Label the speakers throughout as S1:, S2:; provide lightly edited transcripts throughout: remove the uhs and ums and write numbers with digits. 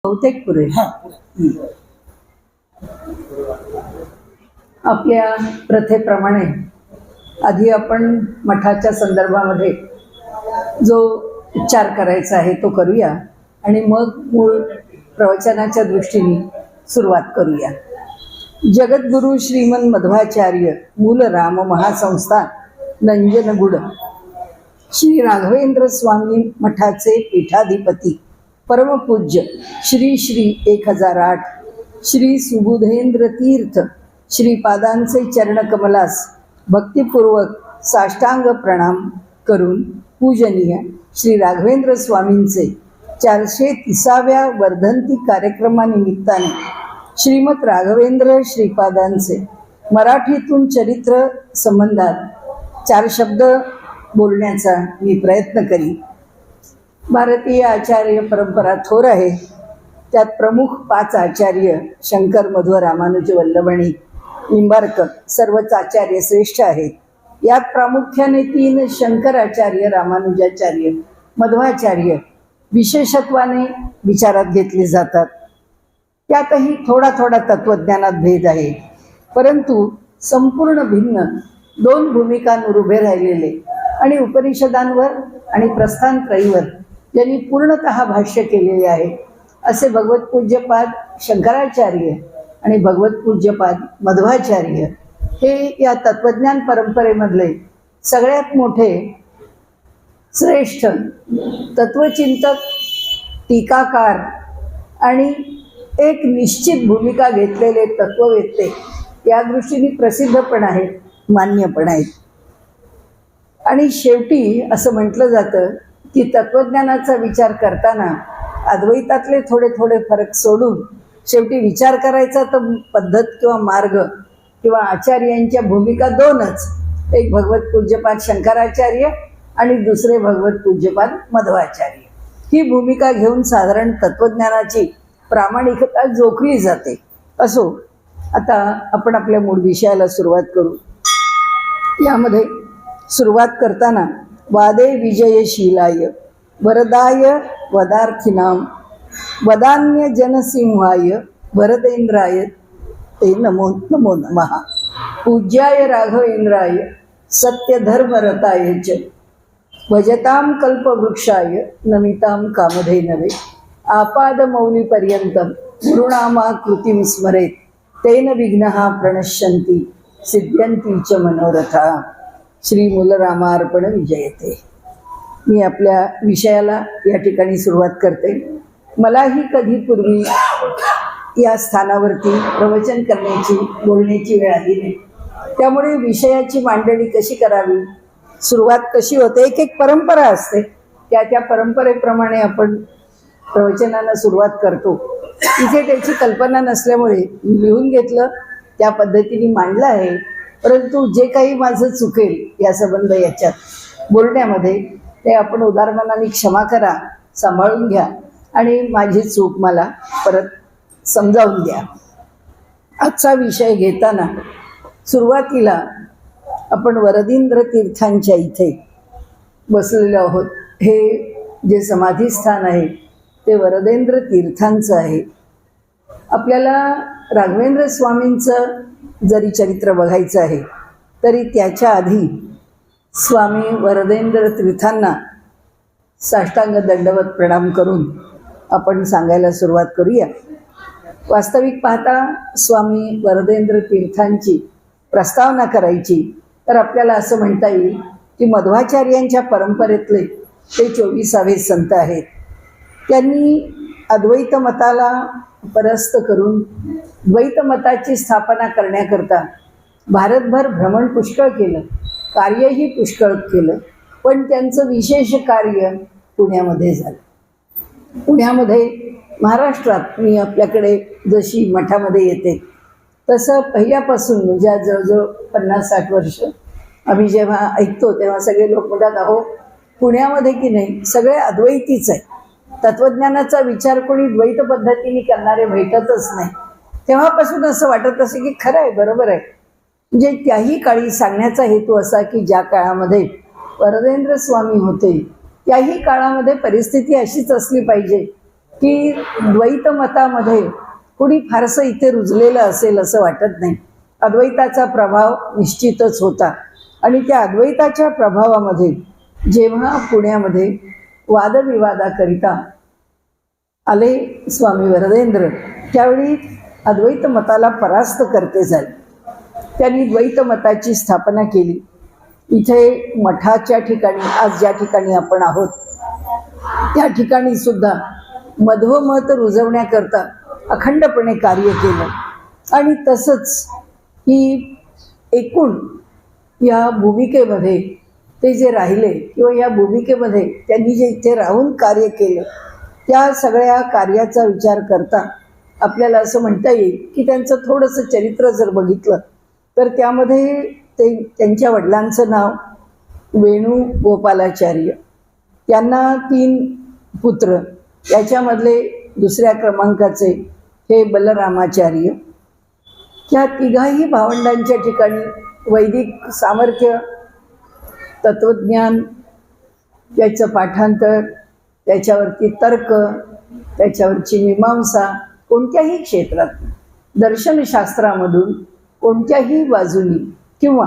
S1: बहुतेक पुरे. आपल्या प्रथेप्रमाणे आधी आपण मठाच्या संदर्भामध्ये जो उच्चार करायचा आहे तो करूया आणि मग मूळ प्रवचनाच्या दृष्टीने सुरुवात करूया. जगद्गुरु श्रीमन मध्वाचार्य मूल राम महासंस्थान नंजनगुड श्री राघवेंद्र स्वामी मठाचे पीठाधिपती परमपूज्य श्री श्री 1008 श्री सुबुधेंद्र तीर्थ श्रीपादांचे चरणकमलास भक्तिपूर्वक साष्टांग प्रणाम करून पूजनीय श्री राघवेंद्र स्वामींचे 430व्या वर्धंती कार्यक्रमानिमित्ताने श्रीमद राघवेंद्र श्रीपादांचे मराठीतून चरित्र संबंधात 4 शब्द बोलण्याचा मी प्रयत्न करी. भारतीय आचार्य परंपरा थोर आहे. त्यात प्रमुख 5 आचार्य शंकर, मध्व, रामानुज, वल्लभणी, निंबार्कर सर्वच आचार्य श्रेष्ठ आहेत. यात प्रामुख्याने 3 शंकराचार्य, रामानुजाचार्य, मध्वाचार्य विशेषत्वाने विचारात घेतले जातात. त्यातही थोडा थोडा तत्वज्ञानात भेद आहे, परंतु संपूर्ण भिन्न 2 भूमिकांवर उभे राहिलेले आणि उपनिषदांवर आणि प्रस्थानत्रयीवर ज्यांनी पूर्णतः भाष्य केलेले आहे असे भगवत पूज्यपाद शंकराचार्य आणि भगवत पूज्यपाद मध्वाचार्य हे या तत्वज्ञान परंपरेमधले सगळ्यात मोठे श्रेष्ठ तत्वचिंतक, टीकाकार आणि एक निश्चित भूमिका घेतलेले तत्ववेत्ते या दृष्टीने प्रसिद्ध पण आहेत, मान्य पण आहेत. आणि शेवटी असं म्हटलं जातं की तत्वज्ञानाचा विचार करताना अद्वैतातले थोडे थोडे फरक सोडून शेवटी विचार करायचा तर पद्धत किंवा मार्ग किंवा आचार्यांच्या भूमिका 2च, एक भगवत पूज्यपाद शंकराचार्य आणि दुसरे भगवत पूज्यपाद मध्वाचार्य. ही भूमिका घेऊन साधारण तत्वज्ञानाची प्रामाणिकता जोखली जाते. असो, आता आपण आपल्या मूळ विषयाला सुरुवात करू. यामध्ये सुरुवात करताना वादे विजयशीलाय वरदाय वदार्थिनां वदान्य जनसिंहाय वरदेंद्राय ते नमो नमो नमः. पूज्याय राघवेंद्राय सत्यधर्मरताय च भजतां कल्पवृक्षाय नमितां कामधेनवे आपादमौलिपर्यन्तं गुरुनामाकृतिं स्मरेत् तेन विघ्नः प्रणश्यन्ति सिद्ध्यन्ति च मनोरथाः. श्री मूलरामार्पण विजयते. मी आपल्या विषयाला या ठिकाणी सुरुवात करते. मलाही कधी पूर्वी या स्थानावरती प्रवचन करण्याची, बोलण्याची वेळ आली नाही. त्यामुळे विषयाची मांडणी कशी करावी, सुरुवात कशी होते, एक एक परंपरा असते. त्या परंपरेप्रमाणे आपण प्रवचनाला सुरुवात करतो. इथे त्याची कल्पना नसल्यामुळे लिहून घेतलं, त्या पद्धतीने मांडलं आहे. परंतु जे काही माझं चुकेल या संबंध याच्यात बोलण्यामध्ये ते आपण उदारमनाने क्षमा करा, सांभाळून घ्या आणि माझी चूक मला परत समजावून द्या. आजचा विषय घेताना सुरुवातीला आपण वरदेंद्र तीर्थांच्या इथे बसलेलो आहोत. हे जे समाधीस्थान आहे ते वरदेंद्र तीर्थांचं आहे. आपल्याला राघवेंद्र स्वामींचं जरी चरित्र बघायचं आहे तरी त्याच्या आधी स्वामी वरदेंद्र तीर्थांना साष्टांग दंडवत प्रणाम करून आपण सांगायला सुरुवात करूया. वास्तविक पाहता स्वामी वरदेंद्र तीर्थांची प्रस्तावना करायची तर आपल्याला असं म्हणता येईल की मध्वाचार्यांच्या परंपरेतले ते 24वे संत आहेत. त्यांनी अद्वैत मताला परास्त करून द्वैत मताची स्थापना करण्याकरता भारतभर भ्रमण पुष्कळ केलं, कार्यही पुष्कळ केलं. पण त्यांचं विशेष कार्य पुण्यामध्ये झालं. पुण्यामध्ये, महाराष्ट्रात मी आपल्याकडे जशी मठामध्ये येते तसं पहिल्यापासून म्हणजे जवळजवळ 50-60 वर्ष आम्ही जेव्हा ऐकतो तेव्हा सगळे लोक म्हणतात, अहो पुण्यामध्ये की नाही सगळे अद्वैतीच आहे. तत्वज्ञानाचा विचार कोणी द्वैत पद्धतीने करणारे भेटतच नाही. तेव्हापासून असं वाटत असे की खरं आहे, बरोबर आहे. म्हणजे त्याही काळी सांगण्याचा हेतू असा की ज्या काळामध्ये वरदेंद्र स्वामी होते त्याही काळामध्ये परिस्थिती अशीच असली पाहिजे की द्वैत मतामध्ये कुणी फारसं इथे रुजलेलं असेल असं वाटत नाही. अद्वैताचा प्रभाव निश्चितच होता आणि त्या अद्वैताच्या प्रभावामध्ये जेव्हा पुण्यामध्ये वादविवादाकरिता आले स्वामी वरदेंद्र, त्यावेळी अद्वैत मताला परास्त करते झाले. त्यांनी द्वैत मताची स्थापना केली. इथे मठाच्या ठिकाणी, आज ज्या ठिकाणी आपण आहोत त्या ठिकाणी सुद्धा मध्वमत रुजवण्याकरता अखंडपणे कार्य केलं. आणि तसंच ही एकूण या भूमिकेमध्ये ते जे राहिले किंवा या भूमिकेमध्ये त्यांनी जे इथे राहून कार्य केलं, त्या सगळ्या कार्याचा विचार करता आपल्याला असं म्हणता येईल की त्यांचं थोडंसं चरित्र जर बघितलं तर त्यामध्ये त्यांच्या वडिलांचं नाव वेणुगोपालाचार्य, त्यांना 3 पुत्र, याच्यामधले दुसऱ्या क्रमांकाचे हे बलरामाचार्य. त्या तिघाही भावंडांच्या ठिकाणी वैदिक सामर्थ्य, तत्त्वज्ञान, त्याचं पाठांतर, त्याच्यावरती तर्क, त्याच्यावरची मीमांसा, कोणत्याही क्षेत्रात दर्शनशास्त्रामधून कोणत्याही बाजूनी किंवा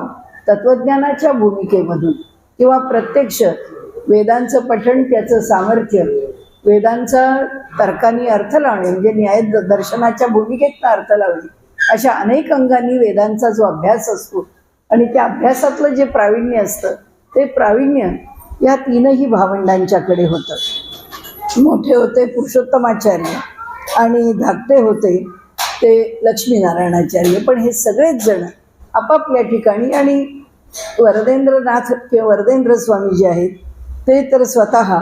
S1: तत्त्वज्ञानाच्या भूमिकेमधून किंवा प्रत्यक्ष वेदांचं पठण, त्याचं सामर्थ्य, वेदांचा तर्काने अर्थ लावणे म्हणजे न्याय दर्शनाच्या भूमिकेतनं अर्थ लावणे, अशा अनेक अंगांनी वेदांचा जो अभ्यास असतो आणि त्या अभ्यासातलं जे प्रावीण्य असतं ते प्रावीण्य या 3ही भावंडांच्याकडे होतं. मोठे होते पुरुषोत्तमाचार्य आणि धाकटे होते ते लक्ष्मीनारायणाचार्य. पण हे सगळेच जण आपापल्या ठिकाणी, आणि वरदेंद्रनाथ किंवा वरदेंद्र स्वामी जे आहेत ते तर स्वतः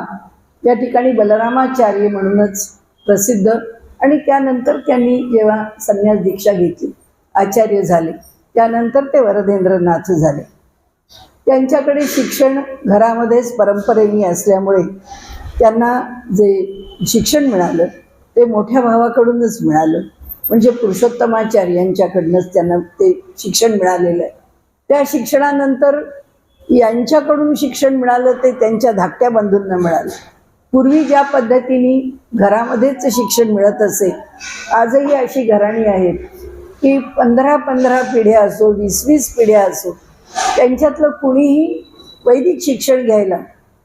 S1: या ठिकाणी बलरामाचार्य म्हणूनच प्रसिद्ध. आणि त्यानंतर त्यांनी जेव्हा संन्यास दीक्षा घेतली, आचार्य झाले, त्यानंतर ते वरदेंद्रनाथ झाले. त्यांच्याकडे शिक्षण घरामध्येच परंपरेने असल्यामुळे त्यांना जे शिक्षण मिळालं ते मोठ्या भावाकडूनच मिळालं, म्हणजे पुरुषोत्तमाचार्यांच्याकडनंच त्यांना ते शिक्षण मिळालेलं आहे. त्या शिक्षणानंतर यांच्याकडून शिक्षण मिळालं ते त्यांच्या धाकट्या बंधूंना मिळालं. पूर्वी ज्या पद्धतीने घरामध्येच शिक्षण मिळत असे, आजही अशी घराणी आहेत की 15-15 पिढ्या असो, 20-20 पिढ्या असो, त्यांच्यातलं कुणीही वैदिक शिक्षण घ्यायला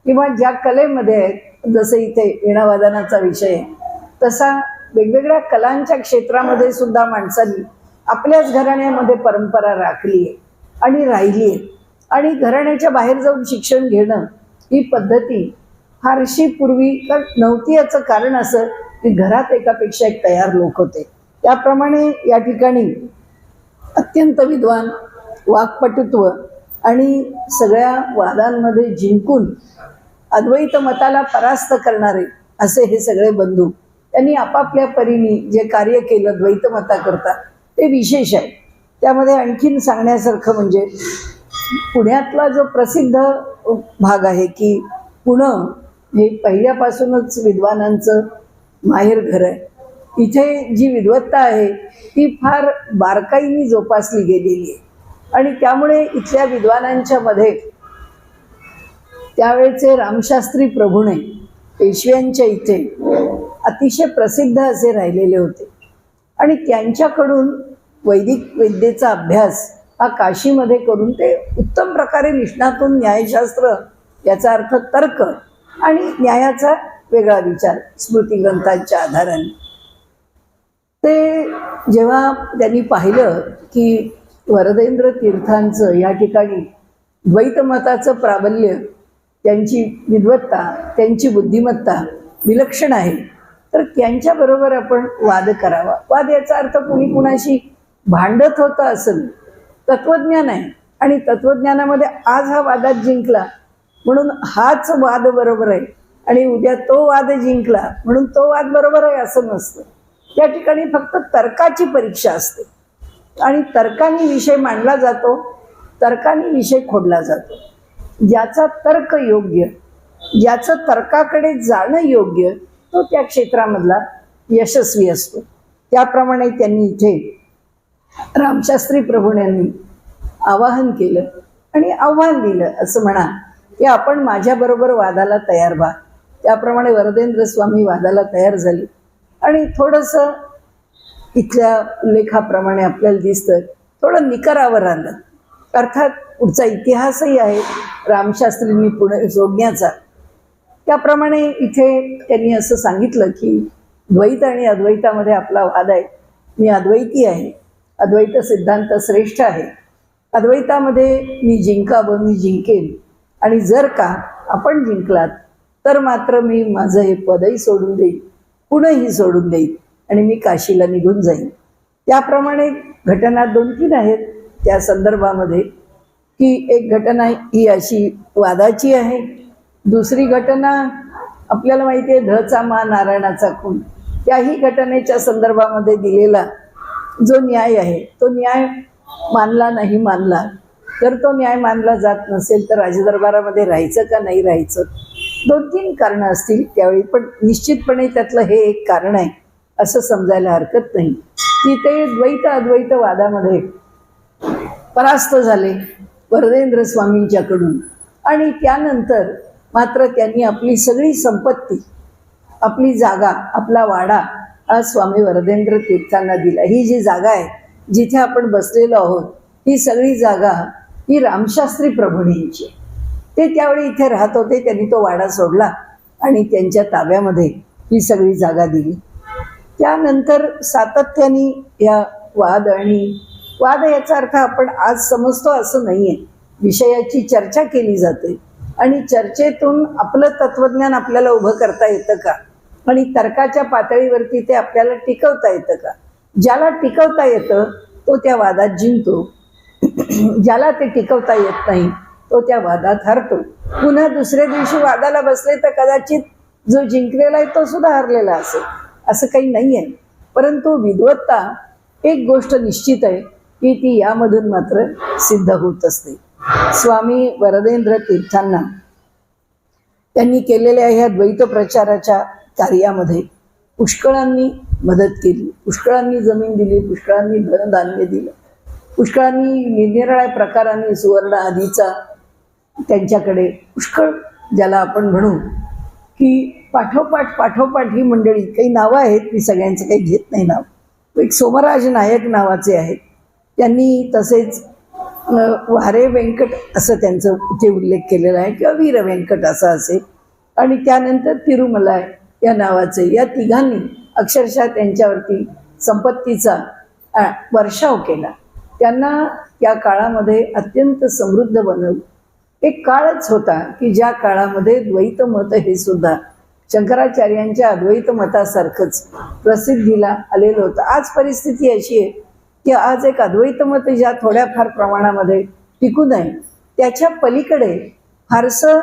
S1: किंवा ज्या कलेमध्ये आहेत, जसं इथे वीणावादनाचा विषय आहे, तसा वेगवेगळ्या कलांच्या क्षेत्रामध्ये सुद्धा माणसांनी आपल्याच घराण्यामध्ये परंपरा राखली आहे आणि राहिली आहे. आणि घराण्याच्या बाहेर जाऊन शिक्षण घेणं ही पद्धती फारशी पूर्वी नव्हती. याचं कारण असं की घरात एकापेक्षा एक तयार लोक होते. त्याप्रमाणे या ठिकाणी अत्यंत विद्वान, वाक्पटुत्व आणि सगळ्या वादांमध्ये जिंकून अद्वैत मताला परास्त करणारे असे हे सगळे बंधू, त्यांनी आपापल्या परीने जे कार्य केलं द्वैत मताकरता ते विशेष आहे. त्यामध्ये आणखीन सांगण्यासारखं म्हणजे पुण्यातला जो प्रसिद्ध भाग आहे की पुणे हे पहिल्यापासूनच विद्वानांचं माहेर घर आहे. इथे जी विद्वत्ता आहे ती फार बारकाईने जोपासली गेलेली आहे आणि त्यामुळे इथल्या विद्वानांच्या मध्ये त्यावेळचे रामशास्त्री प्रभुणे पेशव्यांच्या इथे अतिशय प्रसिद्ध असे राहिलेले होते आणि त्यांच्याकडून वैदिक विद्येचा अभ्यास हा काशीमध्ये करून ते उत्तम प्रकारे निष्णातून न्यायशास्त्र, याचा अर्थ तर्क आणि न्यायाचा वेगळा विचार स्मृतिग्रंथांच्या आधाराने, ते जेव्हा त्यांनी पाहिलं की वरदेंद्र तीर्थांचं या ठिकाणी द्वैतमताचं प्राबल्य, त्यांची विद्वत्ता, त्यांची बुद्धिमत्ता विलक्षण आहे, तर त्यांच्याबरोबर आपण वाद करावा. वाद याचा अर्थ कुणी कुणाशी भांडत होतं असं, तत्वज्ञान आहे आणि तत्वज्ञानामध्ये आज हा वादात जिंकला म्हणून हाच वाद बरोबर आहे आणि उद्या तो वाद जिंकला म्हणून तो वाद बरोबर आहे असं नसतं. त्या ठिकाणी फक्त तर्काची परीक्षा असते आणि तर्काने विषय मांडला जातो, तर्काने विषय खोडला जातो. ज्याचा तर्क योग्य, ज्याचं तर्काकडे जाणं योग्य, तो त्या क्षेत्रामधला यशस्वी असतो. त्याप्रमाणे त्यांनी इथे रामशास्त्री प्रभूंनी आवाहन केलं आणि आव्हान दिलं, असं म्हणा की आपण माझ्याबरोबर वादाला तयार व्हा. त्याप्रमाणे वरदेंद्र स्वामी वादाला तयार झाले आणि थोडंसं इथल्या लेखाप्रमाणे आपल्याला दिसतं थोडं निकरावर आलं. अर्थात पुढचा इतिहासही आहे रामशास्त्रींनी पुणे सोडण्याचा. त्याप्रमाणे इथे त्यांनी असं सांगितलं की द्वैत आणि अद्वैतामध्ये आपला वाद आहे. मी अद्वैती आहे, अद्वैत सिद्धांत श्रेष्ठ आहे. अद्वैतामध्ये मी जिंकावं, मी जिंकेन, आणि जर का आपण जिंकलात तर मात्र मी माझं हे पदही सोडून देईन, पुणेही सोडून देईन आणि मी काशीला निघून जाईन. त्याप्रमाणे घटना 2-3 आहेत त्या संदर्भामध्ये, की एक घटना ही अशी वादाची आहे. दुसरी घटना आपल्याला माहिती आहे धचा मा नारायणाचा खून. त्याही घटनेच्या संदर्भामध्ये दिलेला जो न्याय आहे तो न्याय मानला नाही मानला. तर तो न्याय मानला जात नसेल तर राजदरबारामध्ये राहायचं का नाही राहायचं, 2-3 कारणं असतील त्यावेळी. पण निश्चितपणे त्यातलं हे एक कारण आहे असं समजायला हरकत नाही की ते द्वैत अद्वैत वादामध्ये परास्त झाले वरदेंद्र स्वामींच्याकडून. आणि त्यानंतर मात्र त्यांनी आपली सगळी संपत्ती, आपली जागा, आपला वाडा हा स्वामी वरदेंद्र तीर्थांना दिला. ही जी जागा आहे जिथे आपण बसलेलो आहोत ही सगळी जागा ही रामशास्त्री प्रभूंची. ते त्यावेळी इथे राहत होते, त्यांनी तो वाडा सोडला आणि त्यांच्या ताब्यामध्ये ही सगळी जागा दिली. त्यानंतर सातत्याने या वाद याचा अर्थ आपण आज समजतो असं नाही आहे. विषयाची चर्चा केली जाते आणि चर्चेतून आपलं तत्वज्ञान आपल्याला उभं करता येतं का, आणि तर्काच्या पातळीवरती ते आपल्याला टिकवता येतं का. ज्याला टिकवता येतं तो त्या वादात जिंकतो, ज्याला ते टिकवता येत नाही तो त्या वादात हरतो. पुन्हा दुसऱ्या दिवशी वादाला बसले तर कदाचित जो जिंकलेला आहे तो सुद्धा हरलेला असेल, असं काही नाही आहे. परंतु विद्वत्ता एक गोष्ट निश्चित आहे की ती यामधून मात्र सिद्ध होत असते. स्वामी वरदेंद्र तीर्थांना त्यांनी केलेल्या ह्या द्वैत प्रचाराच्या कार्यामध्ये पुष्कळांनी मदत केली, पुष्कळांनी जमीन दिली, पुष्कळांनी धनधान्य दिलं, पुष्कळांनी निरनिराळ्या प्रकारांनी सुवर्ण आदीचा त्यांच्याकडे पुष्कळ, ज्याला आपण म्हणू की पाठोपाठ ही मंडळी, काही नावं आहेत, मी सगळ्यांचं काही घेत नाही नाव. एक सोमराज नायक नावाचे आहेत, त्यांनी तसेच वारे व्यंकट असं त्यांचं इथे उल्लेख केलेला आहे किंवा वीर व्यंकट असं असेल. आणि त्यानंतर तिरुमलाय या नावाचे, या तिघांनी अक्षरशः त्यांच्यावरती संपत्तीचा वर्षाव केला. त्यांना त्या काळामध्ये अत्यंत समृद्ध बनवलं. एक काळच होता की ज्या काळामध्ये द्वैत मत हे सुद्धा शंकराचार्यांच्या अद्वैत मतासारखंच प्रसिद्धीला आलेलं होतं. आज परिस्थिती अशी आहे की आज एक अद्वैत मत ज्या थोड्याफार प्रमाणामध्ये टिकून आहे त्याच्या पलीकडे फारसं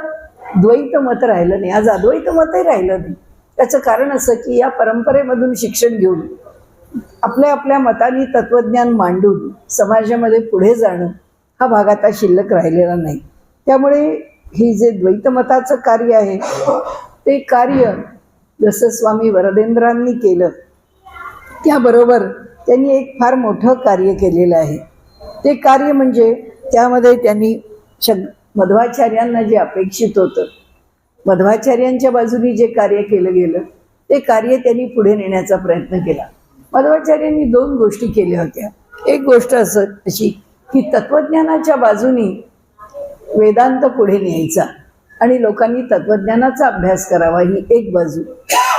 S1: द्वैत मत राहिलं नाही, आज अद्वैत मतही राहिलं नाही. त्याचं कारण असं की या परंपरेमधून शिक्षण घेऊन आपल्या आपल्या मतांनी तत्वज्ञान मांडून समाजामध्ये पुढे जाणं हा भाग आता शिल्लक राहिलेला नाही. त्यामुळे ही जे द्वैतमताचं कार्य आहे ते कार्य जसं स्वामी वरदेंद्रांनी केलं त्याबरोबर त्यांनी एक फार मोठं कार्य केलेलं आहे. ते कार्य म्हणजे त्यामध्ये त्यांनी मध्वाचार्यांना जे अपेक्षित होतं, मध्वाचार्यांच्या बाजूनी जे कार्य केलं गेलं ते कार्य त्यांनी पुढे नेण्याचा प्रयत्न केला. मध्वाचार्यांनी 2 गोष्टी केल्या होत्या. एक गोष्ट अशी की तत्वज्ञानाच्या बाजूनी वेदांत पुढे न्यायचा आणि लोकांनी तत्वज्ञानाचा अभ्यास करावा, ही एक बाजू.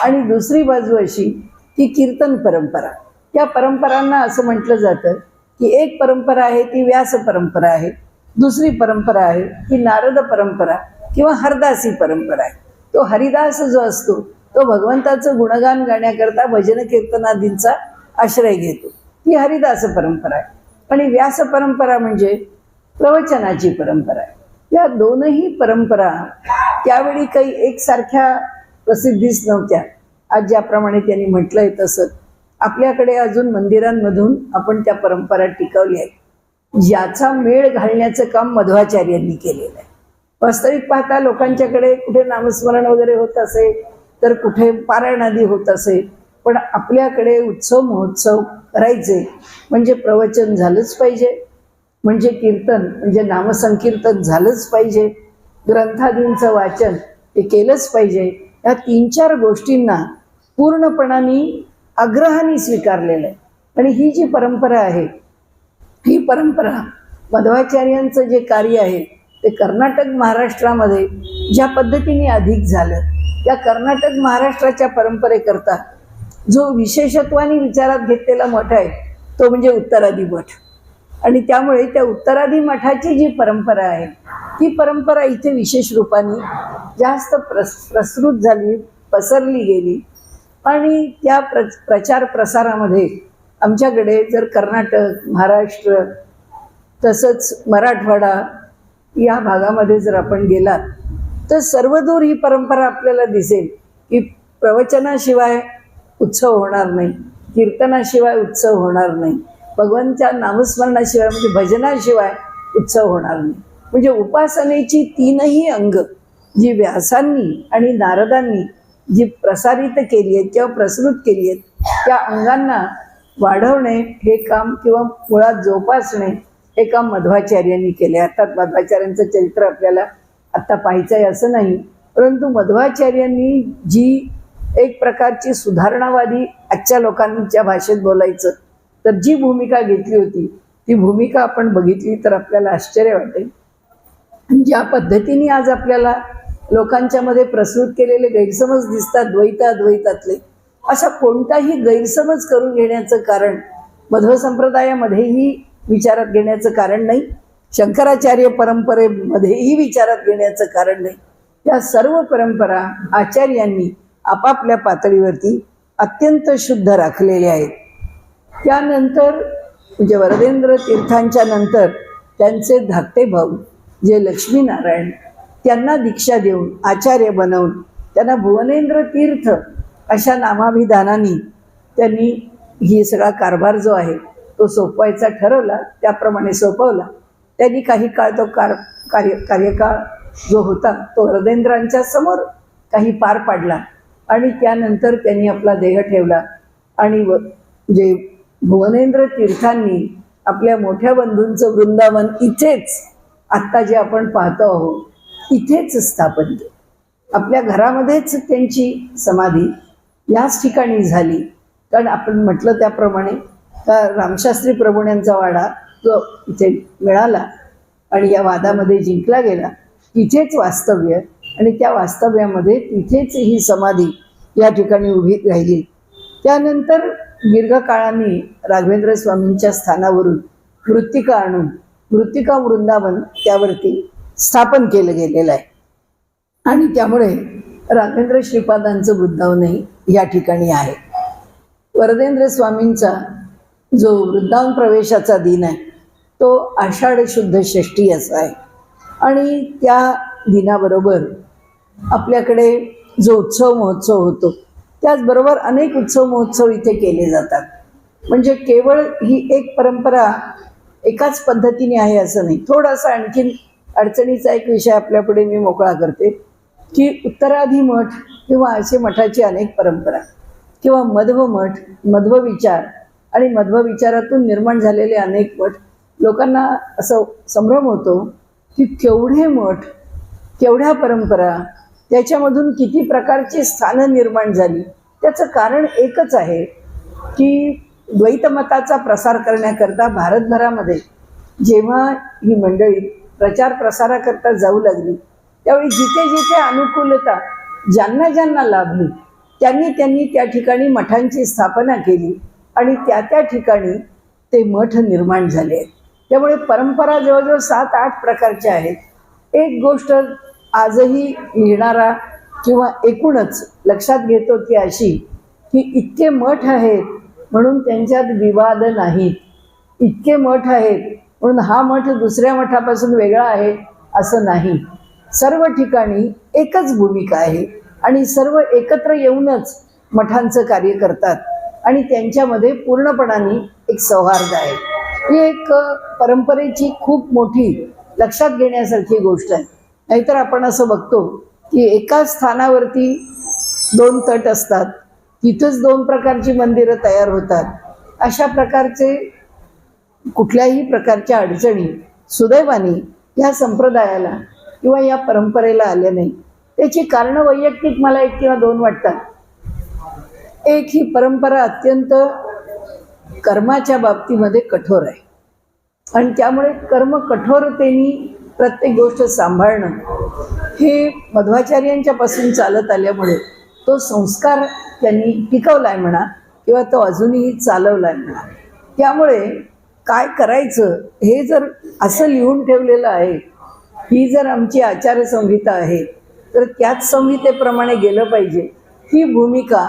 S1: आणि दुसरी बाजू अशी की कीर्तन परंपरा. त्या परंपरांना असं म्हटलं जातं की एक परंपरा आहे ती व्यास परंपरा आहे, दुसरी परंपरा आहे की नारद परंपरा किंवा हरदासी परंपरा आहे. तो हरिदास जो असतो तो भगवंताचं गुणगान गाण्याकरता भजन कीर्तनादींचा आश्रय घेतो, ही हरिदास परंपरा आहे. आणि व्यास परंपरा म्हणजे प्रवचनाची परंपरा आहे. या दोनही परंपरा त्यावेळी काही एकसारख्या प्रसिद्धीस नव्हत्या. आज ज्याप्रमाणे त्यांनी म्हटलंय तसं आपल्याकडे अजून मंदिरांमधून आपण त्या परंपरा टिकवल्या आहेत, ज्याचा मेळ घालण्याचं काम मध्वाचार्यांनी केलेलं आहे. वास्तविक पाहता लोकांच्याकडे कुठे नामस्मरण वगैरे होत असे तर कुठे पारायणादी होत असे, पण आपल्याकडे उत्सव महोत्सव करायचे म्हणजे प्रवचन झालंच पाहिजे, म्हणजे कीर्तन म्हणजे नामसंकीर्तन झालंच पाहिजे, ग्रंथादींचं वाचन हे केलंच पाहिजे. या 3-4 गोष्टींना पूर्णपणाने आग्रहाने स्वीकारलेलं आहे. आणि ही जी परंपरा आहे, ही परंपरा मध्वाचार्यांचं जे कार्य आहे ते कर्नाटक महाराष्ट्रामध्ये ज्या पद्धतीने अधिक झालं, त्या कर्नाटक महाराष्ट्राच्या परंपरेकरता जो विशेषत्वाने विचारात घेतलेला मठ आहे तो म्हणजे उत्तरादी मठ. आणि त्यामुळे त्या उत्तरादी मठाची जी परंपरा आहे ती परंपरा इथे विशेष रूपाने जास्त प्रसृत झाली, पसरली गेली. आणि त्या प्रचार प्रसारामध्ये आमच्याकडे जर कर्नाटक, महाराष्ट्र तसंच मराठवाडा या भागामध्ये जर आपण गेलात तर सर्वदूर ही परंपरा आपल्याला दिसेल की प्रवचनाशिवाय उत्सव होणार नाही, कीर्तनाशिवाय उत्सव होणार नाही, भगवंताच्या नामस्मरणाशिवाय म्हणजे भजनाशिवाय उत्सव होणार नाही. म्हणजे उपासनेची तीनही अंग जी व्यासांनी आणि नारदांनी जी प्रसारित केली आहेत किंवा प्रसृत केली आहेत त्या अंगांना वाढवणे हे काम किंवा मुळात जोपासणे हे काम मध्वाचार्यांनी केले. अर्थात मध्वाचार्यांचं चरित्र आपल्याला आत्ता पाहायचं आहे असं नाही, परंतु मध्वाचार्यांनी जी एक प्रकारची सुधारणावादी आजच्या लोकांच्या भाषेत बोलायचं तर जी भूमिका घेतली होती ती भूमिका आपण बघितली तर आपल्याला आश्चर्य वाटेल. ज्या पद्धतीने आज आपल्याला लोकांच्या मध्ये प्रसृत केलेले गैरसमज दिसतात द्वैतातले, असा कोणताही गैरसमज करून घेण्याचं कारण मध्व संप्रदायामध्येही विचारात घेण्याचं कारण नाही, शंकराचार्य परंपरेमध्येही विचारात घेण्याचं कारण नाही. या सर्व परंपरा आचार्यांनी आपापल्या पातळीवरती अत्यंत शुद्ध राखलेल्या आहेत. त्यानंतर म्हणजे वरदेंद्र तीर्थांच्या नंतर त्यांचे धाकटे भाऊ जे लक्ष्मीनारायण त्यांना दीक्षा देऊन आचार्य बनवून त्यांना भुवनेंद्र तीर्थ अशा नामाभिधानाने त्यांनी ही सगळा कारभार जो आहे तो सोपवायचा ठरवला. त्याप्रमाणे सोपवला. त्यांनी काही काळ तो कार्यकाळ जो होता तो वरदेंद्रांच्या समोर काही पार पाडला आणि त्यानंतर त्यांनी आपला देह ठेवला. आणि जे भुवनेंद्र तीर्थांनी आपल्या मोठ्या बंधूंचं वृंदावन इथेच आत्ता जे आपण पाहतो आहोत इथेच स्थापन केलं. आपल्या घरामध्येच त्यांची समाधी याच ठिकाणी झाली. कारण आपण म्हटलं त्याप्रमाणे रामशास्त्री प्रभूण्यांचा वाडा जो इथे मिळाला आणि या वादामध्ये जिंकला गेला, तिथेच वास्तव्य आणि त्या वास्तव्यामध्ये तिथेच ही समाधी या ठिकाणी उभी राहिली. त्यानंतर दीर्घकाळाने राघवेंद्र स्वामींच्या स्थानावरून मृत्तिका आणून मृत्तिका वृंदावन त्यावरती स्थापन केलं गेलेलं आहे. आणि त्यामुळे राघवेंद्र श्रीपादांचं वृंदावनही या ठिकाणी आहे. वरदेंद्र स्वामींचा जो वृंदावन प्रवेशाचा दिन आहे तो आषाढ शुद्ध षष्ठी असा आहे. आणि त्या दिनाबरोबर आपल्याकडे जो उत्सव महोत्सव होतो त्याचबरोबर अनेक उत्सव महोत्सव इथे केले जातात. म्हणजे केवळ ही एक परंपरा एकाच पद्धतीने आहे असं नाही. थोडासा आणखीन अडचणीचा एक विषय आपल्यापुढे मी मोकळा करते की उत्तराधी मठ किंवा असे मठाची अनेक परंपरा किंवा मध्व मठ, मध्व विचार आणि मध्व विचारातून निर्माण झालेले अनेक मठ, लोकांना असं संभ्रम होतो की केवढे मठ, केवढ्या परंपरा, त्याच्यामधून किती प्रकारची स्थानं निर्माण झाली. त्याचं कारण एकच आहे की द्वैतमताचा प्रसार करण्याकरता भारतभरामध्ये जेव्हा ही मंडळी प्रचार प्रसाराकरता जाऊ लागली त्यावेळी जिथे जिथे अनुकूलता ज्यांना ज्यांना लाभली त्यांनी त्या ठिकाणी मठांची स्थापना केली आणि त्या ठिकाणी ते मठ निर्माण झाले आहेत. त्यामुळे परंपरा जवळजवळ 7-8 प्रकारच्या आहेत. एक गोष्ट आजही लिहिणारा किंवा एकूणच लक्षात घेतो ती अशी की इतके मठ आहेत म्हणून त्यांच्यात विवाद नाहीत, इतके मठ आहेत म्हणून हा मठ दुसऱ्या मठापासून वेगळा आहे असं नाही. सर्व ठिकाणी एकच भूमिका आहे आणि सर्व एकत्र येऊनच मठांचं कार्य करतात आणि त्यांच्यामध्ये पूर्णपणाने एक सौहार्द आहे. ही एक परंपरेची खूप मोठी लक्षात घेण्यासारखी गोष्ट आहे. नाहीतर आपण असं बघतो की एकाच स्थानावरती 2 तट असतात, तिथंच 2 प्रकारची मंदिरं तयार होतात. अशा प्रकारचे कुठल्याही प्रकारच्या अडचणी सुदैवाने या संप्रदायाला किंवा या परंपरेला आल्या नाही. त्याची कारणं वैयक्तिक मला 1 किंवा 2 वाटतात. एक ही परंपरा अत्यंत कर्माच्या बाबतीमध्ये कठोर आहे आणि त्यामुळे कर्म कठोरतेने प्रत्येक गोष्ट सांभाळणं हे मध्वाचार्यांच्यापासून चालत आल्यामुळे तो संस्कार त्यांनी टिकवला आहे म्हणा किंवा तो अजूनही चालवला आहे म्हणा. त्यामुळे काय करायचं हे जर असं लिहून ठेवलेलं आहे, ही जर आमची आचारसंहिता आहे तर त्याच संहितेप्रमाणे गेलं पाहिजे, ही भूमिका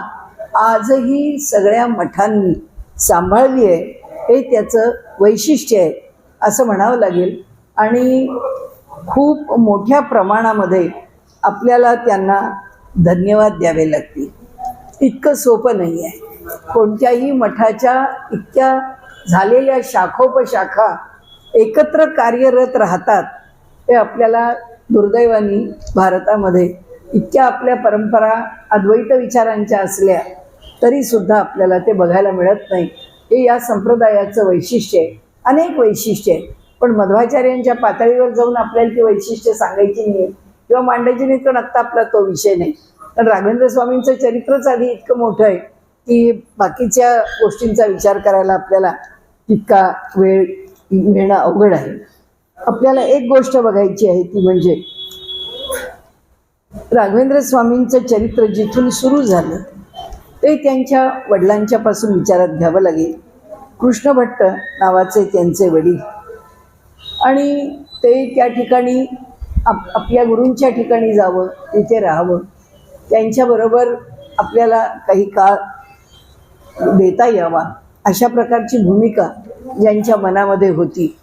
S1: आजही सगळ्या मठांनी सांभाळली आहे. हे त्याचं वैशिष्ट्य आहे असं म्हणावं लागेल आणि खूप मोठ्या प्रमाणामध्ये आपल्याला त्यांना धन्यवाद द्यावे लागतील. इतकं सोपं नाही आहे. कोणत्याही मठाच्या इतक्या झालेल्या शाखोपशाखा एकत्र कार्यरत राहतात हे आपल्याला दुर्दैवाने भारतामध्ये इतक्या आपल्या परंपरा अद्वैत विचारांच्या असल्या तरीसुद्धा आपल्याला ते बघायला मिळत नाही. हे या संप्रदायाचं वैशिष्ट्य आहे. अनेक वैशिष्ट्य आहे, पण मध्वाचार्यांच्या पातळीवर जाऊन आपल्याला ती वैशिष्ट्य सांगायची नाही आहे किंवा मांडायची नाही, कारण आत्ता आपला तो विषय नाही. कारण राघवेंद्र स्वामींचं चरित्रच आधी इतकं मोठं आहे की बाकीच्या गोष्टींचा विचार करायला आपल्याला तितका वेळ मिळणं अवघड आहे. आपल्याला एक गोष्ट बघायची आहे ती म्हणजे राघवेंद्र स्वामींचं चरित्र जिथून सुरू झालं ते त्यांच्या वडिलांच्या पासून विचारात घ्यावं लागेल. कृष्ण भट्ट नावाचे त्यांचे वडील आणि ते त्या ठिकाणी आपल्या गुरूंच्या ठिकाणी जावं, तिथे राहावं, त्यांच्याबरोबर आपल्याला काही काळ देता यावा अशा प्रकारची भूमिका ज्यांच्या मनामध्ये होती.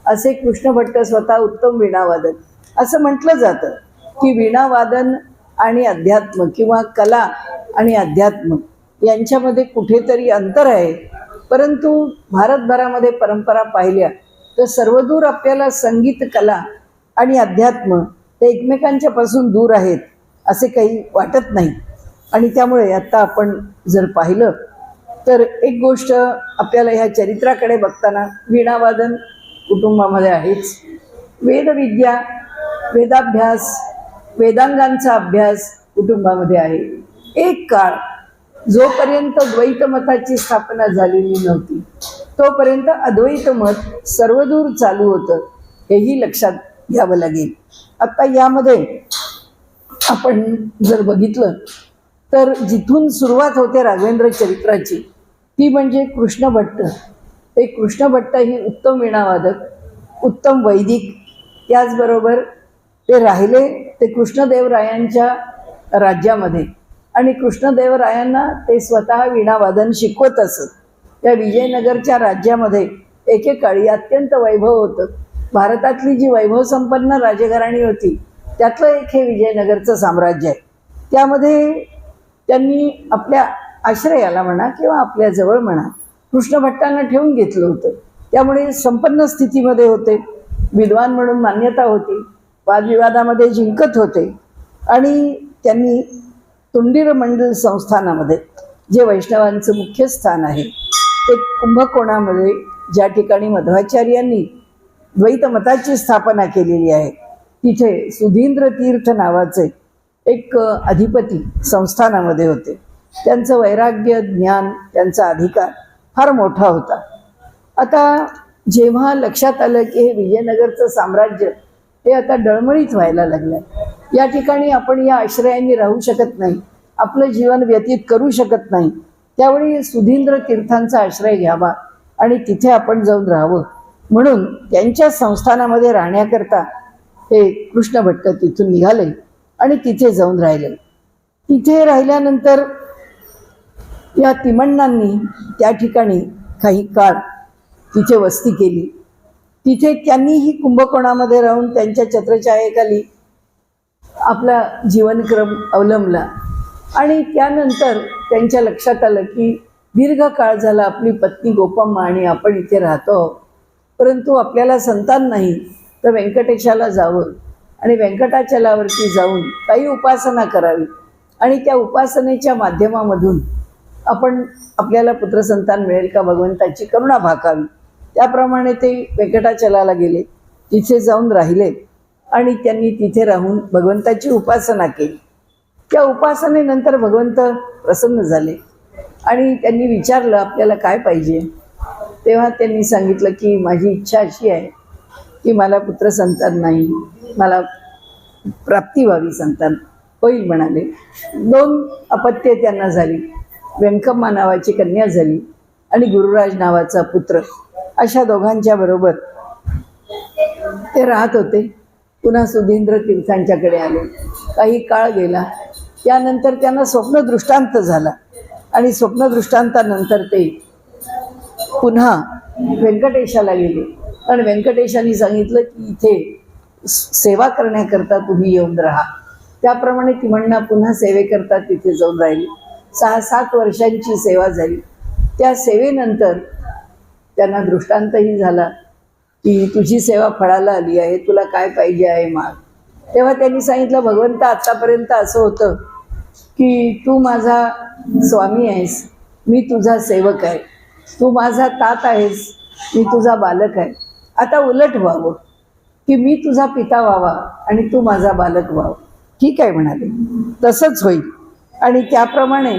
S1: असे कृष्ण भट्ट स्वतः उत्तम वीणावादक. असं म्हटलं जातं की वीणावादन आणि अध्यात्म किंवा कला आणि अध्यात्म यांच्यामध्ये कुठेतरी अंतर आहे, परंतु भारतभरामध्ये परंपरा पाहिल्या तर सर्वदूर आपल्याला संगीत कला आणि अध्यात्म हे एकमेकांच्या पासून दूर आहेत असे काही वाटत नाही. आणि त्यामुळे आत्ता आपण जर पाहिलं तर एक गोष्ट आपल्याला ह्या चरित्राकडे बघताना वीणावादन कुटुंबामध्ये आहेच. वेदविद्या, वेदाभ्यास, वेदांगांचा अभ्यास कुटुंबामध्ये आहे. एक काळ जोपर्यंत द्वैत मताची स्थापना झालेली नव्हती तोपर्यंत अद्वैत मत सर्वदूर चालू होतं, हेही लक्षात घ्यावं लागेल. आता यामध्ये आपण जर बघितलं तर जिथून सुरुवात होते राघवेंद्र चरित्राची ती म्हणजे कृष्ण भट्ट. ते कृष्ण भट्ट ही उत्तम वीणावादक, उत्तम वैदिक, त्याचबरोबर ते राहिले ते कृष्णदेवरायांच्या राज्यामध्ये आणि कृष्णदेवरायांना ते स्वतः वीणावादन शिकवत असत. त्या विजयनगरच्या राज्यामध्ये एकेकाळी अत्यंत वैभव होतं. भारतातली जी वैभवसंपन्न राजघराणी होती त्यातलं एक हे विजयनगरचं साम्राज्य आहे. त्यामध्ये त्यांनी आपल्या आश्रयाला म्हणा किंवा आपल्या जवळ म्हणा कृष्ण भट्टांना ठेवून घेतलं होतं. त्यामुळे संपन्न स्थितीमध्ये होते, विद्वान म्हणून मान्यता होती, वादविवादामध्ये जिंकत होते आणि त्यांनी तुंडीर मंडल संस्थानामध्ये जे वैष्णवांचं मुख्य स्थान आहे ते कुंभकोणामध्ये ज्या ठिकाणी मध्वाचार्यांनी द्वैत मताची स्थापना केलेली आहे तिथे सुधींद्र तीर्थ नावाचे एक अधिपती संस्थानामध्ये होते. त्यांचं वैराग्य, ज्ञान, त्यांचा अधिकार फार मोठा होता. आता जेव्हा लक्षात आलं की हे विजयनगरचं साम्राज्य हे आता डळमळीत व्हायला लागलं, या ठिकाणी आपण या आश्रयांनी राहू शकत नाही, आपलं जीवन व्यतीत करू शकत नाही, त्यावेळी सुधींद्र तीर्थांचा आश्रय घ्यावा आणि तिथे आपण जाऊन राहावं म्हणून त्यांच्या संस्थानामध्ये राहण्याकरता हे कृष्ण भट्ट तिथून निघाले आणि तिथे जाऊन राहिले. तिथे राहिल्यानंतर या तिमण्णांनी त्या ठिकाणी काही काळ तिथे वस्ती केली. तिथे त्यांनीही कुंभकोणामध्ये राहून त्यांच्या छत्रछायेखाली आपला जीवनक्रम अवलंबला आणि त्यानंतर त्यांच्या लक्षात आलं की दीर्घ काळ झाला आपली पत्नी गोपम्मा आणि आपण इथे राहतो, परंतु आपल्याला संतान नाही, तर व्यंकटेशाला जावं आणि व्यंकटाचलावरती जाऊन काही उपासना करावी आणि त्या उपासनेच्या माध्यमामधून आपण आपल्याला पुत्रसंतान मिळेल का भगवंताची करुणा भाकावी. त्याप्रमाणे ते व्यंकटाचलाला गेले, तिथे जाऊन राहिले आणि त्यांनी तिथे राहून भगवंताची उपासना केली. त्या उपासनेनंतर भगवंत प्रसन्न झाले आणि त्यांनी विचारलं आपल्याला काय पाहिजे. तेव्हा त्यांनी सांगितलं की माझी इच्छा अशी आहे की मला पुत्रसंतान नाही, मला प्राप्ती व्हावी, संतान होईल म्हणाले. 2 अपत्ये त्यांना झाली. व्यंकम्मा नावाची कन्या झाली आणि गुरुराज नावाचा पुत्र. अशा दोघांच्या बरोबर ते राहत होते. पुन्हा सुधींद्र तीर्थांच्याकडे आले. काही काळ गेला. त्यानंतर त्यांना स्वप्नदृष्टांत झाला आणि स्वप्नदृष्टांतानंतर ते पुन्हा व्यंकटेशाला गेले. कारण व्यंकटेशाने सांगितलं की इथे सेवा करण्याकरता तुम्ही येऊन राहा. त्याप्रमाणे तिम्हण्णा पुन्हा सेवेकरता तिथे जाऊन राहिली. 6-7 वर्षांची सेवा झाली. त्या सेवेनंतर त्यांना दृष्टांतही झाला की तुझी सेवा फळाला आली आहे, तुला काय पाहिजे आहे माग. तेव्हा त्यांनी सांगितलं, भगवंत आत्तापर्यंत असं होतं की तू माझा स्वामी आहेस, मी तुझा सेवक आहे, तू माझा तात आहेस, मी तुझा बालक आहे. आता उलट व्हावं की मी तुझा पिता व्हावा आणि तू माझा बालक व्हावं. ठीक आहे म्हणाले, तसंच होईल. आणि त्याप्रमाणे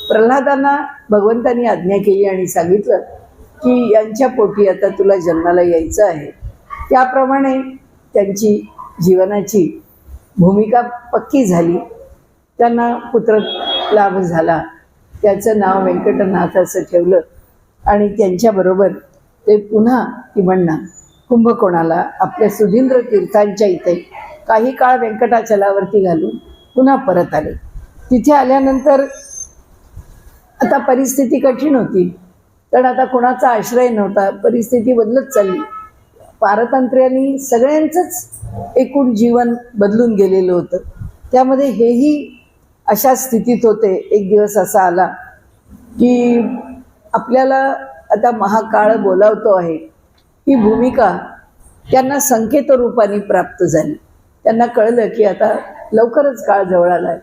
S1: प्रल्हादांना भगवंतांनी आज्ञा केली आणि सांगितलं की यांच्या पोटी आता तुला जन्माला यायचं आहे. त्याप्रमाणे त्यांची जीवनाची भूमिका पक्की झाली. त्यांना पुत्र लाभ झाला. त्याचं नाव व्यंकटनाथ असं ठेवलं आणि त्यांच्याबरोबर ते पुन्हा तिम्हण्णा कुंभकोणाला आपल्या सुधींद्र तीर्थांच्या इथे काही काळ व्यंकटाचलावरती घालून पुन्हा परत आले. तिथे आल्यानंतर आता परिस्थिती कठीण होती, कारण आता कोणाचा आश्रय नव्हता. परिस्थिती बदलत चालली. पारतंत्र्यांनी सगळ्यांचंच एकूण जीवन बदलून गेलेलं होतं. त्यामध्ये हेही अशा स्थितीत होते. एक दिवस असा आला की आपल्याला आता महाकाळ बोलावतो आहे, ही भूमिका त्यांना संकेत रूपाने प्राप्त झाली. त्यांना कळलं की आता लवकरच काळ जवळ आला आहे.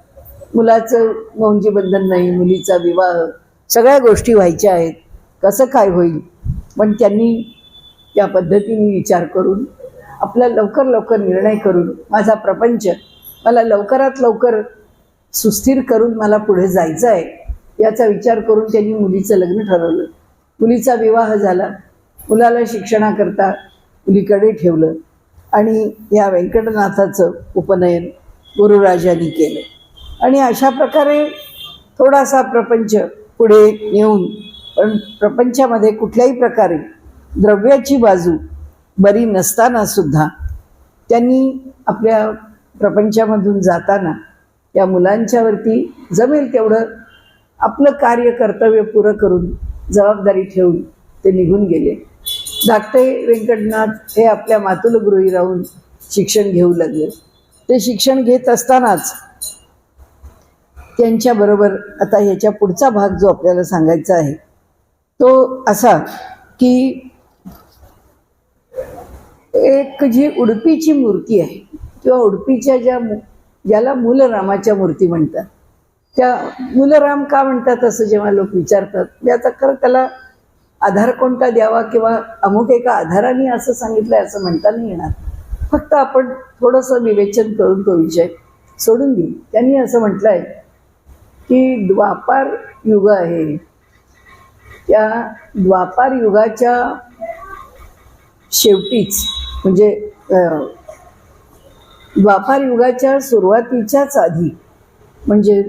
S1: मुलाचं मौंजीबंधन नाही, मुलीचा विवाह, सगळ्या गोष्टी व्हायच्या आहेत, कसं काय होईल. पण त्यांनी त्या पद्धतीने विचार करून आपला लवकर निर्णय करून माझा प्रपंच मला लवकरात लवकर सुस्थिर करून मला पुढे जायचं आहे याचा विचार करून त्यांनी मुलीचं लग्न ठरवलं. मुलीचा विवाह झाला. मुलाला शिक्षणाकरता मुलीकडे ठेवलं आणि या व्यंकटनाथाचं उपनयन गुरुराजांनी केलं. आणि अशा प्रकारे थोडासा प्रपंच पुढे नेऊन, पण प्रपंचामध्ये कुठल्याही प्रकारे द्रव्याची बाजू बरी नसताना सुद्धा त्यांनी आपल्या प्रपंचामधून जाताना या मुलांच्यावरती जमेल तेवढं आपलं कार्य कर्तव्य पुरं करून जबाबदारी ठेवून ते निघून गेले. धाकटे व्यंकटनाथ हे आपल्या मातुलगृही राहून शिक्षण घेऊ लागले. ते शिक्षण घेत असतानाच त्यांच्याबरोबर आता ह्याच्या पुढचा भाग जो आपल्याला सांगायचा आहे तो असा की एक जी उडपीची मूर्ती आहे किंवा उडपीच्या ज्याला मूलरामाच्या मूर्ती म्हणतात, त्या मूलराम का म्हणतात असं जेव्हा लोक विचारतात, याचा खरं त्याला आधार कोणता द्यावा किंवा अमुक एका आधाराने असं सांगितलं असं म्हणता नाही येणार. फक्त आपण थोडंसं विवेचन करून तो विषय सोडून देऊ. त्यांनी असं म्हटलं आहे की द्वापार युग आहे, त्या द्वापार युगाच्या शेवटीच म्हणजे द्वापार युगाच्या सुरुवातीच्याच आधी म्हणजे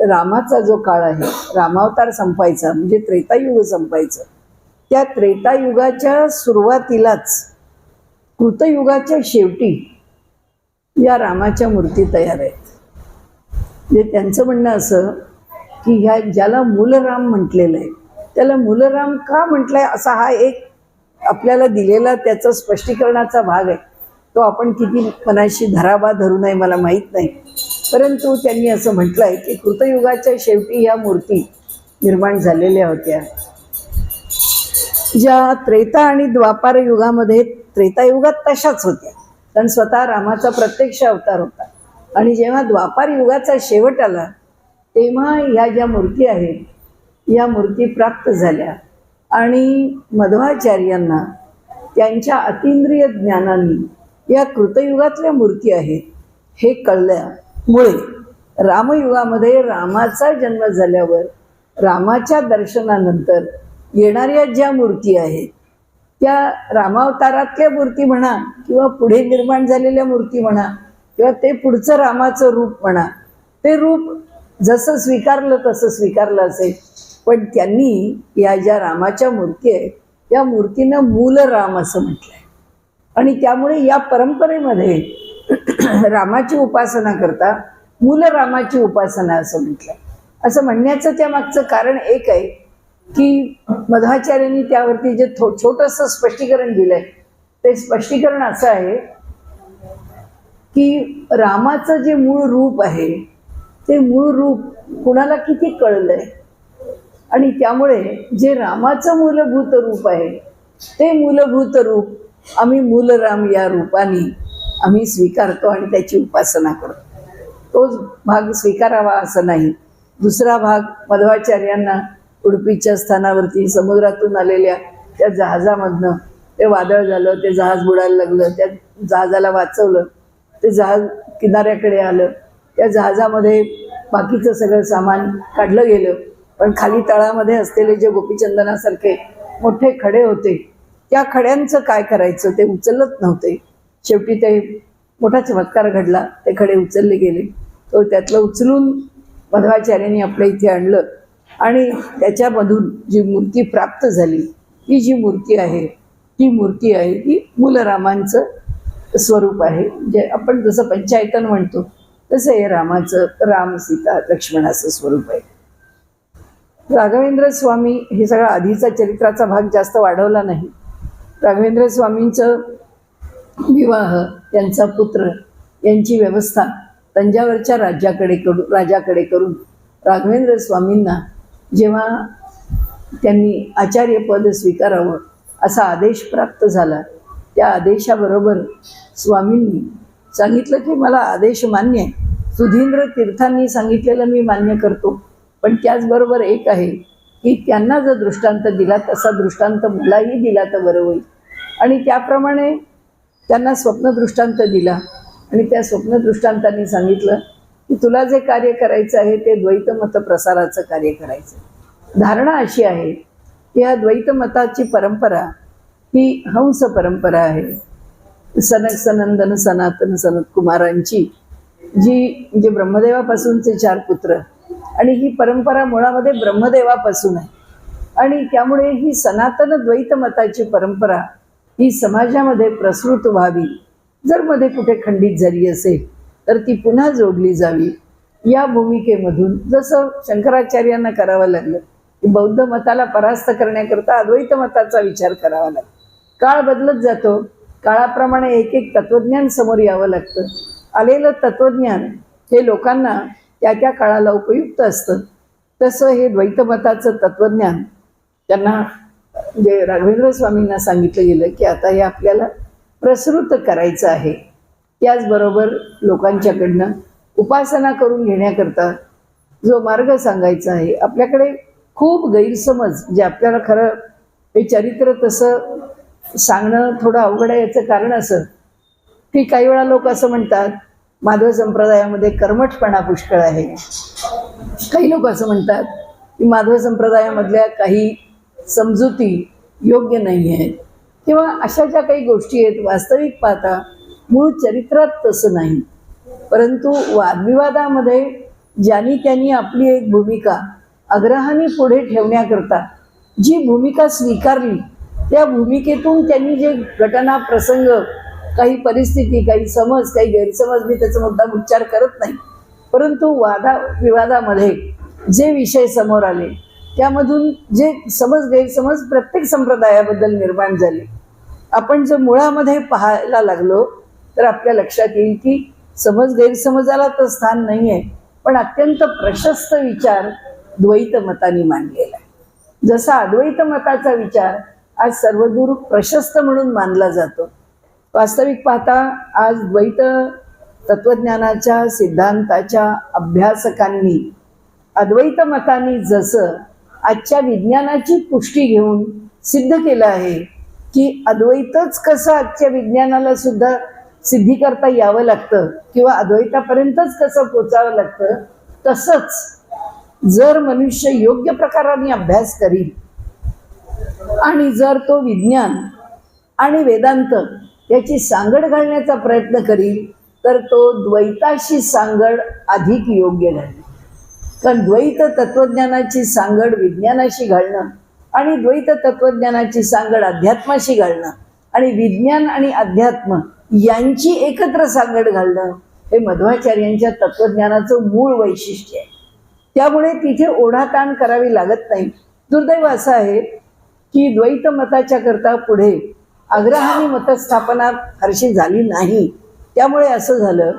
S1: रामाचा जो काळ आहे, रामावतार संपायचा म्हणजे त्रेतायुग संपायचं, त्या त्रेतायुगाच्या सुरुवातीलाच कृतयुगाच्या शेवटी या रामाच्या मूर्ती तयार आहेत. म्हणजे त्यांचं म्हणणं असं की ह्या ज्याला मूलराम म्हटलेलं आहे त्याला मूलराम का म्हटलंय असा हा एक आपल्याला दिलेला त्याचा स्पष्टीकरणाचा भाग आहे. तो आपण किती मनाशी धराबा धरू नये मला माहीत नाही, परंतु त्यांनी असं म्हटलं आहे की कृतयुगाच्या शेवटी ह्या मूर्ती निर्माण झालेल्या होत्या, ज्या त्रेता आणि द्वापार युगामध्ये, त्रेतायुगात तशाच होत्या कारण स्वतः रामाचा प्रत्यक्ष अवतार होता. आणि जेव्हा द्वापार युगाचा शेवट आला तेव्हा ह्या ज्या मूर्ती आहेत या मूर्ती प्राप्त झाल्या आणि मध्वाचार्यांना त्यांच्या अतींद्रिय ज्ञानाने या कृतयुगातल्या मूर्ती आहेत हे कळल्यामुळे रामयुगामध्ये रामाचा जन्म झाल्यावर रामाच्या दर्शनानंतर येणाऱ्या ज्या मूर्ती आहेत त्या रामावतारातल्या मूर्ती म्हणा किंवा पुढे निर्माण झालेल्या मूर्ती म्हणा किंवा ते पुढचं रामाचं रूप म्हणा, ते रूप जसं स्वीकारलं तसं स्वीकारलं असेल. पण त्यांनी या ज्या रामाच्या मूर्ती आहेत त्या मूर्तीनं मूल राम असं म्हटलंय. आणि त्यामुळे या परंपरेमध्ये रामाची उपासना करता मूल रामाची उपासना असं म्हटलंय. असं म्हणण्याचं त्या मागचं कारण एक आहे की मध्वाचार्यांनी त्यावरती जे छोटंसं स्पष्टीकरण दिलंय ते स्पष्टीकरण असं आहे की रामाचं जे मूळ रूप आहे ते मूळ रूप कुणाला किती कळलंय आणि त्यामुळे जे रामाचं मूलभूत रूप आहे ते मूलभूत रूप आम्ही मूलराम या रूपाने आम्ही स्वीकारतो आणि त्याची उपासना करतो. तोच भाग स्वीकारावा असं नाही. दुसरा भाग मध्वाचार्यांना उडुपीच्या स्थानावरती समुद्रातून आलेल्या त्या जहाजामधनं ते वादळ झालं, ते जहाज बुडायला लागलं, त्या जहाजाला वाचवलं, ते जहाज किनाऱ्याकडे आलं, त्या जहाजामध्ये बाकीचं सगळं सामान काढलं गेलं, पण खाली तळामध्ये असलेले जे गोपीचंदनासारखे मोठे खडे होते त्या खड्यांचं काय करायचं ते उचलत नव्हते. शेवटी ते मोठा चमत्कार घडला, ते खडे उचलले गेले. तो त्यातलं उचलून मध्वाचार्यांनी आपल्या इथे आणलं आणि त्याच्यामधून जी मूर्ती प्राप्त झाली ही जी मूर्ती आहे ती मूलरामांचं स्वरूप आहे. जे आपण जसं पंचायतन म्हणतो तसं हे रामाचं राम सीता लक्ष्मण असं स्वरूप आहे. राघवेंद्र स्वामी हे सगळा आधीचा चरित्राचा भाग जास्त वाढवला नाही. राघवेंद्र स्वामींचं विवाह, त्यांचा पुत्र यांची व्यवस्था तंजावरच्या राजाकडे करून राघवेंद्र स्वामींना जेव्हा त्यांनी आचार्यपद स्वीकारावं असा आदेश प्राप्त झाला, त्या आदेशाबरोबर स्वामींनी सांगितलं की मला आदेश मान्य आहे, सुधींद्र तीर्थांनी सांगितलेलं मी मान्य करतो, पण त्याचबरोबर एक आहे की त्यांना जर दृष्टांत दिला तसा दृष्टांत मलाही दिला तर बरं होईल. आणि त्याप्रमाणे त्यांना स्वप्नदृष्टांत दिला आणि त्या स्वप्नदृष्टांतांनी सांगितलं की तुला जे कार्य करायचं आहे ते द्वैतमत प्रसाराचं कार्य करायचं. धारणा अशी आहे की या द्वैतमताची परंपरा ही हंस परंपरा आहे. सनक सनंदन सनातन सनत कुमारांची जी म्हणजे ब्रह्मदेवापासूनचे 4 पुत्र आणि ही परंपरा मुळामध्ये ब्रह्मदेवापासून आहे. आणि त्यामुळे ही सनातन द्वैतमताची परंपरा ही समाजामध्ये प्रसृत व्हावी. जर मध्ये कुठे खंडित झाली असेल तर ती पुन्हा जोडली जावी या भूमिकेमधून, जसं शंकराचार्यांना करावं लागलं की बौद्ध मताला परास्त करण्याकरता अद्वैत मताचा विचार करावा लागला. काळ बदलत जातो, काळाप्रमाणे एक एक तत्त्वज्ञान समोर यावं लागतं. आलेलं तत्त्वज्ञान हे लोकांना त्या त्या काळाला उपयुक्त असतं. तसं हे द्वैतमताचं तत्त्वज्ञान त्यांना म्हणजे राघवेंद्र स्वामींना सांगितलं गेलं की आता हे आपल्याला प्रसृत करायचं आहे. त्याचबरोबर लोकांच्याकडनं उपासना करून घेण्याकरता जो मार्ग सांगायचा आहे. आपल्याकडे खूप गैरसमज, जे आपल्याला खरं हे चरित्र तसं सांगणं थोडं अवघड आहे. याचं कारण असं की काही वेळा लोक असं म्हणतात माधव संप्रदायामध्ये कर्मठपणा पुष्कळ आहे. काही लोक असं म्हणतात की माधव संप्रदायामधल्या काही समजुती योग्य नाही आहेत किंवा अशा ज्या काही गोष्टी आहेत वास्तविक पाहता मूळ चरित्रात तसं नाही. परंतु वादविवादामध्ये ज्यांनी त्यांनी आपली एक भूमिका आग्रहाने पुढे ठेवण्याकरता जी भूमिका स्वीकारली त्या भूमिकेतून त्यांनी जे घटना प्रसंग, काही परिस्थिती, काही समज, काही गैरसमज, मी त्याचा मुद्दा उच्चार करत नाही, परंतु वादाविवादामध्ये जे विषय समोर आले त्यामधून जे समज गैरसमज प्रत्येक संप्रदायाबद्दल निर्माण झाले, आपण जर मुळामध्ये पाहायला लागलो तर आपल्या लक्षात येईल की समज गैरसमजाला तर स्थान नाही आहे, पण अत्यंत प्रशस्त विचार द्वैत मतांनी मांडलेला आहे. जसा अद्वैत मताचा विचार आज सर्वदूर प्रशस्त म्हणून मानला जातो. वास्तविक पाहता आज द्वैत तत्वज्ञानाच्या सिद्धांताच्या अभ्यासकांनी अद्वैत मतांनी जसं आजच्या विज्ञानाची पुष्टी घेऊन सिद्ध केलं आहे की अद्वैतच कसं आजच्या विज्ञानाला सुद्धा सिद्धी करता यावं लागतं किंवा अद्वैतापर्यंतच कसं पोचावं लागतं, तसंच जर मनुष्य योग्य प्रकाराने अभ्यास करील आणि जर तो विज्ञान आणि वेदांत याची सांगड घालण्याचा प्रयत्न करील तर तो द्वैताशी सांगड अधिक योग्य घालेल. कारण द्वैत तत्वज्ञानाची सांगड विज्ञानाशी घालणं आणि द्वैत तत्वज्ञानाची सांगड अध्यात्माशी घालणं आणि विज्ञान आणि अध्यात्म यांची एकत्र सांगड घालणं हे मध्वाचार्यांच्या तत्वज्ञानाचं मूळ वैशिष्ट्य आहे. त्यामुळे तिथे ओढाताण करावी लागत नाही. दुर्दैव असं आहे की द्वैत मताच्या करता पुढे आग्रहाने मतस्थापना फारशी झाली नाही. त्यामुळे असं झालं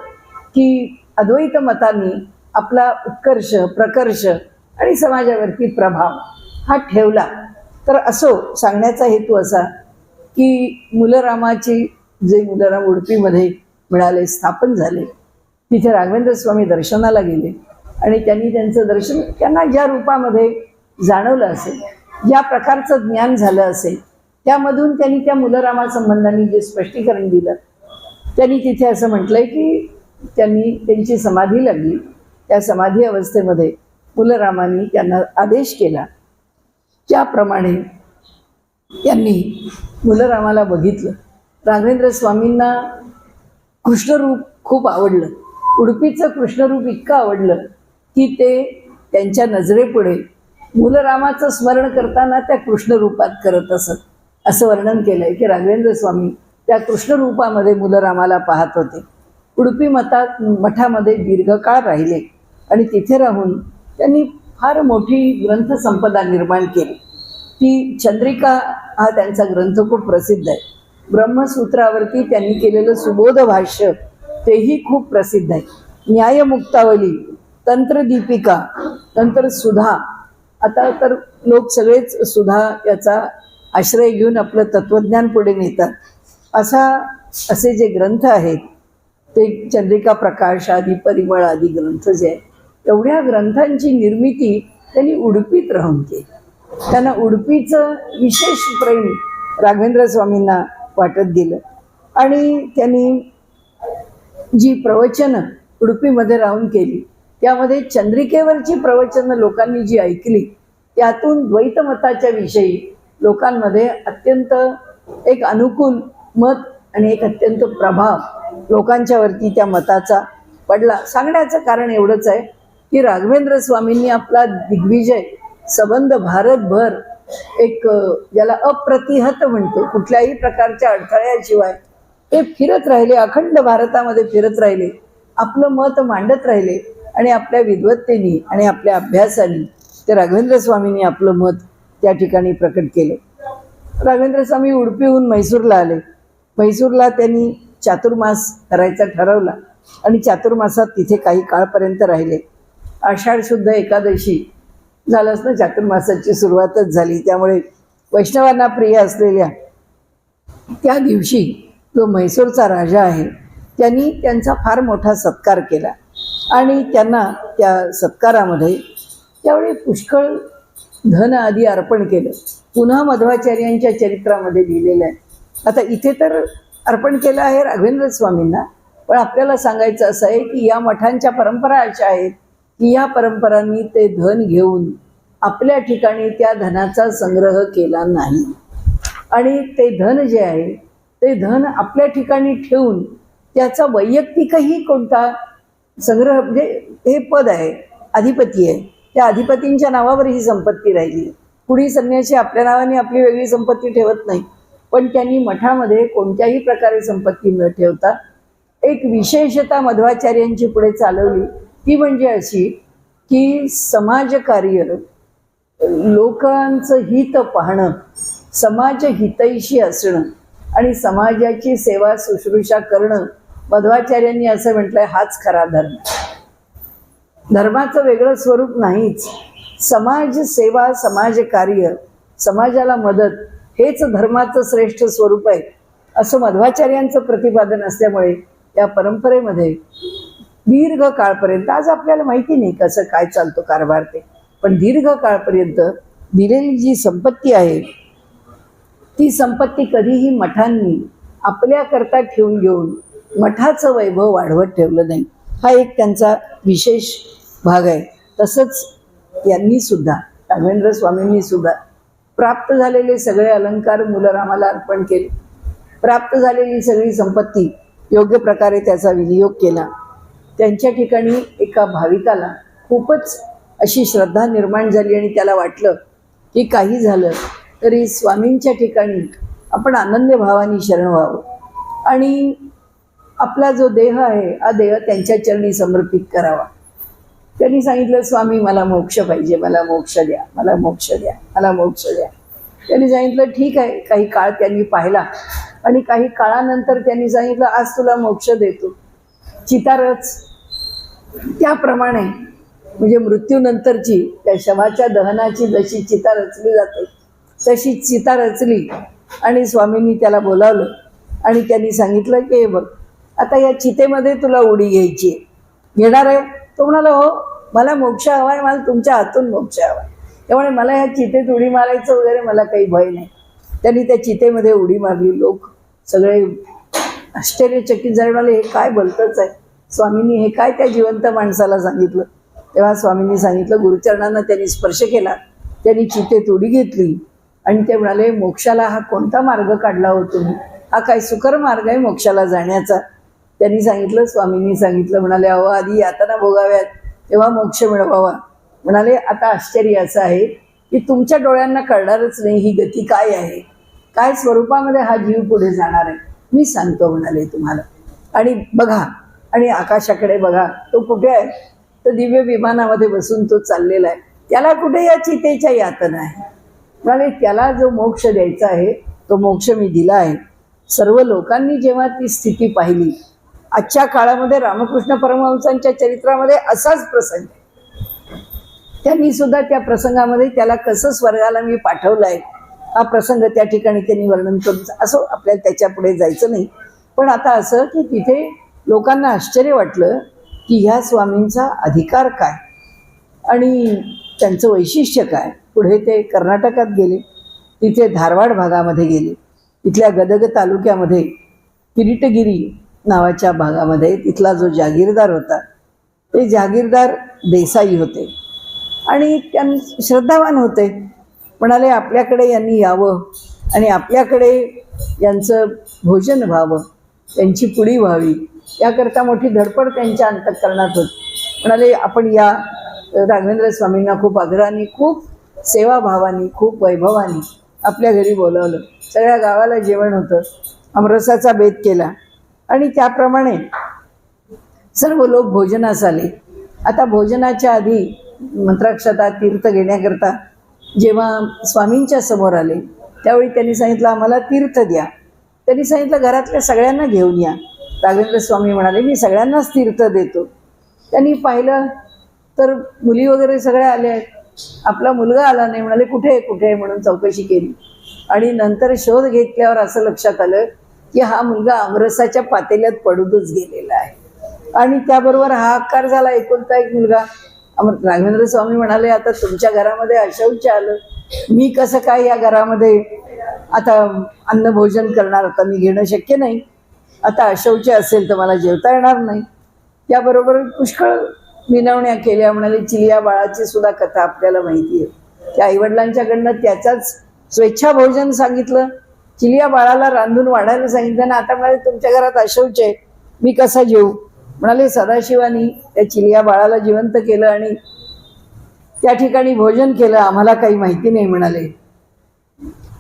S1: की अद्वैत मतांनी आपला उत्कर्ष प्रकर्ष आणि समाजावरती प्रभाव हा ठेवला. तर असो, सांगण्याचा हेतू असा की मूलरामाची जे मूलराम उडपीमध्ये मिळाले, स्थापन झाले, तिथे राघवेंद्र स्वामी दर्शनाला गेले आणि त्यांनी त्यांचं दर्शन त्यांना ज्या रूपामध्ये जाणवलं असेल, ज्या प्रकारचं ज्ञान झालं असेल, त्यामधून त्यांनी त्या मूलरामा संबंधाने जे स्पष्टीकरण दिलं, त्यांनी तिथे असं म्हटलंय की त्यांनी त्यांची समाधी लागली. त्या समाधी अवस्थेमध्ये मूलरामांनी त्यांना आदेश केला. त्याप्रमाणे त्यांनी मूलरामाला बघितलं. राघवेंद्र स्वामींना कृष्णरूप खूप आवडलं. उडपीचं कृष्णरूप इतकं आवडलं की ते त्यांच्या नजरेपुढे मूलरामाचं स्मरण करताना त्या कृष्णरूपात करत असत. असं वर्णन केलंय की राघवेंद्र स्वामी त्या कृष्णरूपामध्ये मूलरामाला पाहत होते. उडपी मठामध्ये दीर्घकाळ राहिले आणि तिथे राहून त्यांनी फार मोठी ग्रंथसंपदा निर्माण केली. ती चंद्रिका हा त्यांचा ग्रंथ खूप प्रसिद्ध आहे. ब्रह्मसूत्रावरती त्यांनी केलेलं सुबोध भाष्य तेही खूप प्रसिद्ध आहे. न्यायमुक्तावली, तंत्रदीपिका, नंतर सुधा. आता तर लोक सगळेच सुधा याचा आश्रय घेऊन आपलं तत्वज्ञान पुढे नेतात. असे जे ग्रंथ आहेत ते चंद्रिका प्रकाश आदी, परिमळ आदी ग्रंथ जे आहेत, एवढ्या ग्रंथांची निर्मिती त्यांनी उडपीत राहून केली. त्यांना उडपीचं विशेष प्रेम राघवेंद्र स्वामींना वाटत गेलं आणि त्यांनी जी प्रवचनं उडपीमध्ये राहून केली त्यामध्ये चंद्रिकेवरची प्रवचनं लोकांनी जी ऐकली त्यातून द्वैतमताच्या विषयी लोकांमध्ये अत्यंत एक अनुकूल मत आणि एक अत्यंत प्रभाव लोकांच्यावरती त्या मताचा पडला. सांगण्याचं कारण एवढंच आहे की राघवेंद्र स्वामींनी आपला दिग्विजय संबंध भारतभर एक ज्याला अप्रतिहत म्हणतो, कुठल्याही प्रकारच्या अडथळ्याशिवाय ते फिरत राहिले, अखंड भारतामध्ये फिरत राहिले, आपलं मत मांडत राहिले आणि आपल्या विद्वत्तेने आणि आपल्या अभ्यासाने ते राघवेंद्र स्वामींनी आपलं मत त्या ठिकाणी प्रकट केले. राघवेंद्र स्वामी उडपीहून म्हैसूरला आले. म्हैसूरला त्यांनी चातुर्मास करायचा ठरवला आणि चातुर्मासात तिथे काही काळपर्यंत राहिले. आषाढ शुद्ध एकादशी झालंच ना, चातुर्मासाची सुरुवातच झाली. त्यामुळे वैष्णवांना प्रिय असलेल्या त्या दिवशी जो म्हैसूरचा राजा आहे त्यांनी त्यांचा फार मोठा सत्कार केला आणि त्यांना त्या सत्कारामध्ये त्यावेळी पुष्कळ धन आदी अर्पण केलं. पुन्हा मध्वाचार्यांच्या चरित्रामध्ये लिहिलेलं आहे. आता इथे तर अर्पण केलं आहे राघवेंद्र स्वामींना, पण आपल्याला सांगायचं असं आहे की या मठांच्या परंपरा अशा आहेत की या परंपरांनी ते धन घेऊन आपल्या ठिकाणी त्या धनाचा संग्रह केला नाही आणि ते धन जे आहे ते धन आपल्या ठिकाणी ठेवून त्याचा वैयक्तिकही कोणता संग्रह, म्हणजे हे पद आहे, अधिपती आहे, त्या अधिपतींच्या नावावर ही संपत्ती राहिली. पुढील संन्यासी आपल्या नावाने आपली वेगळी संपत्ती ठेवत नाही, पण त्यांनी मठामध्ये कोणत्याही प्रकारे संपत्ती न ठेवता एक विशेषता मध्वाचार्यांची पुढे चालवली. ती म्हणजे अशी की समाजकार्य, लोकांचं हित पाहणं, समाज हितैषी असणं आणि समाजाची सेवा शुश्रूषा करणं. मध्वाचार्यांनी असं म्हटलंय, हाच खरा धर्म. धर्माचं वेगळं स्वरूप नाहीच. समाज सेवा, समाजकार्य, समाजाला मदत हेच धर्माचं श्रेष्ठ स्वरूप आहे असं मध्वाचार्यांचं प्रतिपादन असल्यामुळे या परंपरेमध्ये दीर्घ काळपर्यंत, आज आपल्याला माहिती नाही कसं काय चालतो कारभार ते, पण दीर्घ काळपर्यंत दिलेली जी संपत्ती आहे ती संपत्ती कधीही मठांनी आपल्याकरता ठेवून घेऊन मठाचं वैभव वाढवत ठेवलं नाही. हा एक त्यांचा विशेष भाग आहे. तसंच यांनी सुद्धा, राघवेंद्र स्वामींनी सुद्धा प्राप्त झालेले सगळे अलंकार मुलरामाला अर्पण केले. प्राप्त झालेली सगळी संपत्ती योग्य प्रकारे त्याचा विनियोग केला. त्यांच्या ठिकाणी एका भाविकाला खूपच अशी श्रद्धा निर्माण झाली आणि त्याला वाटलं की काही झालं तरी स्वामींच्या ठिकाणी आपण अनन्य भावाने शरण व्हावं आणि आपला जो देह आहे हा देह त्यांच्या चरणी समर्पित करावा. त्यांनी सांगितलं, स्वामी मला मोक्ष पाहिजे, मला मोक्ष द्या, मला मोक्ष द्या, मला मोक्ष द्या. त्यांनी सांगितलं ठीक आहे. काही काळ त्यांनी पाहिला आणि काही काळानंतर त्यांनी सांगितलं, आज तुला मोक्ष देतो, चितारच. त्याप्रमाणे म्हणजे मृत्यूनंतरची त्या शवाच्या दहनाची जशी चिता रचली जाते तशी चिता रचली आणि स्वामींनी त्याला बोलावलं आणि त्यांनी सांगितलं की हे बघ, आता या चितेमध्ये तुला उडी घ्यायची आहे, घेणार आहे? तो म्हणाला, हो, मला मोक्ष हवा आहे, मला तुमच्या हातून मोक्ष हवा आहे, त्यामुळे मला या चितेत उडी मारायचं वगैरे मला काही भय नाही. त्यांनी त्या चितेमध्ये उडी मारली. लोक सगळे आश्चर्यचकित झाले, म्हणाले हे काय बोलतच आहे स्वामींनी, हे काय त्या जिवंत माणसाला सांगितलं. तेव्हा स्वामींनी सांगितलं, गुरुचरणांना त्यांनी स्पर्श केला, त्यांनी चितेत उडी घेतली आणि ते म्हणाले, मोक्षाला हा कोणता मार्ग काढला हो तुम्ही, हा काय सुकर मार्ग आहे मोक्षाला जाण्याचा? त्यांनी सांगितलं, स्वामींनी सांगितलं, म्हणाले अहो आधी यातना भोगाव्यात तेव्हा मोक्ष मिळवावा. म्हणाले आता आश्चर्य असं आहे की तुमच्या डोळ्यांना कळणारच नाही ही गती काय आहे, काय स्वरूपामध्ये हा जीव पुढे जाणार आहे, मी सांगतो म्हणाले तुम्हाला. आणि बघा, आणि आकाशाकडे बघा, तो कुठे आहे? तर दिव्य विमानामध्ये बसून तो चाललेला आहे. त्याला कुठे या चितेच्या यातना आहे? म्हणाले त्याला जो मोक्ष द्यायचा आहे तो मोक्ष मी दिला आहे. सर्व लोकांनी जेव्हा ती स्थिती पाहिली, आजच्या काळामध्ये रामकृष्ण परमहंसांच्या चरित्रामध्ये असाच प्रसंग आहे. त्यांनी सुद्धा त्या प्रसंगामध्ये त्याला कसं स्वर्गाला मी पाठवलं आहे हा प्रसंग त्या ठिकाणी त्यांनी वर्णन करून, असं आपल्याला त्याच्या पुढे जायचं नाही. पण आता असं की तिथे लोकांना आश्चर्य वाटलं की ह्या स्वामींचा अधिकार काय आणि त्यांचं वैशिष्ट्य काय. पुढे ते कर्नाटकात गेले, तिथे धारवाड भागामध्ये गेले, इथल्या गदग तालुक्यामध्ये किरीटगिरी नावाच्या भागामध्ये तिथला जो जागीरदार होता ते जागीरदार देसाई होते आणि श्रद्धावान होते. म्हणाले आपल्याकडे यांनी यावं आणि आपल्याकडे यांचं भोजन व्हावं, त्यांची पुडी व्हावी, याकरता मोठी धडपड त्यांच्या अंतःकरणात होती. म्हणाले आपण या राघवेंद्र स्वामींना खूप आदराने, खूप सेवाभावानी, खूप वैभवानी आपल्या घरी बोलावलं. सगळ्या गावाला जेवण होतं, आमरसाचा बेत केला आणि त्याप्रमाणे सर्व लोक भोजनास आले. आता भोजनाच्या आधी मंत्राक्षता तीर्थ घेण्याकरता जेव्हा स्वामींच्या समोर आले त्यावेळी त्यांनी सांगितलं आम्हाला तीर्थ द्या. त्यांनी सांगितलं घरातल्या सगळ्यांना घेऊन या. राघवेंद्र स्वामी म्हणाले मी सगळ्यांनाच तीर्थ देतो. त्यांनी पाहिलं तर मुली वगैरे सगळ्या आल्या आहेत, आपला मुलगा आला नाही. म्हणाले कुठे आहे कुठे आहे म्हणून चौकशी केली आणि नंतर शोध घेतल्यावर असं लक्षात आलं की हा मुलगा आमरसाच्या पातेल्यात पडूनच गेलेला आहे आणि त्याबरोबर हा आकार झाला, एकुलता एक मुलगा. राघवेंद्र स्वामी म्हणाले आता तुमच्या घरामध्ये अशौच आलं, मी कसं काय या घरामध्ये आता अन्न भोजन करणार, आता मी घेणं शक्य नाही, आता अशौच असेल तर मला जेवता येणार नाही. त्याबरोबर पुष्कळ विनवण्या केल्या. म्हणाले चिलिया बाळाची सुद्धा कथा आपल्याला माहिती आहे, त्या आईवडिलांच्याकडनं त्याचाच स्वेच्छा भोजन सांगितलं, चिलिया बाळाला रांधून वाढायला सांगितलं ना. आता म्हणाले तुमच्या घरात अशौच आहे, मी कसा जेवू? म्हणाले सदाशिवानी त्या चिलिया बाळाला जिवंत केलं आणि त्या ठिकाणी भोजन केलं, आम्हाला काही माहिती नाही. म्हणाले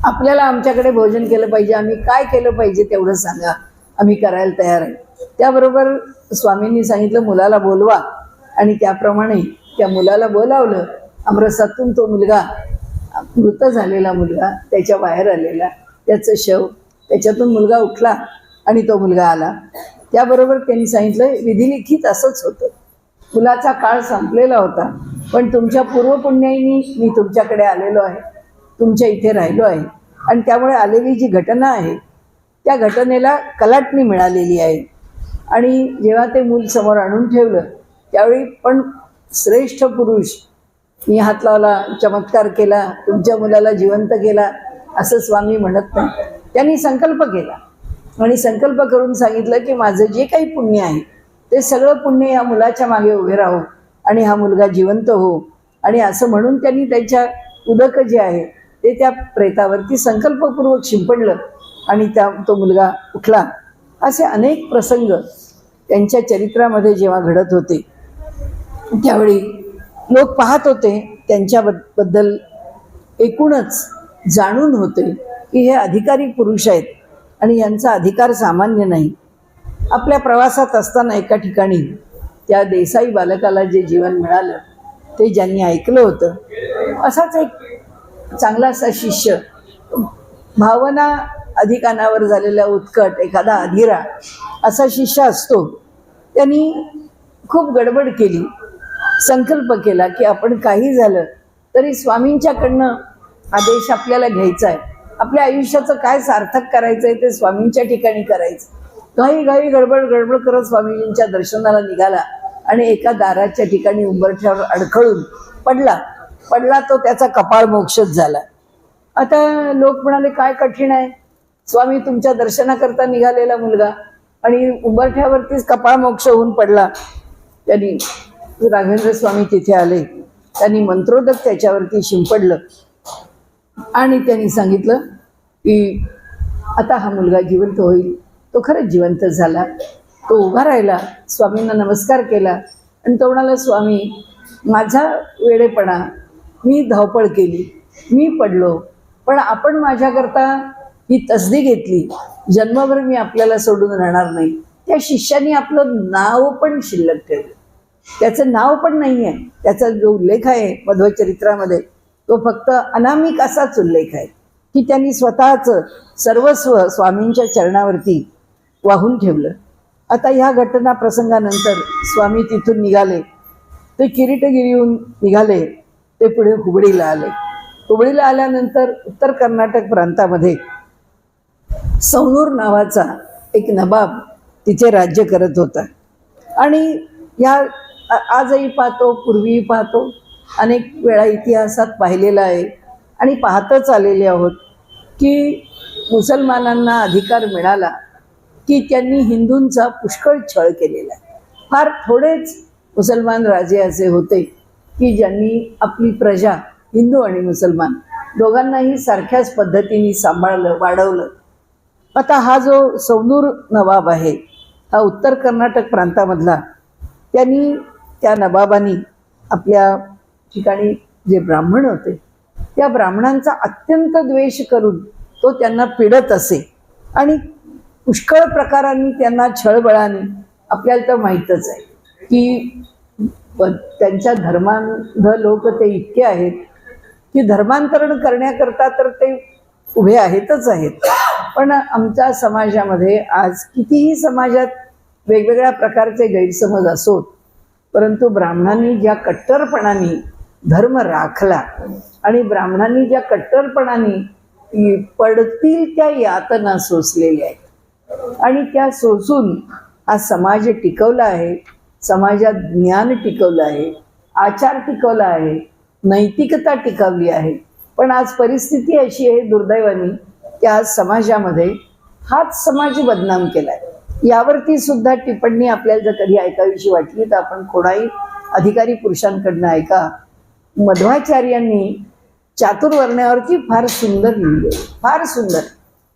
S1: आपल्याला आमच्याकडे भोजन केलं पाहिजे, आम्ही काय केलं पाहिजे तेवढं सांगा, आम्ही करायला तयार आहे. त्याबरोबर स्वामींनी सांगितलं मुलाला बोलवा आणि त्याप्रमाणे त्या मुलाला बोलावलं. अमरसातून तो मुलगा, मृत झालेला मुलगा त्याच्या बाहेर आलेला, त्याचं शव, त्याच्यातून मुलगा उठला आणि तो मुलगा आला. त्याबरोबर त्यांनी सांगितलं विधिलिखित असंच होतं, मुलाचा काळ संपलेला होता पण तुमच्या पूर्वपुण्याईनी मी तुमच्याकडे आलेलो आहे, तुमच्या इथे राहिलो आहे आणि त्यामुळे आलेली जी घटना आहे त्या घटनेला कलाटणी मिळालेली आहे. आणि जेव्हा ते मूल समोर आणून ठेवलं त्यावेळी पण श्रेष्ठ पुरुष मी हात लावला, चमत्कार केला, तुमच्या मुलाला जिवंत केला असं स्वामी म्हणत नाही. त्यांनी संकल्प केला आणि संकल्प करून सांगितलं की माझं जे काही पुण्य आहे ते सगळं पुण्य या मुलाच्या मागे उभे राहो आणि हा मुलगा जिवंत हो आणि असं म्हणून त्यांनी त्यांच्या उदक जे आहे ते त्या प्रेतावरती संकल्पपूर्वक शिंपडलं आणि तो मुलगा उठला. असे अनेक प्रसंग त्यांच्या चरित्रामध्ये जेव्हा घडत होते त्यावेळी लोक पाहत होते, त्यांच्याबद्दल एकूणच जाणून होते की हे अधिकारी पुरुष आहेत आणि यांचा अधिकार सामान्य नाही. आपल्या प्रवासात असताना एका ठिकाणी त्या देसाई बालकाला जे जीवन मिळालं ते ज्यांनी ऐकलं होतं, असाच एक चांगलासा शिष्य, भावना अधिक अनावर झालेला उत्कट एखादा अधीरा असा शिष्य असतो. त्यांनी खूप गडबड केली, संकल्प केला की आपण काही झालं तरी स्वामींच्याकडनं आदेश आपल्याला घ्यायचा आहे, आपल्या आयुष्याचं काय सार्थक करायचं आहे ते स्वामींच्या ठिकाणी करायचं. घाई गडबड करत स्वामीजींच्या दर्शनाला निघाला आणि एका दाराच्या ठिकाणी उंबरठ्यावर अडखळून पडला तो त्याचा कपाळ मोक्षच झाला. आता लोक म्हणाले, काय कठीण आहे, स्वामी तुमच्या दर्शनाकरता निघालेला मुलगा आणि उंबरठ्यावरतीच कपाळ मोक्ष होऊन पडला. त्यांनी राघवेंद्र स्वामी तिथे आले, त्यांनी मंत्रोदक त्याच्यावरती शिंपडलं आणि त्यांनी सांगितलं की आता हा मुलगा जिवंत होईल. तो खरंच जिवंत झाला. तो उभा राहिला, स्वामींना नमस्कार केला आणि तो म्हणाला, स्वामी माझा वेडेपणा, मी धावपळ केली, मी पडलो, पण आपण माझ्याकरता ही तसदी घेतली, जन्मभर मी आपल्याला सोडून राहणार नाही. त्या शिष्याने आपलं नाव पण शिल्लक ठेवलं. त्याचं नाव पण नाही आहे, त्याचा जो उल्लेख आहे मध्वचरित्रामध्ये तो फक्त अनामिक असाच उल्लेख आहे की त्यांनी स्वतःचं सर्वस्व स्वामींच्या चरणावरती वाहून ठेवलं. आता ह्या घटना प्रसंगानंतर स्वामी तिथून निघाले, ते किरीटगिरीहून निघाले, ते पुढे हुबळीला आले. हुबळीला आल्यानंतर उत्तर कर्नाटक प्रांतामध्ये सौनूर नावाचा एक नवाब तिथे राज्य करत होता. आणि या आजही पाहतो, पूर्वीही पाहतो, अनेक वेळा इतिहासात पाहिलेलं आहे आणि पाहतच आलेले आहोत की मुसलमानांना अधिकार मिळाला की त्यांनी हिंदूंचा पुष्कळ छळ केलेला आहे. फार थोडेच मुसलमान राजे असे होते की ज्यांनी आपली प्रजा, हिंदू आणि मुसलमान दोघांनाही सारख्याच पद्धतीने सांभाळलं, वाढवलं. आता हा जो सौनूर नवाब आहे, हा उत्तर कर्नाटक प्रांतामधला, त्या नवाबानी आपल्या ठिकाणी जे ब्राह्मण होते त्या ब्राह्मणांचा अत्यंत द्वेष करून तो त्यांना पीडत असे आणि पुष्कळ प्रकारांनी त्यांना छळबळाने, आपल्याला तर माहीतच आहे की त्यांच्या धर्मांध लोक ते इतके आहेत की धर्मांतरण करण्याकरता तर ते उभे आहेतच आहेत. पण आमच्या समाजामध्ये आज कितीही समाजात वेगवेगळ्या प्रकारचे गैरसमज असोत, परंतु ब्राह्मणांनी ज्या कट्टरपणाने धर्म राखला आणि ब्राह्मणांनी ज्या कट्टरपणाने पडतील त्या यातना सोसलेल्या आहेत आणि त्या सोसून हा समाज टिकवला आहे, समाजात ज्ञान टिकवलं आहे, आचार टिकवला आहे, नैतिकता टिकवली आहे. पण आज परिस्थिती अशी आहे दुर्दैवाने की आज समाजामध्ये हाच समाज बदनाम केलाय. यावरती सुद्धा टिप्पणी आपल्याला जर कधी ऐकावीशी वाटली तर आपण कोणाही अधिकारी पुरुषांकडनं ऐका. मध्वाचार्यांनी चातुर्वर्ण्यावरती फार सुंदर लिहिले, फार सुंदर,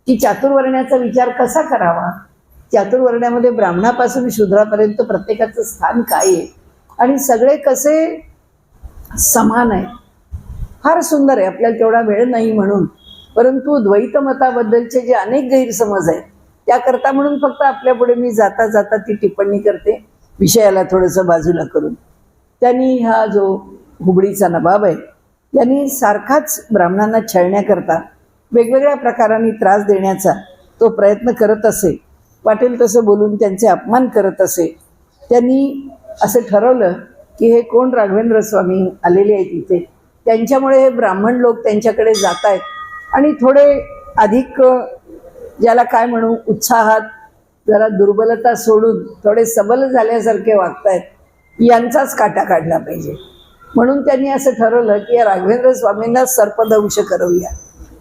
S1: की चातुर्वर्ण्याचा विचार कसा करावा, चातुर्वर्ण्यामध्ये ब्राह्मणापासून शूद्रापर्यंत प्रत्येकाचं स्थान काय आहे आणि सगळे कसे समान आहे. फार सुंदर आहे. आपल्याला तेवढा वेळ नाही म्हणून, परंतु द्वैत मताबद्दलचे जे अनेक गैरसमज आहेत त्याकरता म्हणून फक्त आपल्यापुढे मी जाता जाता ती टिप्पणी करते, विषयाला थोडंसं बाजूला करून. त्यांनी हा जो हुबळीचा नवाब आहे यांनी सारखाच ब्राह्मणांना छळण्याकरता वेगवेगळ्या प्रकारांनी त्रास देण्याचा तो प्रयत्न करत असे, वाटेल तसं बोलून त्यांचे अपमान करत असे. त्यांनी असं ठरवलं की हे कोण राघवेंद्र स्वामी आलेले आहेत इथे, त्यांच्यामुळे हे ब्राह्मण लोक त्यांच्याकडे जात आहेत आणि थोडे अधिक ज्याला काय म्हणू उत्साहात जरा दुर्बलता सोडून थोडे सबल झाल्यासारखे वागतायत, यांचाच काटा काढला पाहिजे. म्हणून त्यांनी असं ठरवलं की या राघवेंद्र स्वामींना सर्पदंश करूया.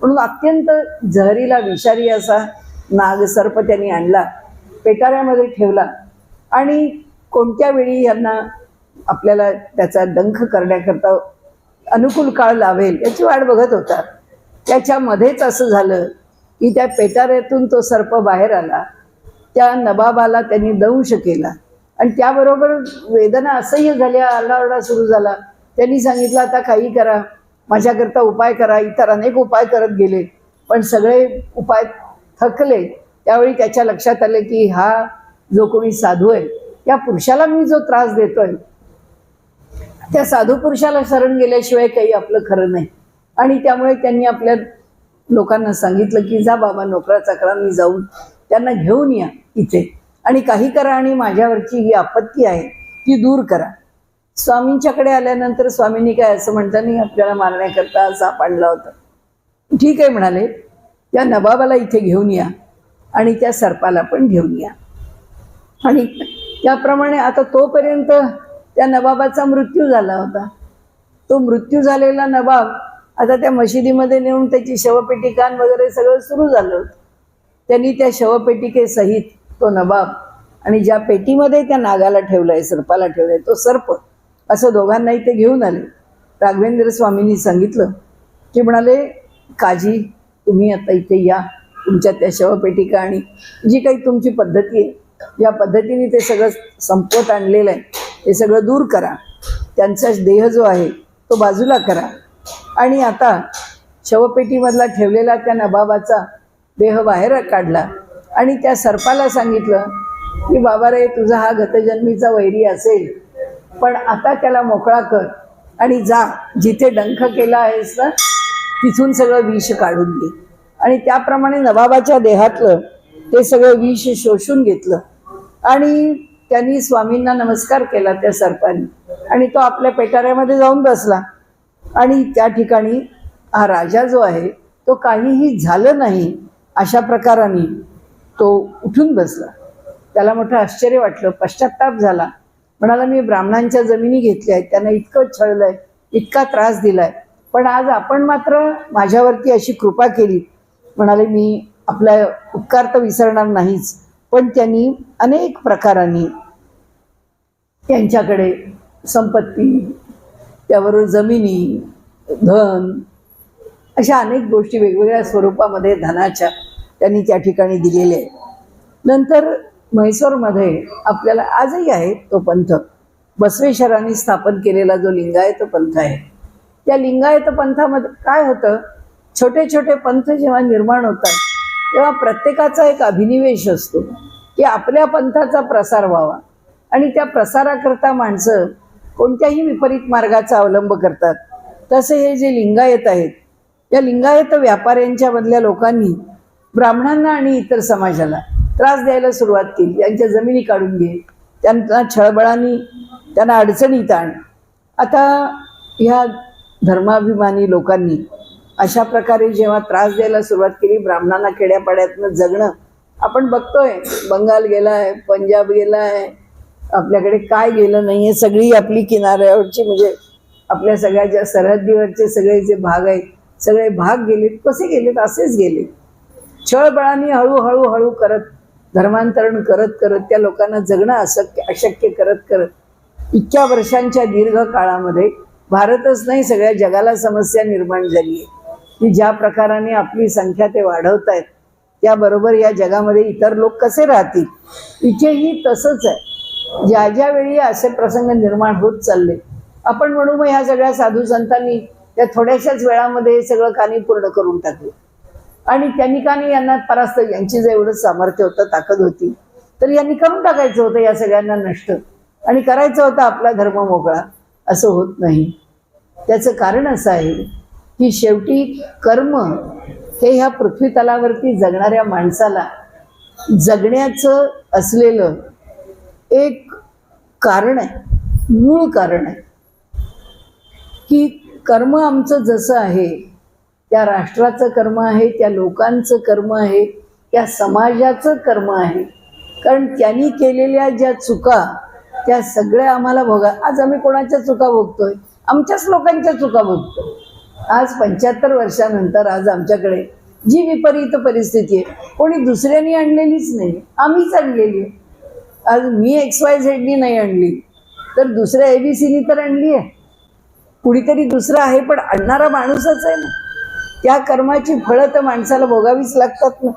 S1: म्हणून अत्यंत जहरीला विषारी असा नागसर्प त्यांनी आणला, पेटाऱ्यामध्ये ठेवला आणि कोणत्या वेळी यांना आपल्याला त्याचा डंख करण्याकरता अनुकूल काळ लावेल याची वाट बघत होता. त्याच्यामध्येच असं झालं की त्या पेटाऱ्यातून तो सर्प बाहेर आला. त्या नवाबाला त्यांनी दंश केला आणि त्याबरोबर वेदना असह्य झाल्या, आरडाओरडा सुरू झाला. त्यांनी सांगितलं, आता काही करा, माझ्याकरता उपाय करा. इतर अनेक उपाय करत गेले, पण सगळे उपाय थकले. त्यावेळी त्याच्या लक्षात आले की हा जो कोणी साधू आहे, त्या पुरुषाला मी जो त्रास देतोय, त्या साधू पुरुषाला शरण गेल्याशिवाय काही आपलं खरं नाही. आणि त्यामुळे त्यांनी आपल्या लोकांना सांगितलं की जा बाबा, नोकरा चाकरांनी जाऊन त्यांना घेऊन या इथे आणि काही करा आणि माझ्यावरची ही आपत्ती आहे ती दूर करा. स्वामींच्याकडे आल्यानंतर स्वामींनी काय असं म्हणताना आपल्याला मारण्याकरता साप आणला होता. ठीक आहे म्हणाले, त्या नवाबाला इथे घेऊन या आणि त्या सर्पाला पण घेऊन या. आणि त्याप्रमाणे आता तोपर्यंत त्या नवाबाचा मृत्यू झाला होता. तो मृत्यू झालेला नवाब आता त्या मशिदीमध्ये नेऊन त्याची शवपेटिका वगैरे सगळं सुरू झालं होतं. त्यांनी त्या शवपेटिकेसहित तो नवाब आणि ज्या पेटीमध्ये त्या नागाला ठेवलंय, सर्पाला ठेवलंय, तो सर्प, असं दोघांनाही ते घेऊन आले. राघवेंद्र स्वामींनी सांगितलं की म्हणाले, काजी तुम्ही आता इथे या, तुमच्या त्या शवपेटिका आणि जी काही तुमची पद्धती आहे, या पद्धतीने ते सगळं संपवत आणलेलं आहे, ते सगळं दूर करा. त्यांचा देह जो आहे तो बाजूला करा. आणि आता शवपेटीमधला ठेवलेला त्या नवाबाचा देह बाहेर काढला आणि त्या सर्पाला सांगितलं की बाबा रे, तुझा हा गतजन्मीचा वैरी असेल, पण आता त्याला मोकळा कर आणि जा, जिथे डंख केला आहेस ना तिथून सगळं विष काढून घे. आणि त्याप्रमाणे नवाबाच्या देहातलं ते सगळं विष शोषून घेतलं आणि त्यांनी स्वामींना नमस्कार केला त्या सर्पाने आणि तो आपल्या पेटाऱ्यामध्ये जाऊन बसला. आणि त्या ठिकाणी हा राजा जो आहे तो काहीही झालं नाही अशा प्रकाराने तो उठून बसला. त्याला मोठं आश्चर्य वाटलं, पश्चात्ताप झाला. म्हणाला, मी ब्राह्मणांच्या जमिनी घेतल्या आहेत, त्यांना इतकं छळलंय, इतका त्रास दिलाय, पण आज आपण मात्र माझ्यावरती अशी कृपा केली. म्हणाले, मी आपला उपकार तर विसरणार नाहीच. पण त्यांनी अनेक प्रकारांनी त्यांच्याकडे संपत्ती, त्याबरोबर जमिनी, धन, अशा अनेक गोष्टी वेगवेगळ्या स्वरूपामध्ये धनाच्या त्यांनी त्या ठिकाणी दिलेले आहेत. नंतर म्हैसूरमध्ये आपल्याला आजही आहे तो पंथ, बसवेश्वरांनी स्थापन केलेला जो लिंगायत पंथ आहे. त्या लिंगायत पंथामध्ये काय होतं, छोटे छोटे पंथ जेव्हा निर्माण होतात तेव्हा प्रत्येकाचा एक अभिनिवेश असतो की आपल्या पंथाचा प्रसार व्हावा आणि त्या प्रसाराकरता माणसं कोणत्याही विपरीत मार्गाचा अवलंब करतात. तसे हे जे लिंगायत आहेत, या लिंगायत व्यापाऱ्यांच्या मधल्या लोकांनी ब्राह्मणांना आणि इतर समाजाला त्रास द्यायला सुरुवात केली. त्यांच्या जमिनी काढून घे, त्यांना छळबळांनी त्यांना अडचणीत आण. आता ह्या धर्माभिमानी लोकांनी अशा प्रकारे जेव्हा त्रास द्यायला सुरुवात केली, ब्राह्मणांना खेड्यापाड्यातनं जगणं आपण बघतोय. बंगाल गेलाय, पंजाब गेलाय, आपल्याकडे काय गेलं नाही आहे. सगळी आपली किनाऱ्यावरची म्हणजे आपल्या सगळ्या ज्या सरहद्दीवरचे सगळे जे भाग आहेत, सगळे भाग गेलेत. कसे गेलेत? असेच गेले. छळबळाने हळूहळू हळू करत, धर्मांतरण करत करत त्या लोकांना जगणं अशक्य करत करत इतक्या वर्षांच्या दीर्घ काळामध्ये भारतच नाही, सगळ्या जगाला समस्या निर्माण झाली आहे की ज्या प्रकाराने आपली संख्या ते वाढवत आहेत, त्याबरोबर या जगामध्ये इतर लोक कसे राहतील. इथेही तसंच आहे. ज्या ज्या वेळी असे प्रसंग निर्माण होत चालले, आपण म्हणू मग ह्या सगळ्या साधू संतांनी त्या थोड्याशाच वेळामध्ये हे सगळं कानी पूर्ण करून टाकलं आणि त्यांनी कानी यांना परास्त, यांची जर एवढं सामर्थ्य होतं, ताकद होती, तर यांनी करून टाकायचं होतं या सगळ्यांना नष्ट आणि करायचं होतं आपला धर्म मोकळा. असं होत नाही. त्याचं कारण असं आहे की शेवटी कर्म हे ह्या पृथ्वी तलावरती जगणाऱ्या माणसाला जगण्याचं असलेलं एक कारण आहे, मूळ कारण आहे की कर्म आमचं जसं आहे, त्या राष्ट्राचं कर्म आहे, त्या लोकांचं कर्म आहे, त्या समाजाचं कर्म आहे. कारण त्यांनी केलेल्या ज्या चुका त्या सगळ्या आम्हाला भोगा. आज आम्ही कोणाच्या चुका भोगतोय? आमच्याच लोकांच्या चुका भोगतोय. आज 75 वर्षानंतर आज आमच्याकडे जी विपरीत परिस्थिती आहे, कोणी दुसऱ्यांनी आणलेलीच नाही, आम्हीच आणलेली आहे. आज मी XYZ नाही आणली, तर दुसऱ्या ABCनी तर आणली आहे. कुणीतरी दुसरं आहे, पण आणणारा माणूसच आहे ना. त्या कर्माची फळं तर माणसाला भोगावीच लागतात ना.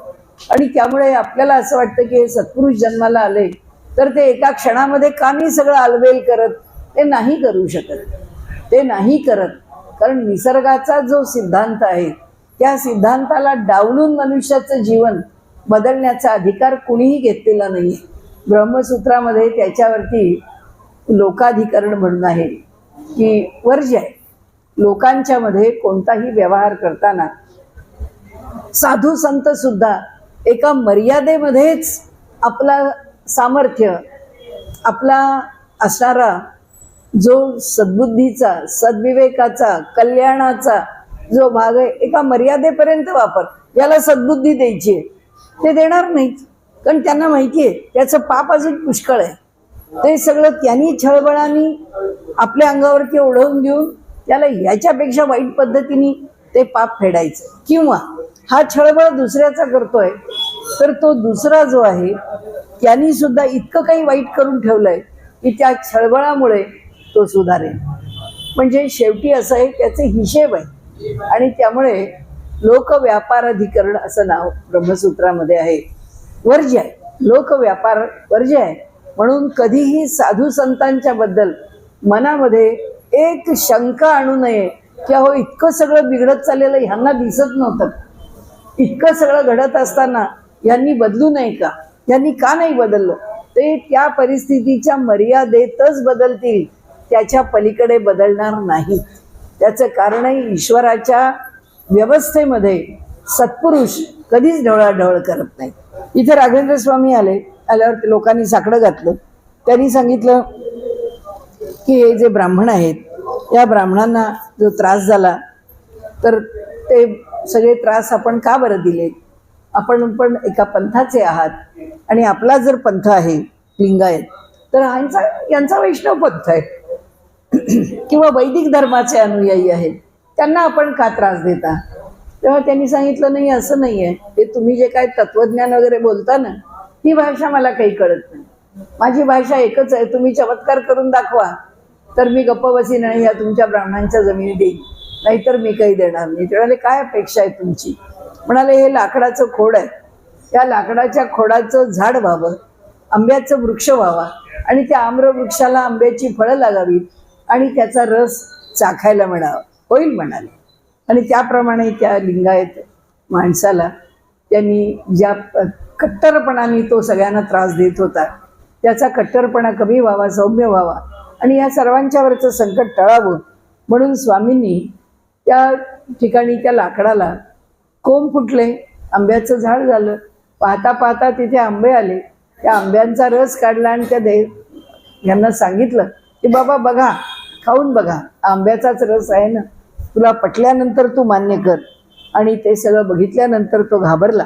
S1: आणि त्यामुळे आपल्याला असं वाटतं की हे सत्पुरुष जन्माला आले तर ते एका क्षणामध्ये का नाही सगळं आलबेल करत. ते नाही करू शकत, ते नाही करत. कारण निसर्गाचा जो सिद्धांत आहे त्या सिद्धांताला डावलून मनुष्याचं जीवन बदलण्याचा अधिकार कुणीही घेतलेला नाही. ब्रह्मसूत्रामध्ये त्याच्यावरती लोकाधिकरण म्हणून आहे की वर्ज्य आहे. लोकांच्या मध्ये कोणताही व्यवहार करताना साधू संत सुद्धा एका मर्यादेमध्येच आपला सामर्थ्य, आपला असणारा जो सद्बुद्धीचा, सद्विवेकाचा, कल्याणाचा जो भाग आहे एका मर्यादेपर्यंत वापर. याला सद्बुद्धी द्यायची आहे ते देणार नाहीत, कारण त्यांना माहिती आहे त्याचं पाप अजून पुष्कळ आहे. ते सगळं त्यांनी छळबळाने आपल्या अंगावरती ओढवून घेऊन त्याला याच्यापेक्षा वाईट पद्धतीने ते पाप फेडायचं. किंवा हा छळबळ दुसऱ्याचा करतोय तर तो दुसरा जो आहे त्यांनी सुद्धा इतकं काही वाईट करून ठेवलंय की त्या छळबळामुळे तो सुधारेल. म्हणजे शेवटी असं आहे त्याचे हिशेब आहे. आणि त्यामुळे लोकव्यापाराधिकरण असं नाव ब्रह्मसूत्रामध्ये आहे. वर्ज्य आहे, लोकव्यापार वर्ज्य आहे. म्हणून कधीही साधू संतांच्या बद्दल मनामध्ये एक शंका आणू नये की अहो इतकं सगळं बिघडत चाललेलं ह्यांना दिसत नव्हतं, इतकं सगळं घडत असताना यांनी बदलू नये का, यांनी का नाही बदललं. ते त्या परिस्थितीच्या मर्यादेतच बदलतील, त्याच्या पलीकडे बदलणार नाही. त्याचं कारणही ईश्वराच्या व्यवस्थेमध्ये सत्पुरुष कधीच ढवळाढवळ करत नाही. इथे राघवेंद्र स्वामी आल्यावर लोकांनी साकडं घातलं. त्यांनी सांगितलं की हे जे ब्राह्मण आहेत या ब्राह्मणांना जो त्रास झाला तर ते सगळे त्रास आपण का बरं दिले. आपण पण एका पंथाचे आहात आणि आपला जर पंथ आहे लिंगायत तर यांचा वैष्णव पंथ आहे किंवा वैदिक धर्माचे अनुयायी आहेत, त्यांना आपण का त्रास देता. तेव्हा त्यांनी सांगितलं नाही असं नाही आहे, ते तुम्ही जे काय तत्वज्ञान वगैरे बोलता ना ही भाषा मला काही कळत नाही. माझी भाषा एकच आहे, तुम्ही चमत्कार करून दाखवा तर मी गप्प बसीन आणि या तुमच्या ब्राह्मणांच्या जमिनी देईन, नाहीतर मी काही देणार नाही. ते म्हणाले काय अपेक्षा आहे तुमची. म्हणाले हे लाकडाचं खोड आहे, या लाकडाच्या खोडाचं झाड व्हावं, आंब्याचं वृक्ष व्हावा आणि त्या आम्रवृक्षाला आंब्याची फळं लागावीत आणि त्याचा रस चाखायला मिळावा, होईल म्हणाले. आणि त्याप्रमाणे त्या लिंगायत माणसाला त्यांनी ज्या कट्टरपणाने तो सगळ्यांना त्रास देत होता त्याचा कट्टरपणा कमी व्हावा, सौम्य व्हावा आणि या सर्वांच्यावरचं संकट टळावं म्हणून स्वामींनी त्या ठिकाणी त्या लाकडाला कोंब फुटले, आंब्याचं झाड झालं. पाहता पाहता तिथे आंबे आले, त्या आंब्यांचा रस काढला आणि त्या यांना सांगितलं की बाबा बघा, खाऊन बघा, आंब्याचाच रस आहे ना, तुला पटल्यानंतर तू मान्य कर. आणि ते सगळं बघितल्यानंतर तो घाबरला.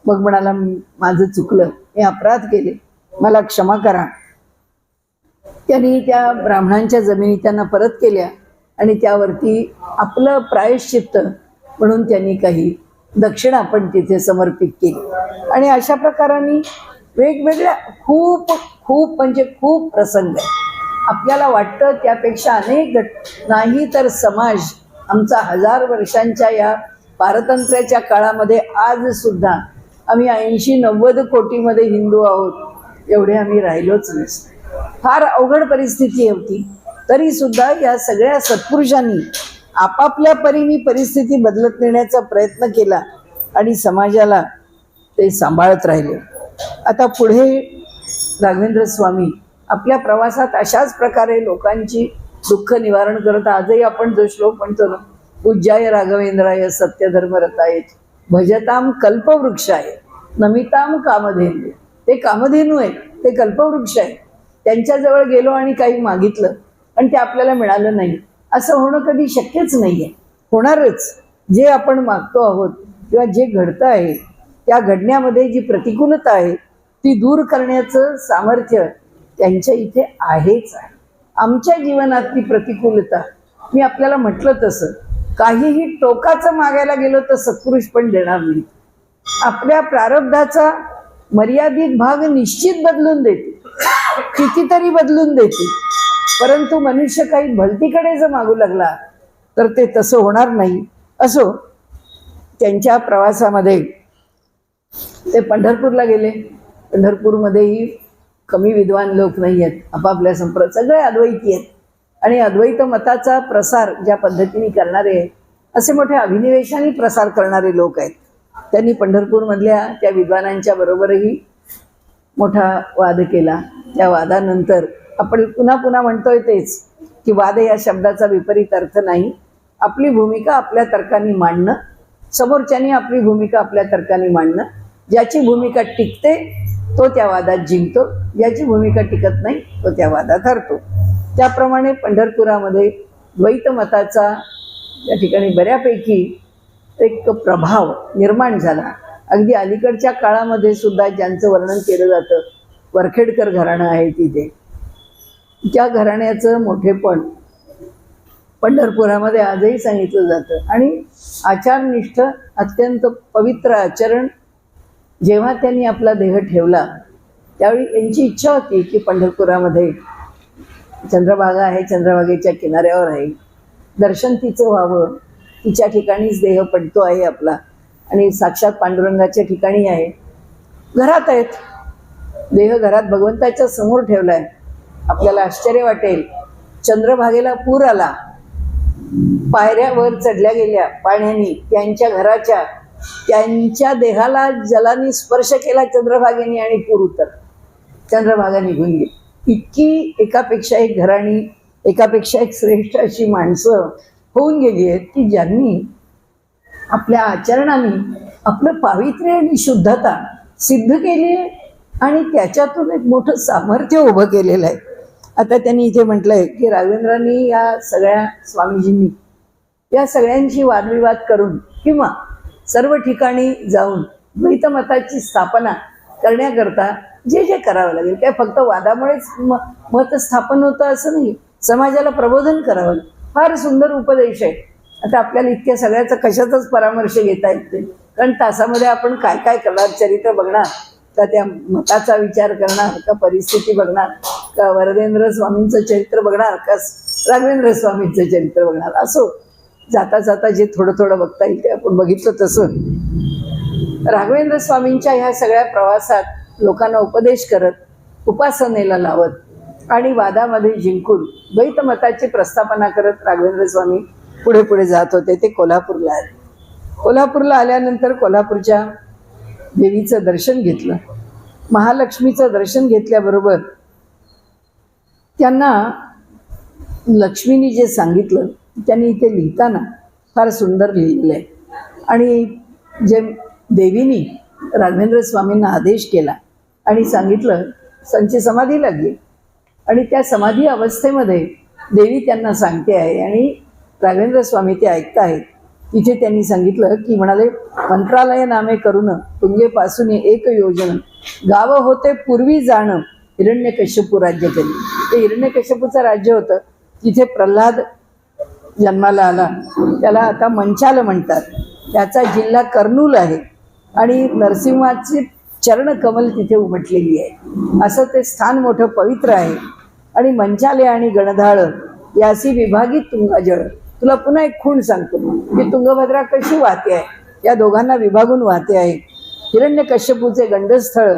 S1: मग म्हणाला माझं चुकलं, मी अपराध केले, मला क्षमा करा. त्यांनी त्या ब्राह्मणांच्या जमिनी त्यांना परत केल्या आणि त्यावरती आपलं प्रायश्चित्त म्हणून त्यांनी काही दक्षिणा पण तिथे समर्पित केली. आणि अशा प्रकाराने वेगवेगळ्या खूप खूप म्हणजे खूप प्रसंग आहे. आपल्याला वाटतं त्यापेक्षा अनेक नाही तर समाज आमचा 1000 वर्षांच्या या पारतंत्र्याच्या काळामध्ये आज सुद्धा आम्ही 80-90 कोटीमध्ये हिंदू आहोत, एवढे आम्ही राहिलोच नसतो. फार अवघड परिस्थिती होती, तरी सुद्धा या सगळ्या सत्पुरुषांनी आपापल्या परीने परिस्थिती बदलत नेण्याचा प्रयत्न केला आणि समाजाला ते सांभाळत राहिले. आता पुढे राघवेंद्र स्वामी आपल्या प्रवासात अशाच प्रकारे लोकांची दुःख निवारण करत. आजही आपण जो श्लोक म्हणतो ना, पूज्याय राघवेंद्राय सत्यधर्मरताय भजताम कल्पवृक्षाय नमिताम कामधेनू. ते कामधेनू आहे, ते कल्पवृक्ष आहे. त्यांच्याजवळ गेलो आणि काही मागितलं आणि ते आपल्याला मिळालं नाही, असं होणं कधी शक्यच नाही आहे. होणारच. जे आपण मागतो आहोत किंवा जे घडतं आहे त्या घडण्यामध्ये जी प्रतिकूलता आहे ती दूर करण्याचं सामर्थ्य त्यांच्या इथे आहेच आहे. आमच्या जीवनातली प्रतिकूलता, मी आपल्याला म्हटलं तसं, काहीही टोकाचं मागायला गेलो तर सत्पुरुष पण देणार नाही. आपल्या प्रारब्धाचा मर्यादित भाग निश्चित बदलून देते, कितीतरी बदलून देते. परंतु मनुष्य काही भलतीकडे जर मागू लागला तर ते तसं होणार नाही. असो, त्यांच्या प्रवासामध्ये ते पंढरपूरला गेले. पंढरपूरमध्येही कमी विद्वान लोक नाही आहेत, आपापल्या सगळे अद्वैती आहेत आणि अद्वैत मताचा प्रसार ज्या पद्धतीने करणारे आहेत, असे मोठे अभिनिवेशाने प्रसार करणारे लोक आहेत. त्यांनी पंढरपूरमधल्या त्या विद्वानांच्या बरोबरही मोठा वाद केला. त्या वादानंतर आपण पुन्हा पुन्हा म्हणतोय तेच की वाद या शब्दाचा विपरीत अर्थ नाही. आपली भूमिका आपल्या तर्काने मांडणं, समोरच्यानी आपली भूमिका आपल्या तर्काने मांडणं. ज्याची भूमिका टिकते तो त्या वादात जिंकतो, ज्याची भूमिका टिकत नाही तो त्या वादात हरतो. त्याप्रमाणे पंढरपुरामध्ये द्वैत मताचा या ठिकाणी बऱ्यापैकी एक प्रभाव निर्माण झाला. अगदी अलीकडच्या काळामध्ये सुद्धा ज्यांचं वर्णन केलं जातं, वरखेडकर घराणं आहे तिथे, त्या घराण्याचं मोठेपण पंढरपुरामध्ये आजही सांगितलं जातं. आणि आचारनिष्ठ, अत्यंत पवित्र आचरण जेव्हा त्यांनी आपला देह ठेवला त्यावेळी यांची इच्छा होती की पंढरपुरामध्ये चंद्रभागा आहे, चंद्रभागेच्या किनाऱ्यावर आहे, दर्शन तिचं व्हावं, तिच्या ठिकाणीच देह पडतो आहे आपला आणि साक्षात पांडुरंगाच्या ठिकाणी आहे, घरात आहेत, देह घरात भगवंताच्या समोर ठेवला आहे. आपल्याला आश्चर्य वाटेल, चंद्रभागेला पूर आला, पायऱ्यावर चढल्या गेल्या पाण्याने, त्यांच्या घराच्या, त्यांच्या देहाला जलाने स्पर्श केला चंद्रभागेने आणि पूर उतरला, चंद्रभागा निघून गेली. इतकी एकापेक्षा एक घराणी, एकापेक्षा एक श्रेष्ठ अशी माणसं होऊन गेली आहेत की ज्यांनी आपल्या आचरणाने आपलं पावित्र्य आणि शुद्धता सिद्ध केली आहे आणि त्याच्यातून एक मोठं सामर्थ्य उभं केलेलं आहे. आता त्यांनी इथे म्हटलंय की राघवेंद्रांनी या सगळ्या स्वामीजींनी या सगळ्यांशी वादविवाद करून किंवा सर्व ठिकाणी जाऊन द्वैत मताची स्थापना करण्याकरता जे जे करावं लागेल, काय फक्त वादामुळेच मत स्थापन होतं असं नाही, समाजाला प्रबोधन करावं. फार सुंदर उपदेश आहे. आता आपल्याला इतक्या सगळ्याचा कशाचाच परामर्श घेता येत नाही, कारण तासामध्ये आपण काय काय करणार, चरित्र बघणार का, त्या मताचा विचार करणार का, परिस्थिती बघणार का, वरदेंद्र स्वामींचं चरित्र बघणार का, राघवेंद्र स्वामींचं चरित्र बघणार. असो, जाता जाता जे थोडं थोडं बघता येईल ते आपण बघितलं. तसं राघवेंद्र स्वामींच्या ह्या सगळ्या प्रवासात लोकांना उपदेश करत, उपासनेला लावत आणि वादामध्ये जिंकून द्वैत मताची प्रस्थापना करत राघवेंद्र स्वामी पुढे पुढे जात होते. ते कोल्हापूरला आले. कोल्हापूरला आल्यानंतर कोल्हापूरच्या देवीचं दर्शन घेतलं. महालक्ष्मीचं दर्शन घेतल्याबरोबर त्यांना लक्ष्मीने जे सांगितलं त्यांनी इथे लिहिताना फार सुंदर लिहिलेलं आहे. आणि जे देवीनी राघवेंद्र स्वामींना आदेश केला आणि सांगितलं, त्यांची समाधी लागली आणि त्या समाधी अवस्थेमध्ये देवी त्यांना सांगते आहे आणि राघवेंद्र स्वामी ते ऐकत आहेत. तिथे त्यांनी सांगितलं की म्हणाले, मंत्रालय नामे करून तुंगेपासून एक योजन गाव होते पूर्वी जाणं हिरण्यकश्यपू राज्य करी. ते हिरण्यकश्यपूचं राज्य होतं. तिथे प्रल्हाद जन्माला आला, त्याला आता मंचाल म्हणतात. त्याचा जिल्हा कर्नूल आहे आणि नरसिंहाची चरणकमल तिथे उमटलेली आहे. असं ते स्थान मोठं पवित्र आहे. आणि मंचाले आणि गणधाळ यासी विभागित तुंगाजळ. तुला पुन्हा एक खूण सांगतो की तुंगभद्रा कशी वाहते आहे, या दोघांना विभागून वाहते आहे. हिरण्यकश्यपूचे गंडस्थळ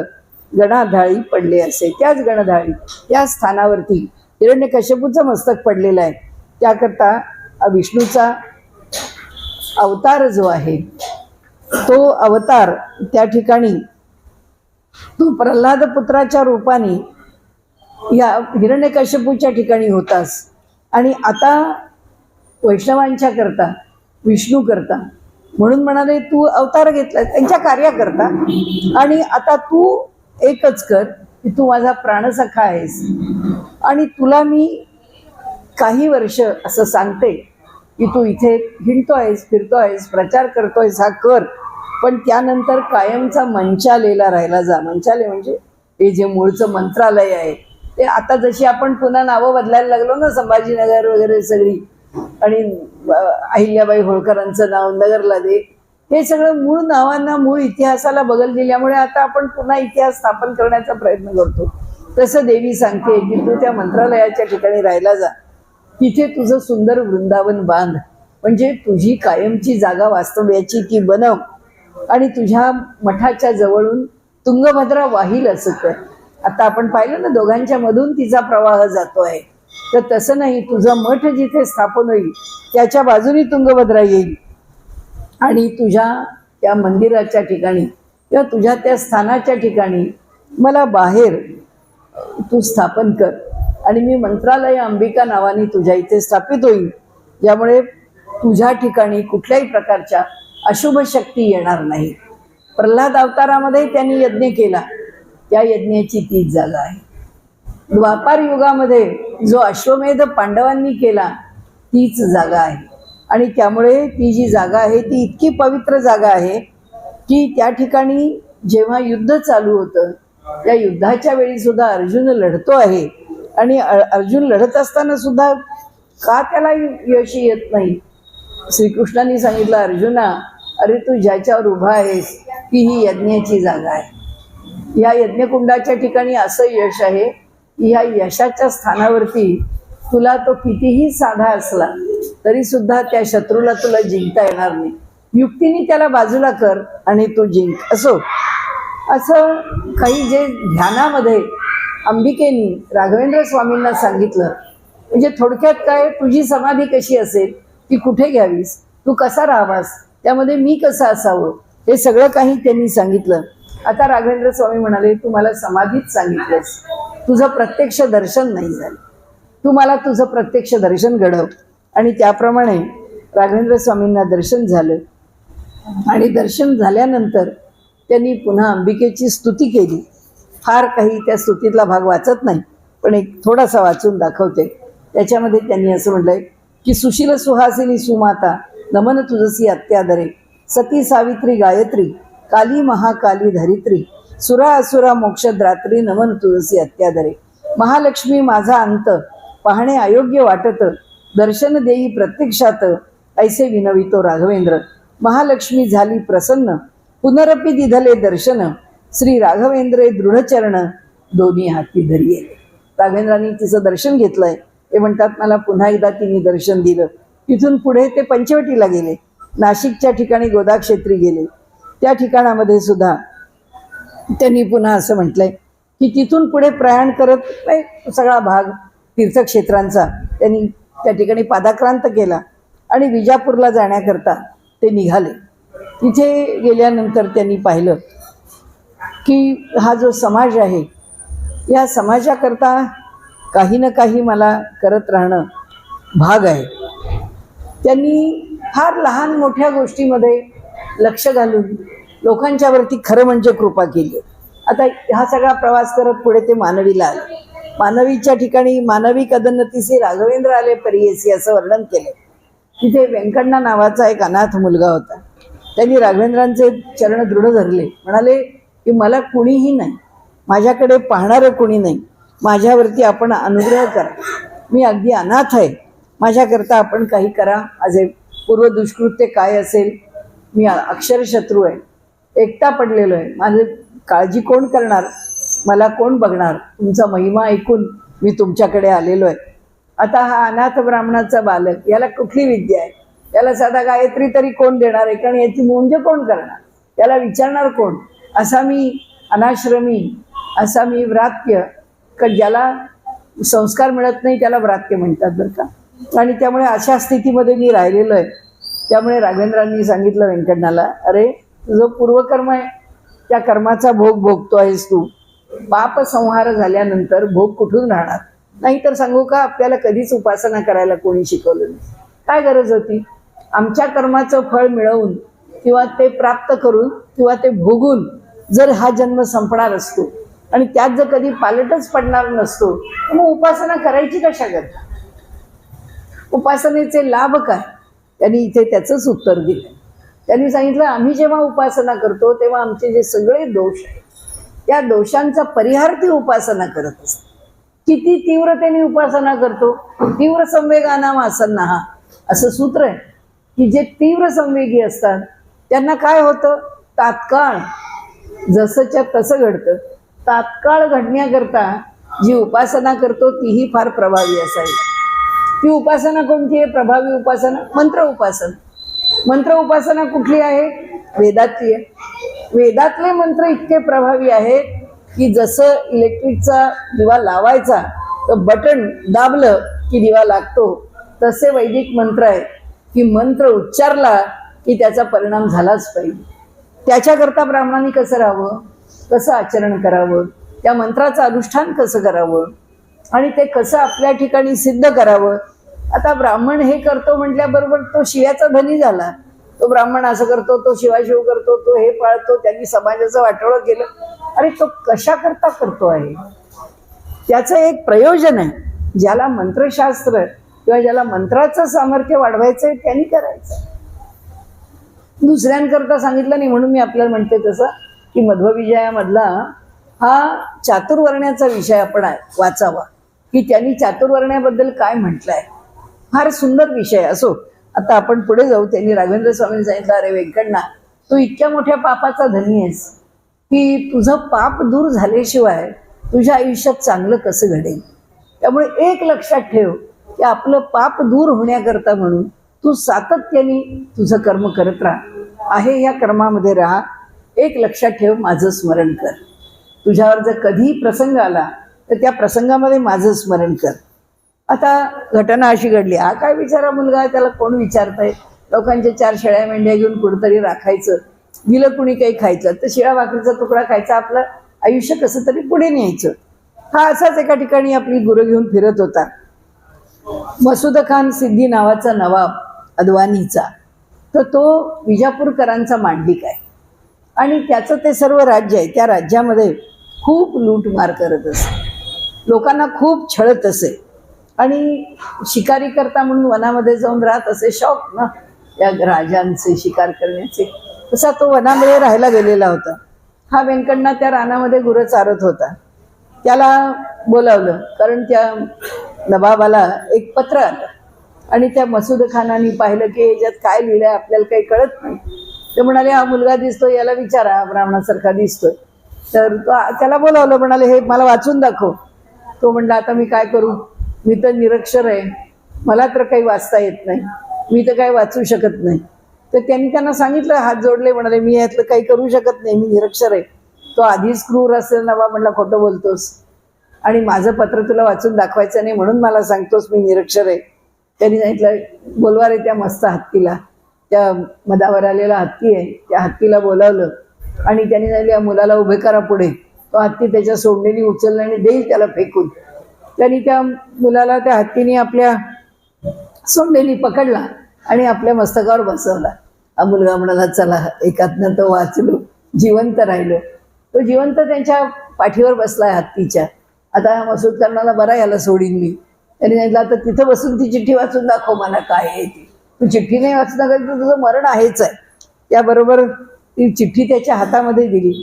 S1: गणाधाळी पडले असे. त्याच गणधाळी त्या स्थानावरती हिरण्यकश्यपूचं मस्तक पडलेलं आहे. त्याकरता विष्णूचा अवतार जो आहे तो अवतार त्या ठिकाणी तू प्रल्हाद पुत्राच्या रूपाने या हिरण्यकश्यपूच्या ठिकाणी होतास आणि आता वैष्णवांच्या करता, विष्णू करता, म्हणून म्हणाले तू अवतार घेतला त्यांच्या कार्याकरता आणि आता तू एकच कर की तू माझा प्राणसखा आहेस आणि तुला मी काही वर्ष असं सांगते की तू इथे हिंडतोयस, फिरतोयस, प्रचार करतोयस, हा कर, पण त्यानंतर कायमचा मंचालेला राहायला जा. मंचाले म्हणजे हे जे मूळचं मंत्रालय आहे ते आता जशी आपण पुन्हा नावं बदलायला लागलो ना, संभाजीनगर वगैरे सगळी, आणि अहिल्याबाई होळकरांचं नाव नगरला दे, हे सगळं मूळ नावांना, मूळ इतिहासाला बगल दिल्यामुळे आता आपण पुन्हा इतिहास स्थापन करण्याचा प्रयत्न करतो. तसं देवी सांगते की तू त्या मंत्रालयाच्या ठिकाणी राहायला जा, तिथे तुझं सुंदर वृंदावन बांध म्हणजे तुझी कायमची जागा वास्तव्याची ती बनव आणि तुझ्या मठाच्या जवळून तुंगभद्रा वाहील असं कर. आता आपण पाहिलं ना, दोघांच्या मधून तिचा प्रवाह जातो आहे. तर तसं नाही, तुझा मठ जिथे स्थापन होईल त्याच्या बाजूनी तुंगभद्रा येईल आणि तुझ्या त्या मंदिराच्या ठिकाणी किंवा तुझ्या त्या स्थानाच्या ठिकाणी मला बाहेर तू स्थापन कर आणि मी मंत्रालय अंबिका नावाने तुझ्या इथे स्थापित होईल, ज्यामुळे तुझ्या ठिकाणी कुठल्याही प्रकारच्या अशुभ शक्ती येणार नाही. प्रल्हाद अवतारामध्ये त्यांनी यज्ञ केला, त्या यज्ञाची तीच जागा आहे. द्वापार युगामध्ये जो अश्वमेध पांडवांनी केला तीच जागा आहे आणि त्यामुळे ती जी जागा आहे ती इतकी पवित्र जागा आहे की त्या ठिकाणी जेव्हा युद्ध चालू होतं त्या युद्धाच्या वेळी सुद्धा अर्जुन लढतो आहे आणि अर्जुन लढत असताना सुद्धा का त्याला यश येत नाही. श्रीकृष्णांनी सांगितलं, अर्जुना अरे तू ज्याच्यावर उभा आहेस की ही यज्ञाची जागा आहे, या यज्ञकुंडाच्या ठिकाणी असं यश आहे की या यशाच्या स्थानावरती तुला तो कितीही साधा असला तरी सुद्धा त्या शत्रूला तुला जिंकता येणार नाही. युक्तीने त्याला बाजूला कर आणि तू जिंक. असं काही जे ध्यानामध्ये अंबिकेनी राघवेंद्र स्वामींना सांगितलं. म्हणजे थोडक्यात काय, तुझी समाधी कशी असेल, ती कुठे घ्यावीस, तू कसा राहावास, त्यामध्ये मी कसं असावं, हे सगळं काही त्यांनी सांगितलं. आता राघवेंद्र स्वामी म्हणाले, तू मला समाधीच सांगितलंस, तुझं प्रत्यक्ष दर्शन नाही झालं, तू मला तुझं प्रत्यक्ष दर्शन घडव. आणि त्याप्रमाणे राघवेंद्र स्वामींना दर्शन झालं आणि दर्शन झाल्यानंतर त्यांनी पुन्हा अंबिकेची स्तुती केली. फार काही त्या स्तुतीतला भाग वाचत नाही, पण एक थोडासा वाचून दाखवते. त्याच्यामध्ये त्यांनी असं म्हटलंय की सुशील सुहासिनी सुमाता नमन तुझसी अत्यादरे, सती सावित्री गायत्री काली महाकाली धरित्री, सुरा असुरा मोक्षद्रात्री नमन तुझसी अत्यादरे, महालक्ष्मी माझा अंत पाहणे अयोग्य वाटत, दर्शन देई प्रत्यक्षात ऐसे विनवितो राघवेंद्र, महालक्ष्मी झाली प्रसन्न पुनरपी दिधले दर्शन, श्री राघवेंद्रे दृढचरण दोन्ही हाती धरिये. राघवेंद्रांनी तिचं दर्शन घेतलंय. ते म्हणतात मला पुन्हा एकदा तिने दर्शन दिलं. तिथून पुढे ते पंचवटीला गेले, नाशिकच्या ठिकाणी गोदाक्षेत्री गेले. त्या ठिकाणामध्ये सुद्धा त्यांनी पुन्हा असं म्हटलंय की तिथून पुढे प्रयाण करत सगळा भाग तीर्थक्षेत्रांचा त्यांनी त्या ठिकाणी पादाक्रांत केला आणि विजापूरला जाण्याकरता ते निघाले. तिथे गेल्यानंतर त्यांनी पाहिलं की हा जो समाज आहे या समाजाकरता काही ना काही मला करत राहणं भाग आहे. त्यांनी फार लहान मोठ्या गोष्टीमध्ये लक्ष घालून लोकांच्यावरती खरं म्हणजे कृपा केली. आता हा सगळा प्रवास करत पुढे ते मानवीला आले. मानवीच्या ठिकाणी मानवी कदन्नतीसे राघवेंद्र आले परियेसी असं वर्णन केलं. तिथे व्यंकण्णा नावाचा एक अनाथ मुलगा होता. त्यांनी राघवेंद्रांचे चरण दृढ धरले. म्हणाले की मला कुणीही नाही, माझ्याकडे पाहणारं कुणी नाही, माझ्यावरती आपण अनुग्रह करा, मी अगदी अनाथ आहे, माझ्याकरता आपण काही करा. माझे पूर्व दुष्कृत्य काय असेल, मी अक्षरशत्रू आहे, एकटा पडलेलो आहे, माझी काळजी कोण करणार, मला कोण बघणार, तुमचा महिमा ऐकून मी तुमच्याकडे आलेलो आहे. आता हा अनाथ ब्राह्मणाचा बालक, याला कुठली विद्या आहे, याला साधा गायत्री तरी कोण देणार आहे, कारण याची मुंज कोण करणार, त्याला विचारणार कोण, असा मी अनाश्रमी, असा मी व्रात्य, ज्याला संस्कार मिळत नाही त्याला व्रात्य म्हणतात बरं का. आणि त्यामुळे अशा स्थितीमध्ये मी राहिलेलो आहे. त्यामुळे राघवेंद्रांनी सांगितलं व्यंकटनाला, अरे तुझं पूर्वकर्म आहे, त्या कर्माचा भोग भोगतो आहेस तू, पाप संहार झाल्यानंतर भोग कुठून राहणार. नाहीतर सांगू का, आपल्याला कधीच उपासना करायला कोणी शिकवलं नाही. काय गरज होती, आमच्या कर्माचं फळ मिळवून किंवा ते प्राप्त करून किंवा ते भोगून जर हा जन्म संपणार असतो आणि त्यात जर कधी पालटच पडणार नसतो तर मग उपासना करायची कशा करता, उपासनेचे लाभ काय. त्यांनी इथे त्याचंच उत्तर दिलं. त्यांनी सांगितलं, आम्ही जेव्हा उपासना करतो तेव्हा आमचे जे सगळे दोष आहेत त्या दोषांचा परिहार ती उपासना करत असते. किती तीव्रतेने उपासना करतो, तीव्र संवेगानाम आसन्ना, हा असं सूत्र आहे की जे तीव्र संवेगी असतात त्यांना काय होतं, तात्काळ जसंच्या तसं घडतं. तात्काळ घडण्याकरता जी उपासना करतो तीही फार प्रभावी असावी. ती उपासना कोणती आहे? प्रभावी उपासना, मंत्र उपासना. मंत्र उपासना कुठली आहे? वेदातली आहे. वेदातले मंत्र इतके प्रभावी आहेत की जसं इलेक्ट्रिकचा दिवा लावायचा तर बटन दाबलं की दिवा लागतो, तसे वैदिक मंत्र आहेत की मंत्र उच्चारला की त्याचा परिणाम झालाच पाहिजे. त्याच्याकरता ब्राह्मणांनी कसं राहावं, कसं आचरण करावं, त्या मंत्राचं अनुष्ठान कसं करावं आणि ते कसं आपल्या ठिकाणी सिद्ध करावं. आता ब्राह्मण हे करतो म्हटल्याबरोबर तो शिव्याचा धनी झाला. तो ब्राह्मण असं करतो, तो शिवाशिव करतो, तो हे पाळतो, त्यांनी समाजाचं वाटोळं केलं. अरे तो कशा करता करतो आहे? त्याचं एक प्रयोजन आहे. ज्याला मंत्रशास्त्र किंवा ज्याला मंत्राचं सामर्थ्य वाढवायचं आहे त्यांनी करायचं. दुसऱ्यांकरता सांगितलं नाही. म्हणून मी आपल्याला म्हणते तसं की मध्वविजयामधला हा चातुर्वर्ण्याचा विषय आपण वाचावा की त्यांनी चातुर्वर्ण्याबद्दल काय म्हटलंय. फार सुंदर विषय. असो, आता आपण पुढे जाऊ. त्यांनी राघवेंद्र स्वामींनी सांगितलं, अरे व्यंकण्णा, तू इतक्या मोठ्या पापाचा धनी आहेस की तुझं पाप दूर झाल्याशिवाय तुझ्या आयुष्यात चांगलं कसं घडेल. त्यामुळे एक लक्षात ठेव की आपलं पाप दूर होण्याकरता म्हणून तू सातत्याने तुझं कर्म करत राहा. आहे या कर्मामध्ये राहा. एक लक्षात ठेव, माझं स्मरण कर. तुझ्यावर जर कधी प्रसंग आला तर त्या प्रसंगामध्ये माझं स्मरण कर. आता घटना अशी घडली, हा काय बिचारा मुलगा, त्याला कोण विचारतंय. लोकांच्या 4 शेळ्या मेंढ्या घेऊन कुठंतरी राखायचं, दिलं कुणी काही खायचं तर शिळा भाकरीचा तुकडा खायचा, आपलं आयुष्य कसं तरी पुढे न्यायचं. हा असाच एका ठिकाणी आपली गुरं घेऊन फिरत होता. मसूद खान सिद्धी नावाचा नवाब अद्वानीचा, तर तो विजापूरकरांचा मांडलिक आहे आणि त्याचं ते सर्व राज्य आहे. त्या राज्यामध्ये खूप लूटमार करत असे, लोकांना खूप छळत असे आणि शिकारी करता म्हणून वनामध्ये जाऊन राहत असे. शौक ना या राजांचे शिकार करण्याचे. तसा तो वनामध्ये राहायला गेलेला होता. हा व्यंकण्णा त्या रानामध्ये गुरं चारत होता. त्याला बोलावलं कारण त्या नवाबाला एक पत्र आलं आणि त्या मसूद खानाने पाहिलं की याच्यात काय लिहिलंय आपल्याला काही कळत नाही. ते म्हणाले, हा मुलगा दिसतोय, याला विचारा, ब्राह्मणासारखा दिसतोय. तर त्याला बोलावलं, म्हणाले हे मला वाचून दाखव. तो म्हणला, आता मी काय करू, मी तर निरक्षर आहे, मला तर काही वाचता येत नाही, मी तर काही वाचू शकत नाही. तर त्यांनी त्यांना सांगितलं, हात जोडले, म्हणाले मी यातलं काही करू शकत नाही, मी निरक्षर आहे. तो आधीच क्रूर असेल नवाब म्हणला, खोटं बोलतोस आणि माझं पत्र तुला वाचून दाखवायचं नाही म्हणून मला सांगतोस मी निरक्षर आहे. त्यांनी सांगितलं, बोलवा रे त्या मस्त हत्तीला, त्या मधावर आलेला हत्ती आहे, त्या हत्तीला बोलावलं आणि त्यांनी सांगितलं, या मुलाला उभे करा पुढे. तो हत्ती त्याच्या सोंडेनी उचलला आणि देईल त्याला फेकून. त्यांनी त्या मुलाला त्या हत्तीने आपल्या सोंडेनी पकडला आणि आपल्या मस्तकावर बसवला. हा मुलगा म्हणाला, चला एकातनं तो वाचलो, जिवंत राहिलो. तो जिवंत त्यांच्या पाठीवर बसलाय हत्तीच्या. आता मसूद करणाला बरा याला सोडीन मी. त्यांनी सांगितलं, आता तिथं बसून ती चिठ्ठी वाचून दाखव मला काय आहे ती. तू चिठ्ठी नाही वाचून दाखवली तर तुझं मरण आहेच आहे. त्याबरोबर ती चिठ्ठी त्याच्या हातामध्ये दिली.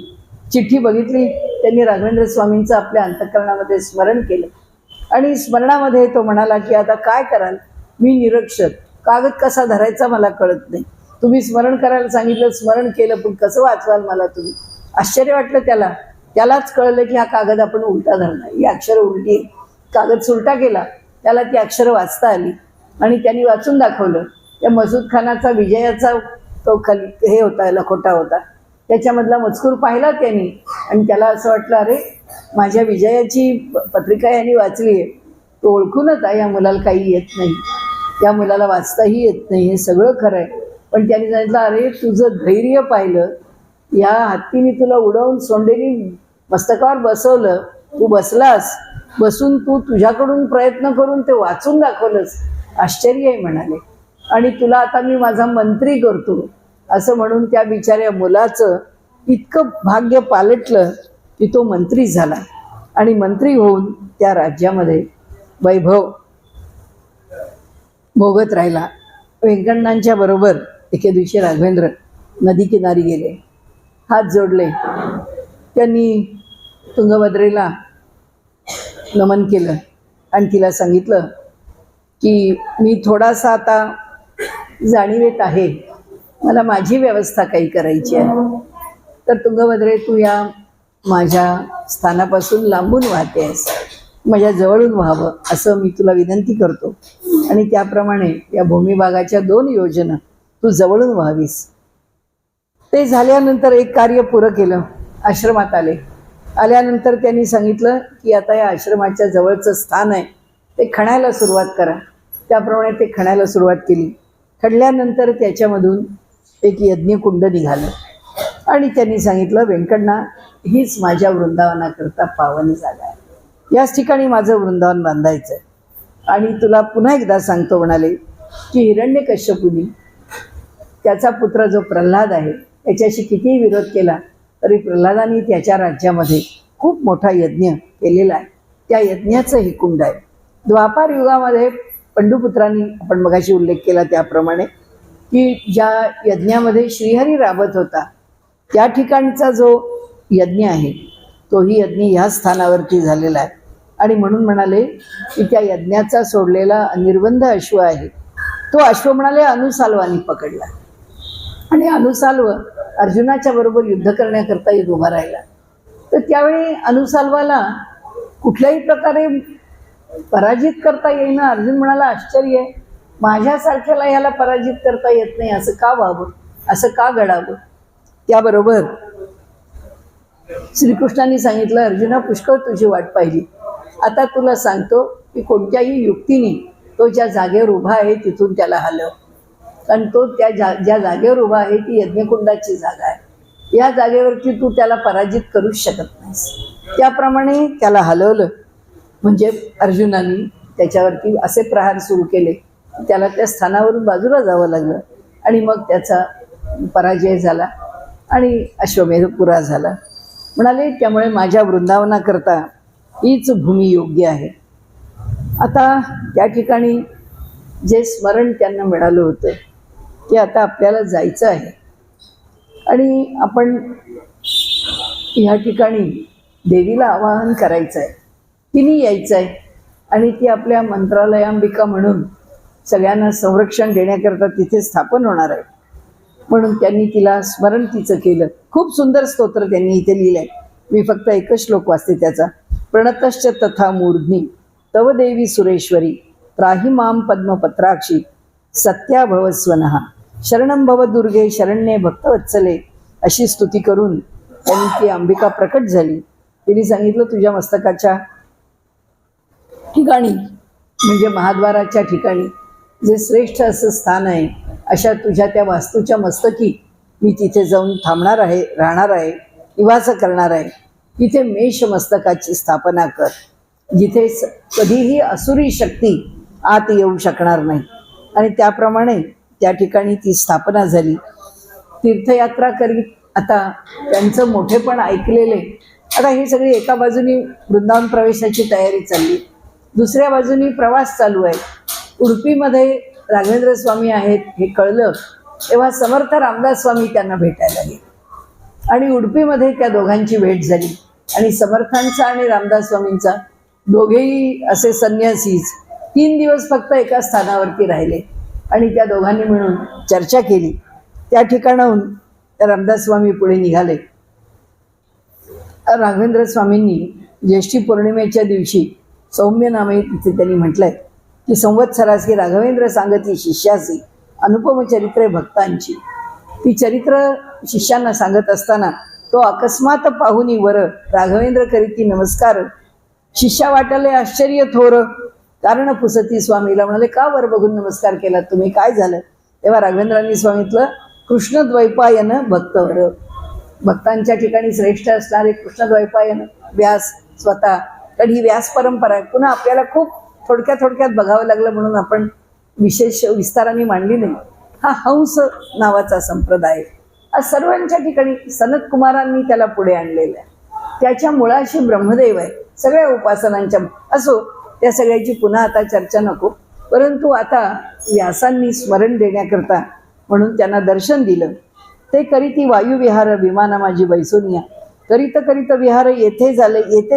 S1: चिठ्ठी बघितली. त्यांनी राघवेंद्र स्वामींचं आपल्या अंतःकरणामध्ये स्मरण केलं आणि स्मरणामध्ये तो म्हणाला की आता काय कराल, मी निरक्षर, कागद कसा धरायचा मला कळत नाही. तुम्ही स्मरण करायला सांगितलं, स्मरण केलं, पण कसं वाचवाल मला तुम्ही. आश्चर्य वाटलं त्याला. त्यालाच कळलं की हा कागद आपण उलटा धरणार, ही अक्षरं उलटी आहे. कागद सुलटा केला, त्याला ती अक्षरं वाचता आली आणि त्यांनी वाचून दाखवलं. त्या मसूद खानाचा विजयाचा तो खाली हे होता, लखोटा होता, त्याच्यामधला मजकूर पाहिला त्यांनी आणि त्याला असं वाटलं, अरे माझ्या विजयाची पत्रिका यांनी वाचली आहे. तो ओळखूनच आहे, या मुलाला काही येत नाही, या मुलाला वाचताही येत नाही, हे सगळं खरं आहे. पण त्यांनी सांगितलं, अरे तुझं धैर्य पाहिलं, या हत्तीने तुला उडवून सोंडेनी मस्तकावर बसवलं, तू बसलास, बसून तू तुझ्याकडून प्रयत्न करून ते वाचून दाखवलंस, आश्चर्य आहे म्हणाले. आणि तुला आता मी माझा मंत्री करतो असं म्हणून त्या बिचाऱ्या मुलाचं इतकं भाग्य पालटलं की तो मंत्री झाला आणि मंत्री होऊन त्या राज्यामध्ये वैभव भोगत राहिला. व्यंकण्णांच्या बरोबर एके दिवशी राघवेंद्र नदी किनारी गेले, हात जोडले. त्यांनी तुंगभद्रेला नमन केलं आणि तिला सांगितलं की मी थोडासा आता जाणीवेत आहे, मला माझी व्यवस्था काही करायची आहे. तर तुंगभद्रे, तू या माझ्या स्थानापासून लांबून वाहते आहेस, माझ्या जवळून व्हावं असं मी तुला विनंती करतो. आणि त्याप्रमाणे या भूमिभागाच्या 2 योजना तू जवळून व्हावीस. ते झाल्यानंतर एक कार्य पुरं केलं. आश्रमात आल्यानंतर त्यांनी सांगितलं की आता या आश्रमाच्या जवळचं स्थान आहे ते खणायला सुरुवात करा. त्याप्रमाणे ते खणायला सुरुवात केली. खणल्यानंतर त्याच्यामधून एक यज्ञकुंड निघालं आणि त्यांनी सांगितलं, व्यंकण्णा, हीच माझ्या वृंदावनाकरता पावन जागा आहे. याच ठिकाणी माझं वृंदावन बांधायचं आहे. आणि तुला पुन्हा एकदा सांगतो म्हणाले की हिरण्यकश्यपूनी त्याचा पुत्र जो प्रल्हाद आहे त्याच्याशी कितीही विरोध केला तरी प्रल्हादाने त्याच्या राज्यामध्ये खूप मोठा यज्ञ केलेला आहे. त्या यज्ञाचं हे कुंड आहे. द्वापार युगामध्ये पंडुपुत्रांनी, आपण मगाशी उल्लेख केला त्याप्रमाणे, की ज्या यज्ञामध्ये श्रीहरी राबत होता त्या ठिकाणचा जो यज्ञ आहे तोही यज्ञ ह्या स्थानावरती झालेला आहे. आणि म्हणून म्हणाले की त्या यज्ञाचा सोडलेला निर्बंध अश्व आहे तो अश्व म्हणाले अनुसाल्वानी पकडला आणि अनुसाल्व अर्जुनाच्या बरोबर युद्ध करण्याकरता उभा राहिला. तर त्यावेळी अनुसाल्वाला कुठल्याही प्रकारे पराजित करता येईना. अर्जुन म्हणाला, आश्चर्य आहे, माझ्यासारख्याला ह्याला पराजित करता येत नाही, असं का व्हावं, असं का घडावं. त्याबरोबर श्रीकृष्णांनी सांगितलं, अर्जुना, पुष्कळ तुझी वाट पाहिली, आता तुला सांगतो की कोणत्याही युक्तीने तो ज्या जागेवर उभा आहे तिथून त्याला हलव. कारण तो ज्या जागेवर उभा आहे ती यज्ञकुंडाची जागा आहे. या जागेवरती तू त्याला पराजित करूच शकत नाहीस. त्याप्रमाणे त्याला हलवलं. म्हणजे अर्जुनाने त्याच्यावरती असे प्रहार सुरू केले, त्याला त्या स्थानावरून बाजूला जावं लागलं आणि मग त्याचा पराजय झाला आणि अश्वमेध पुरा झाला. म्हणाले, त्यामुळे माझ्या वृंदावनाकरता हीच भूमी योग्य आहे. आता त्या ठिकाणी जे स्मरण त्यांना मिळालं होतं की आता आपल्याला जायचं आहे आणि आपण ह्या ठिकाणी देवीला आवाहन करायचं आहे, तिने यायचं आहे आणि ती आपल्या मंत्रालयांबिका म्हणून सगळ्यांना संरक्षण देण्याकरता तिथे स्थापन होणार आहे. म्हणून त्यांनी तिला स्मरण तिचं केलं. खूप सुंदर स्तोत्र त्यांनी इथे लिहिलं आहे. मी फक्त एकच श्लोक वाचते त्याचा. प्रणतश्च तथा मूर्ध्नी तव देवी सुरेश्वरी त्राही माम पद्मपत्राक्षी सत्या भव स्वनः शरणं भव दुर्गे शरण्ये भक्तवत्सले. अशी स्तुती करून त्यांनी ती अंबिका प्रकट झाली. तिने सांगितलं, तुझ्या मस्तकाच्या ठिकाणी म्हणजे महाद्वाराच्या ठिकाणी जे श्रेष्ठ असं स्थान आहे, अशा तुझ्या त्या वास्तूच्या मस्तकी मी तिथे जाऊन थांबणार आहे, राहणार आहे, निवास करणार आहे. तिथे मेष मस्तकाची स्थापना कर, जिथे कधीही असुरी शक्ती आत येऊ शकणार नाही. आणि त्याप्रमाणे त्या ठिकाणी ती स्थापना झाली. तीर्थयात्रा करीत आता त्यांचं मोठेपण ऐकलेले, आता ही सगळी एका बाजूनी वृंदावन प्रवेशाची तयारी चालली, दुसऱ्या बाजूनी प्रवास चालू आहे. उडुपीमध्ये राघवेंद्र स्वामी आहेत हे कळलं तेव्हा समर्थ रामदास स्वामी त्यांना भेटायला गेले आणि उडुपीमध्ये त्या दोघांची भेट झाली. आणि समर्थांचा आणि रामदास स्वामींचा, दोघेही असे संन्यासीच, 3 दिवस फक्त एका स्थानावरती राहिले आणि त्या दोघांनी मिळून चर्चा केली. त्या ठिकाणाहून रामदास स्वामी पुढे निघाले. राघवेंद्र स्वामींनी ज्येष्ठी पौर्णिमेच्या दिवशी सौम्य नामे तिथे त्यांनी म्हटलंय की संवत्सरासी राघवेंद्र सांगती शिष्यासी अनुपम चरित्रे भक्तांची. ती चरित्र शिष्यांना सांगत असताना तो अकस्मात पाहुनी वर राघवेंद्र करीती नमस्कार. शिष्या वाटले आश्चर्य थोर, कारण पुसती स्वामीला. म्हणाले, का वर बघून नमस्कार केला तुम्ही, काय झालं. तेव्हा राघवेंद्रांनी सांगितलं, कृष्णद्वैपायन भक्तवर. भक्तांच्या ठिकाणी श्रेष्ठ असणारे कृष्णद्वैपायन व्यास स्वतः. कारण ही व्यास परंपरा आहे. पुन्हा आपल्याला खूप थोडक्यात बघावं लागलं म्हणून आपण विशेष विस्ताराने मांडली नाही. हा हंस नावाचा संप्रदाय आज सर्वांच्या ठिकाणी सनत कुमारांनी त्याला पुढे आणलेलं आहे. त्याच्या मुळाशी ब्रह्मदेव आहे. सगळ्या उपासनांच्या असो, त्या सगळ्याची पुन्हा आता चर्चा नको. परंतु आता व्यासांनी स्मरण देण्याकरता म्हणून त्यांना दर्शन दिलं. ते करीती वायुविहार विमाना माझी बैसोनिया. करीत विहार येथे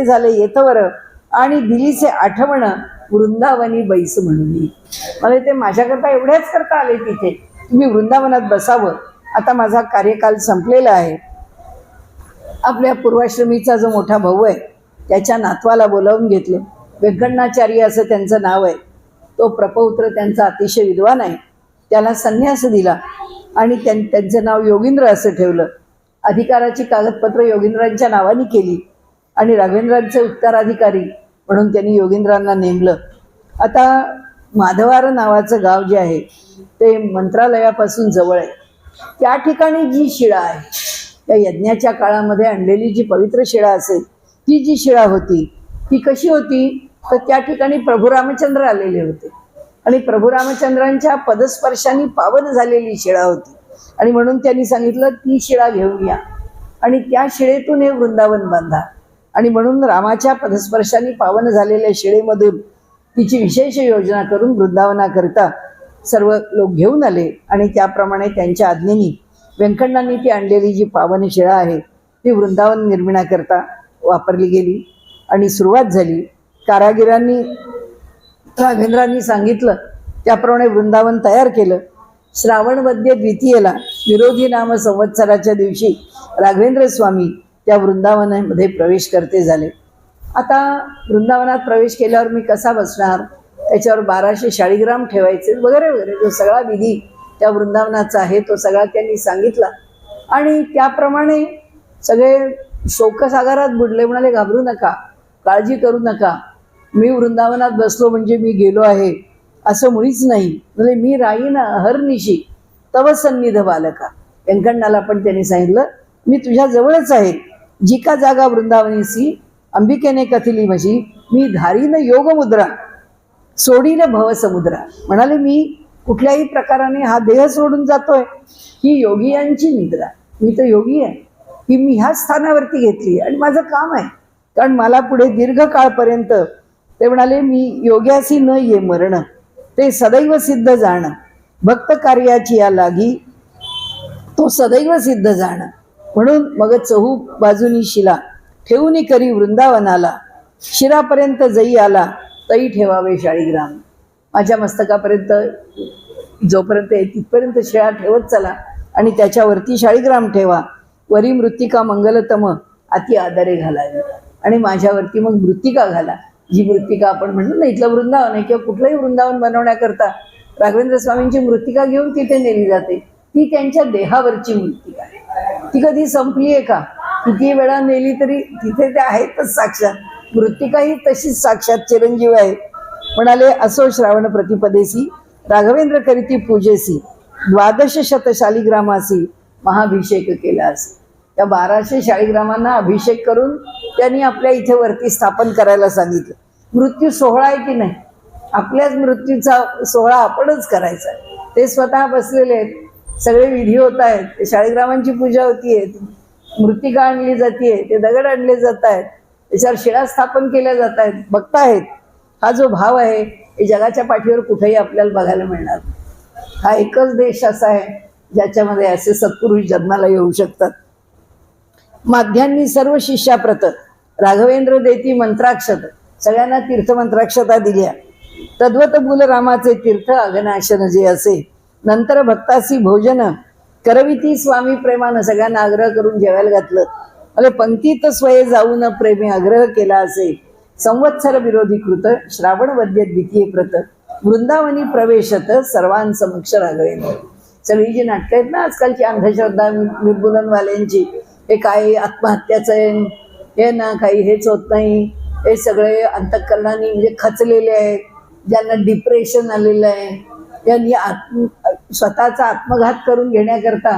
S1: झाले येथवर आणि दिलीचे आठवण वृंदावनी बैस म्हणून. मला ते माझ्याकरता एवढ्याच करता आले तिथे, तुम्ही वृंदावनात बसावं, आता माझा कार्यकाल संपलेला आहे. आपल्या पूर्वाश्रमीचा जो मोठा भाऊ आहे त्याच्या नातवाला बोलावून घेतलं. व्यंकण्णाचार्य असं त्यांचं नाव आहे. तो प्रपौत्र त्यांचा अतिशय विद्वान आहे, त्याला संन्यास दिला आणि त्यांचं नाव योगींद्र असं ठेवलं. अधिकाराची कागदपत्र योगींद्रांच्या नावाने केली आणि राघवेंद्रांचे उत्तराधिकारी म्हणून त्यांनी योगींद्रांना नेमलं. आता माधवार नावाचं गाव जे आहे ते मंत्रालयापासून जवळ आहे. त्या ठिकाणी जी शिळा आहे, त्या यज्ञाच्या काळामध्ये आणलेली जी पवित्र शिळा असेल, ती जी शिळा होती ती कशी होती, तर त्या ठिकाणी प्रभू रामचंद्र आलेले होते आणि प्रभू रामचंद्रांच्या पदस्पर्शाने पावन झालेली शिळा होती आणि म्हणून त्यांनी सांगितलं ती शिळा घेऊन या आणि त्या शिळेतून हे वृंदावन बांधा. आणि म्हणून रामाच्या पदस्पर्शाने पावन झालेल्या शिळेमधून तिची विशेष योजना करून वृंदावनाकरिता सर्व लोक घेऊन आले आणि त्याप्रमाणे त्यांच्या आज्ञेने व्यंकटनांनी ती आणलेली जी पावन शिळा आहे ती वृंदावन निर्मिण्याकरता वापरली गेली आणि सुरुवात झाली. कारागिरांनी राघवेंद्रांनी सांगितलं त्याप्रमाणे वृंदावन तयार केलं. श्रावण वद्य द्वितीयेला विरोधी नाम संवत्सराच्या दिवशी राघवेंद्र स्वामी त्या वृंदावनामध्ये प्रवेश करते झाले. आता वृंदावनात प्रवेश केल्यावर मी कसा बसणार, त्याच्यावर 1200 शाळीग्राम ठेवायचे वगैरे वगैरे, जो सगळा विधी त्या वृंदावनाचा आहे तो सगळा त्यांनी सांगितला आणि त्याप्रमाणे सगळे शोकसागरात बुडले. म्हणाले घाबरू नका, काळजी करू नका, मी वृंदावनात बसलो म्हणजे मी गेलो आहे असं मुळीच नाही. म्हणजे मी राहीन अहर्निशी तव सन्निध बालका. व्यंकटनाला पण त्यांनी सांगितलं मी तुझ्या जवळच आहे, जी का जागा वृंदावनीसी अंबिकेने कथिली म्हशी, मी धारीन योग मुद्रा सोडीन भवसमुद्रा. म्हणाले मी कुठल्याही प्रकाराने हा देह सोडून जातोय, ही योगियांची निद्रा, मी तर योगी आहे, ही मी ह्या स्थानावरती घेतली आणि माझं काम आहे. कारण मला पुढे दीर्घ काळपर्यंत ते म्हणाले मी योग्यासी न ये मरण, ते सदैव सिद्ध जाण, भक्त कार्याची या लागी तो सदैव सिद्ध जाण. म्हणून मग चहू बाजूनी शिला ठेवून करी वृंदावनाला, शिरापर्यंत जई आला तई ठेवावे शाळीग्राम. माझ्या मस्तकापर्यंत जोपर्यंत आहे तिथपर्यंत शिळा ठेवत चला आणि त्याच्यावरती शाळीग्राम ठेवा. वरी मृत्तिका मंगलतम अति आदरे घालावी आणि माझ्यावरती मग मृत्तिका घाला. जी मृत्तिका आपण म्हणतो ना, इथलं वृंदावन आहे किंवा कुठलंही वृंदावन बनवण्याकरता राघवेंद्र स्वामींची मृत्तिका घेऊन तिथे नेली जाते. ती त्यांच्या देहावरची मृत्तिका आहे, ती कधी संपली आहे का, किती वेळा नेली तरी तिथे ते आहेतच साक्षात. मृत्तिका ही तशीच साक्षात चिरंजीव आहे. म्हणाले असो श्रावण प्रतिपदेसी राघवेंद्र करीती पूजेसी, 1200 शत शालिग्रामासी महाभिषेक केला असे. त्या 1200 शाळीग्रामांना अभिषेक करून त्यांनी आपल्या इथे वरती स्थापन करायला सांगितलं. मृत्यू सोहळा आहे की नाही, आपल्याच मृत्यूचा सोहळा आपणच करायचा. ते स्वतः बसलेले आहेत, सगळे विधी होत आहेत, शाळीग्रामांची पूजा होतीये, मृत्तिका आणली जातीये, ते दगड आणले जात आहेत, त्याच्यावर शिळा स्थापन केल्या जात आहेत, बघताहेत. हा जो भाव आहे हे जगाच्या पाठीवर कुठेही आपल्याला बघायला मिळणार. हा एकच देश असा आहे ज्याच्यामध्ये असे सत्पुरुष जन्माला येऊ शकतात. माध्यांनी सर्व शिष्याप्रत राघवेंद्र देती मंत्राक्षत, सगळ्यांना तीर्थमंत्राक्षता दिल्या. तद्वत मूल रामाचे तीर्थ अघनाशन जे असे, नंतर भक्तासी भोजन करविती स्वामी प्रेमानं, सगळ्यांना आग्रह करून जेवायला घातलं. अरे पंक्तीत स्वये जाऊन प्रेमी आग्रह केला असे. संवत्सर विरोधी कृत श्रावण वद्य द्वितीय प्रत, वृंदावनी प्रवेशत सर्वांसमक्ष राघवेंद्र. सगळी जी नाटकं आहेत ना आजकालची अंधश्रद्धा निर्मूलनवाल्यांची, हे काही आत्महत्याचं आहे, हे ना काही हेच होत नाही, हे सगळे अंतःकरणाने म्हणजे खचलेले आहेत, ज्यांना डिप्रेशन आलेलं आहे, यांनी स्वतःचा आत्मघात करून घेण्याकरता,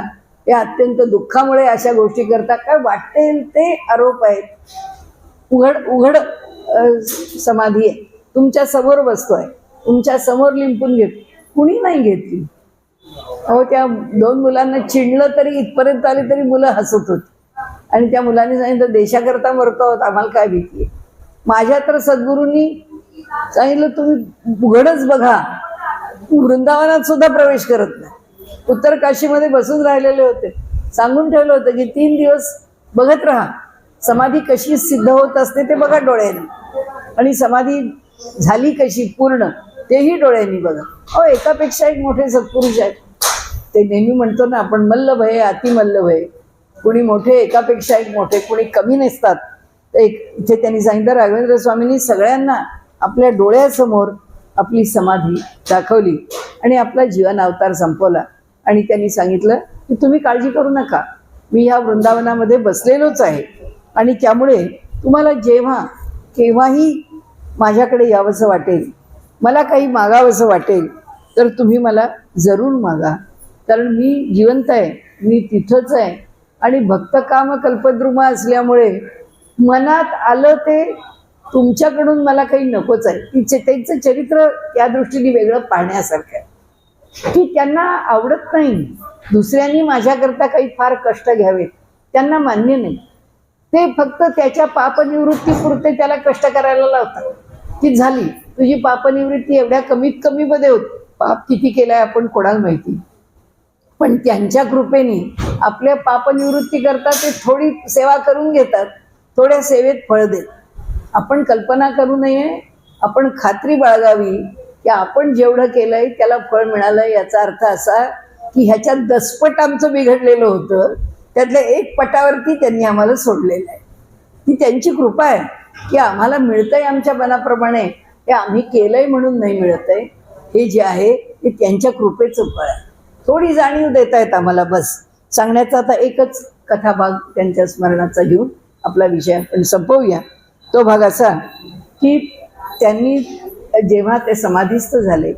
S1: हे अत्यंत दुःखामुळे अशा गोष्टी करता. काय वाटेल ते आरोप आहेत. उघड समाधी आहे, तुमच्या समोर बसतोय, तुमच्या समोर लिंपून घेत, कुणी नाही घेतली. अहो त्या 2 मुलांना चिडलं तरी इथपर्यंत आले तरी मुलं हसत होती आणि त्या मुलांनी सांगितलं देशाकरता मरतो आहोत, आम्हाला काय भीती आहे. माझ्या तर सद्गुरूंनी सांगितलं तुम्ही उघडच बघा, वृंदावनात सुद्धा प्रवेश करत नाही. उत्तर काशीमध्ये बसून राहिलेले होते, सांगून ठेवलं होतं की 3 दिवस बघत राहा, समाधी कशी सिद्ध होत असते ते बघा डोळ्याने, आणि समाधी झाली कशी पूर्ण तेही डोळ्यांनी बघा. अहो एकापेक्षा एक मोठे सत्पुरुष आहेत. ते नेहमी म्हणतो ना आपण, मल्ल भये अतिमल्ल भये. कुणी मोठे एकापेक्षा एक मोठे, कुणी कमी नसतात. इथे त्यांनी सांगितलं राघवेंद्र स्वामींनी सगळ्यांना आपल्या डोळ्यासमोर आपली समाधी दाखवली आणि आपला जीवन अवतार संपवला. आणि त्यांनी सांगितलं की तुम्ही काळजी करू नका, मी ह्या वृंदावनामध्ये बसलेलोच आहे आणि त्यामुळे तुम्हाला जेव्हा केव्हाही माझ्याकडे यावंसं वाटेल, मला काही मागावंसं वाटेल, तर तुम्ही मला जरूर मागा, कारण मी जिवंत आहे, मी तिथंच आहे. आणि भक्त काम कल्पद्रुमा असल्यामुळे मनात आलं ते तुमच्याकडून मला काही नकोच आहे. त्यांचं चरित्र या दृष्टीने वेगळं पाहण्यासारखं आहे की त्यांना आवडत नाही दुसऱ्यांनी माझ्याकरता काही फार कष्ट घ्यावेत, त्यांना मान्य नाही. ते फक्त त्याच्या पापनिवृत्तीपुरते त्याला कष्ट करायला लावतात की झाली तुझी पापनिवृत्ती एवढ्या कमीत कमी मध्ये होत. पाप किती केलाय आपण कोणाला माहिती, पण त्यांच्या कृपेने आपल्या पापनिवृत्ती करता ते थोडी सेवा करून घेतात, थोड्या सेवेत फळ देत. आपण कल्पना करू नये, आपण खात्री बाळगावी की आपण जेवढं केलंय त्याला फळ मिळालंय. याचा अर्थ असा की ह्याच्यात 10 पट आमचं बिघडलेलं होतं, त्यातल्या 1 पटावरती त्यांनी आम्हाला सोडलेलं आहे. ती त्यांची कृपा आहे की आम्हाला मिळतंय आमच्या मनाप्रमाणे, ते आम्ही केलंय म्हणून नाही मिळतंय. हे जे आहे ते त्यांच्या कृपेचं फळ आहे. थोडी जाणीव देता येत आम्हाला. बस सांगण्याचा आता एकच कथाभाग त्यांच्या स्मरणाचा घेऊन आपला विषय आपण संपवूया. तो भाग असा की त्यांनी जेव्हा ते समाधीस्थ झाले,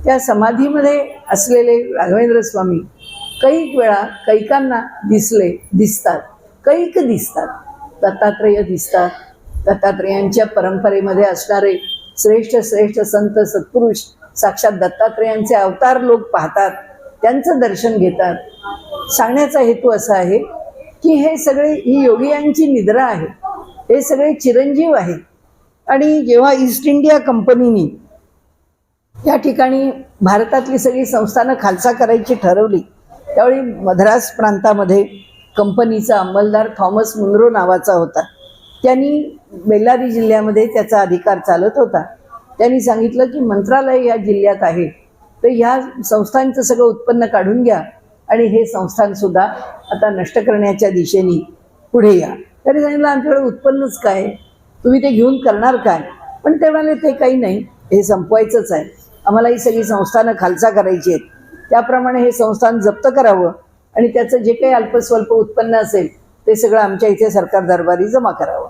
S1: त्या समाधीमध्ये असलेले राघवेंद्र स्वामी कैक वेळा कैकांना दिसतात, कैक दिसतात, दत्तात्रेय दिसतात. दत्तात्रेयांच्या परंपरेमध्ये असणारे श्रेष्ठ श्रेष्ठ संत सत्पुरुष साक्षात दत्तात्रेयांचे अवतार लोक पाहतात, त्यांचं दर्शन घेतात. सांगण्याचा हेतू असा आहे की हे सगळे ही योगियांची निद्रा आहे, हे सगळे चिरंजीव आहेत. आणि जेव्हा ईस्ट इंडिया कंपनीने या ठिकाणी भारतातली सगळी संस्थानं खालसा करायची ठरवली, त्यावेळी मद्रास प्रांतामध्ये कंपनीचा अंमलदार थॉमस मुनरो नावाचा होता. त्यांनी बेल्लारी जिल्ह्यामध्ये त्याचा अधिकार चालत होता. त्यांनी सांगितलं की मंत्रालय या जिल्ह्यात आहे, तर ह्या संस्थांचं सगळं उत्पन्न काढून घ्या आणि हे संस्थानसुद्धा आता नष्ट करण्याच्या दिशेने पुढे या. त्यांनी सांगितलं आमच्याकडे उत्पन्नच काय, तुम्ही ते घेऊन करणार काय? पण ते म्हणाले ते काही नाही, हे संपवायचंच आहे, आम्हाला ही सगळी संस्थानं खालसा करायची आहेत, त्याप्रमाणे हे संस्थान जप्त करावं आणि त्याचं जे काही अल्पस्वल्प उत्पन्न असेल ते सगळं आमच्या इथे सरकार दरबारी जमा करावं.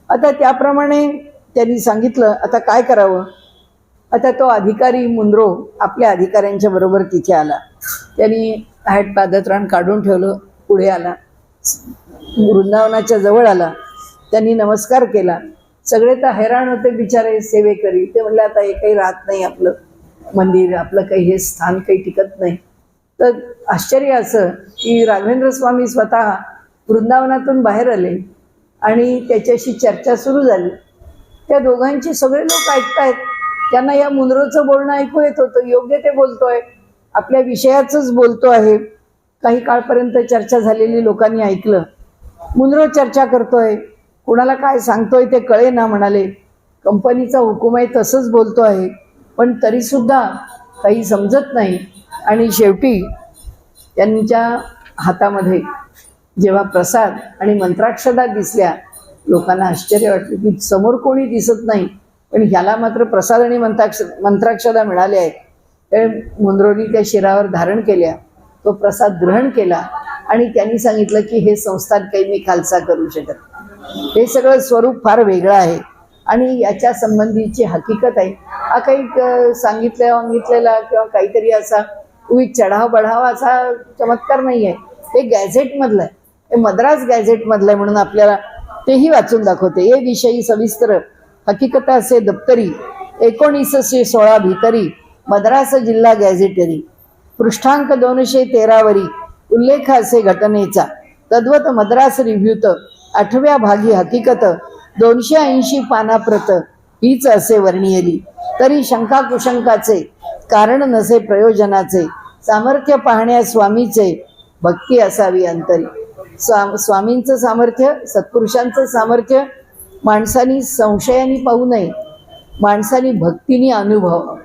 S1: आता त्याप्रमाणे त्यांनी सांगितलं आता काय करावं. आता तो अधिकारी मुनरो आपल्या अधिकाऱ्यांच्या बरोबर तिथे आला. त्यांनी हॅट पादत्राण काढून ठेवलं, पुढे आला, वृंदावनाच्या जवळ आला, त्यांनी नमस्कार केला. सगळे तर हैराण होते बिचारे सेवेकरी. ते म्हणले आता हे काही राहत नाही, आपलं मंदिर, आपलं काही हे स्थान काही टिकत नाही. तर आश्चर्य असं की राघवेंद्र स्वामी स्वतः वृंदावनातून बाहेर आले आणि त्याच्याशी चर्चा सुरू झाली. त्या दोघांची सगळे लोक ऐकतायत, त्यांना या मुनरोचं बोलणं ऐकू येत होतं. योग्य ते बोलतोय, आपल्या विषयाचंच बोलतो आहे. काही काळपर्यंत चर्चा झालेली लोकांनी ऐकलं. मुनरो चर्चा करतोय, कुणाला काय सांगतोय ते कळे ना, म्हणाले कंपनीचा हुकूम आहे तसंच बोलतो आहे, पण तरीसुद्धा काही समजत नाही. आणि शेवटी त्यांच्या हातामध्ये जेव्हा प्रसाद आणि मंत्राक्षदा दिसल्या, लोकांना आश्चर्य वाटलं की समोर कोणी दिसत नाही पण ह्याला मात्र प्रसाद आणि मंत्राक्षदा मिळाल्या आहेत. त्या मुनरोनी त्या शिरावर धारण केल्या, तो प्रसाद ग्रहण केला आणि त्यांनी सांगितलं की हे संस्थान काही मी खालसा करू शकत नाही, हे सगळं स्वरूप फार वेगळं आहे आणि याच्या संबंधीची हकीकत आहे. हा काही सांगितलेला किंवा काहीतरी असा उगीच चढाव बढावा असा चमत्कार नाही आहे. हे गॅझेटमधलं आहे, हे मद्रास गॅझेटमधलं आहे, म्हणून आपल्याला तेही वाचून दाखवते. हे विषयी सविस्तर हकीकत असे दप्तरी 1916 भीतरी मद्रास जिल्हा गॅझेटरी पृष्ठांक 213 वरी उल्लेख असे घटनेचा तद्वत मद्रास रिव्ह्यूत 8व्या भागी हकीकत 280 पानाप्रत हीच असे वर्णियली. तरी शंका कुशंकाचे कारण नसे प्रयोजनाचे सामर्थ्य पाहण्या स्वामीचे भक्ती असावी अंतरी. स्वामींचं सामर्थ्य, सत्पुरुषांचं सामर्थ्य माणसानी संशयाने पाहू नये, माणसानी भक्तीने अनुभव.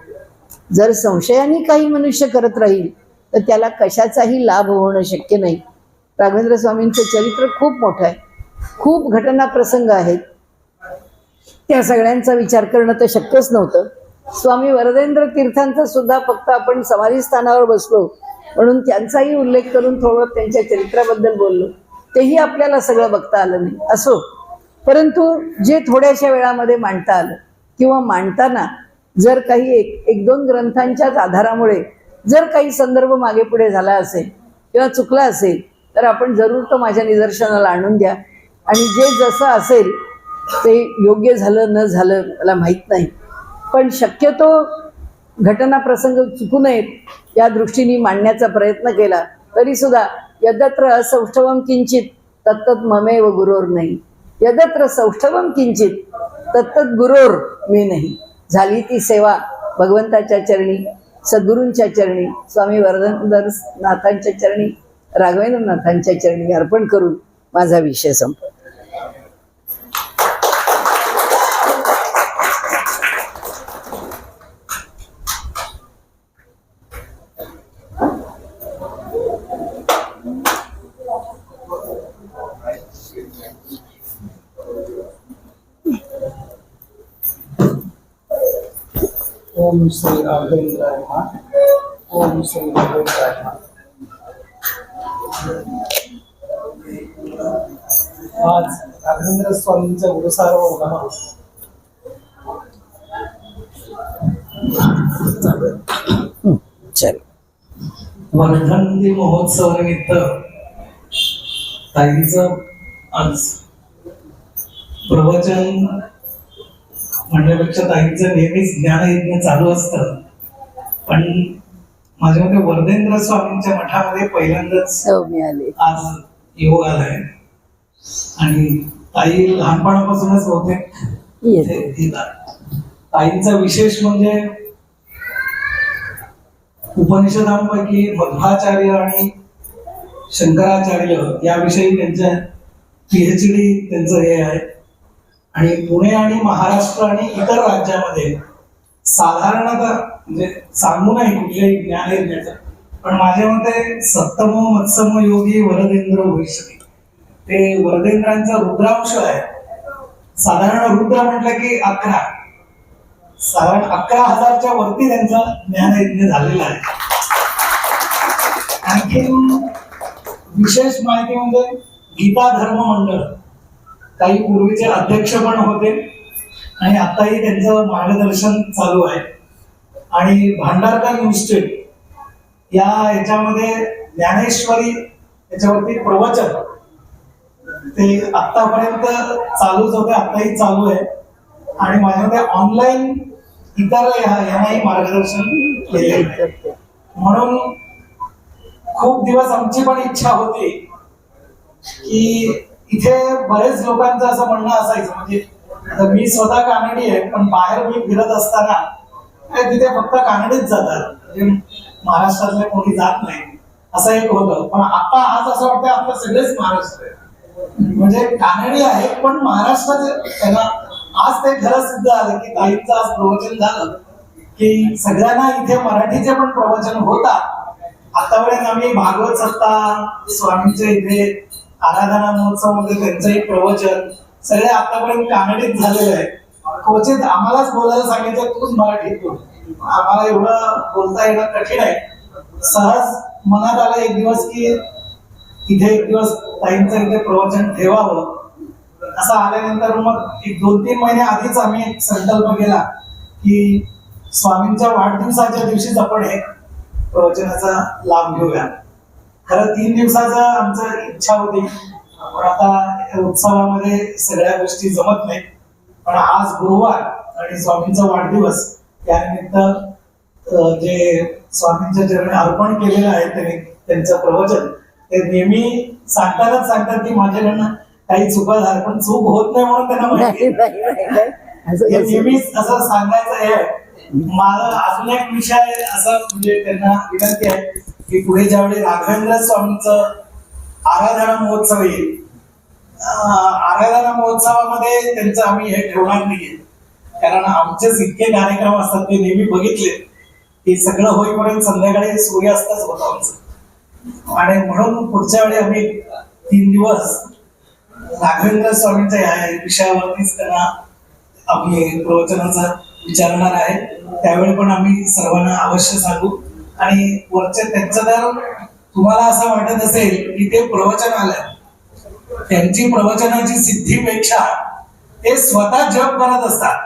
S1: जर संशयाने काही मनुष्य करत राहील तर त्याला कशाचाही लाभ होणं शक्य नाही. राघवेंद्र स्वामींचं चरित्र खूप मोठं आहे, खूप घटना प्रसंग आहेत, त्या सगळ्यांचा विचार करणं तर शक्यच नव्हतं. स्वामी वरदेंद्र तीर्थांचं सुद्धा फक्त आपण समाधी स्थानावर बसलो म्हणून त्यांचाही उल्लेख करून थोडं त्यांच्या चरित्राबद्दल बोललो, तेही आपल्याला सगळं बघता आलं नाही असो, परंतु जे थोड्याशा वेळामध्ये मांडता आलं किंवा मांडताना जर काही एक दोन ग्रंथांच्याच आधारामुळे जर काही संदर्भ मागे पुढे झाला असेल किंवा चुकला असेल तर आपण जरूर तो माझ्या निदर्शनाला आणून द्या. आणि जे जसं असेल ते योग्य झालं न झालं मला माहीत नाही, पण शक्यतो घटना प्रसंग चुकू नयेत या दृष्टीने मांडण्याचा प्रयत्न केला. तरीसुद्धा यदत्र सौष्ठवम किंचित तत्तत् ममेव गुरोर नाही, यदत्र सौष्ठवम किंचित तत्तत् गुरोर मी नाही. झाली ती सेवा भगवंताच्या चरणी, सद्गुरूंच्या चरणी, स्वामी वरदेंद्रनाथांच्या चरणी, राघवेंद्रनाथांच्या चरणी अर्पण करून माझा विषय संपतो.
S2: ओम श्री राघवेंद्राय नमः. ओम श्री राघवेंद्राय नमः. आज राघवेंद्र स्वामींचा गुरुसार्वभौम
S1: चल
S2: वर्धंती महोत्सव निमित्त ताईंचं आज प्रवचन म्हणण्यापेक्षा ताईंचं नेहमीच ज्ञानयज्ञ चालू असतं, पण माझ्या मते वर्धेंद्र स्वामींच्या मठामध्ये पहिल्यांदाच
S1: मिळाले
S2: आज योग आलाय. आणि ताई लहानपणापासूनच बहुतेक इथे येतात. ताईंचा विशेष म्हणजे उपनिषदांपैकी मध्वाचार्य आणि शंकराचार्य याविषयी त्यांच्या PhD त्यांचं हे आहे. आणि पुणे आणि महाराष्ट्र आणि इतर राज्यामध्ये साधारणतः म्हणजे सांगू नाही कुठल्याही ज्ञान यज्ञाचं, पण माझ्या मते सप्तमो मत्सम योगी वरदेंद्र भविष्यती, ते वरदेंद्रांचा रुद्रांश आहे. साधारण रुद्र म्हटलं की 11, साधारण 11,000च्या वरती त्यांचा ज्ञानयज्ञ झालेला आहे. आणखी विशेष माहिती म्हणजे गीता धर्म मंडळ काही पूर्वीचे अध्यक्ष पण होते आणि आताही त्यांचं मार्गदर्शन चालू आहे. आणि भांडारकर इन्स्टिट्यूट याच्यामध्ये ज्ञानेश्वरी याच्यावरती प्रवचन ते आतापर्यंत चालूच होते, आताही चालू आहे. आणि माझ्यामध्ये ऑनलाईन इतर यांनाही मार्गदर्शन केले. म्हणून खूप दिवस आमची पण इच्छा होती की इथे बरेच लोकांचं असं म्हणणं असायचं, म्हणजे मी स्वतः कानडी आहे पण बाहेर मी फिरत असताना तिथे फक्त कानडीच जातात, म्हणजे महाराष्ट्रातले कोणी जात नाही असं एक होतं. पण आता आज असं वाटतं आपलं सगळेच महाराष्ट्र आहे, म्हणजे कानडी आहेत पण महाराष्ट्राचे त्यांना आज ते खरं सिद्ध झालं की ताईंचं आज प्रवचन झालं की सगळ्यांना इथे मराठीचे पण प्रवचन होतात. आतापर्यंत आम्ही भागवत सप्ताह, स्वामींचे इथे आराधना महोत्सव मध्ये त्यांचंही प्रवचन सगळे आतापर्यंत कानडीत झालेलं आहे. क्वचित आम्हालाच बोलायला सांगितलं तूच मराठीत बोल, आम्हाला एवढं बोलता येणं कठीण आहे. सहज मनात आलं एक दिवस की इथे एक दिवस ताईंचं इथे प्रवचन ठेवावं. असं आल्यानंतर मग एक 2-3 महिने आधीच आम्ही एक संकल्प केला की स्वामींच्या वाढदिवसाच्या दिवशीच आपण हे प्रवचनाचा लाभ घेऊया. खरं 3 दिवसाचा आमचं इच्छा होती, पण आता उत्सवामध्ये सगळ्या गोष्टी जमत नाहीत. पण आज गुरुवार आणि स्वामींचा वाढदिवस त्यानिमित्त जे स्वामींच्या चरणी अर्पण केलेलं आहे त्यांनी त्यांचं प्रवचन ते नेहमी सांगतात की माझ्याकडनं काही चुका झाल्या, पण चूक होत नाही म्हणून त्यांना माहिती नेहमीच असं सांगायचं आहे. मला अजून एक विषय असं म्हणजे त्यांना विनंती आहे की पुढे ज्यावेळी राघवेंद्र स्वामींचं आराधना महोत्सव येईल, आराधना महोत्सवामध्ये त्यांचं आम्ही हे ठेवणार नाहीये, कारण आमचेच इतके कार्यक्रम असतात ते नेहमी बघितले की सगळं होईपर्यंत संध्याकाळी सूर्यास्तच होतं आमचं. आणि म्हणून पुढच्या वेळी आम्ही 3 दिवस राघवेंद्र स्वामींच्या या विषयावरतीच त्यांना आम्ही प्रवचनाचं विचारणार आहे त्यावेळी पण आम्ही सर्वांना अवश्य सांगू. आणि वरच्या त्यांचं जर तुम्हाला असं वाटत असेल की ते प्रवचन आलं, त्यांची प्रवचनाची सिद्धीपेक्षा ते स्वतः जप करत असतात.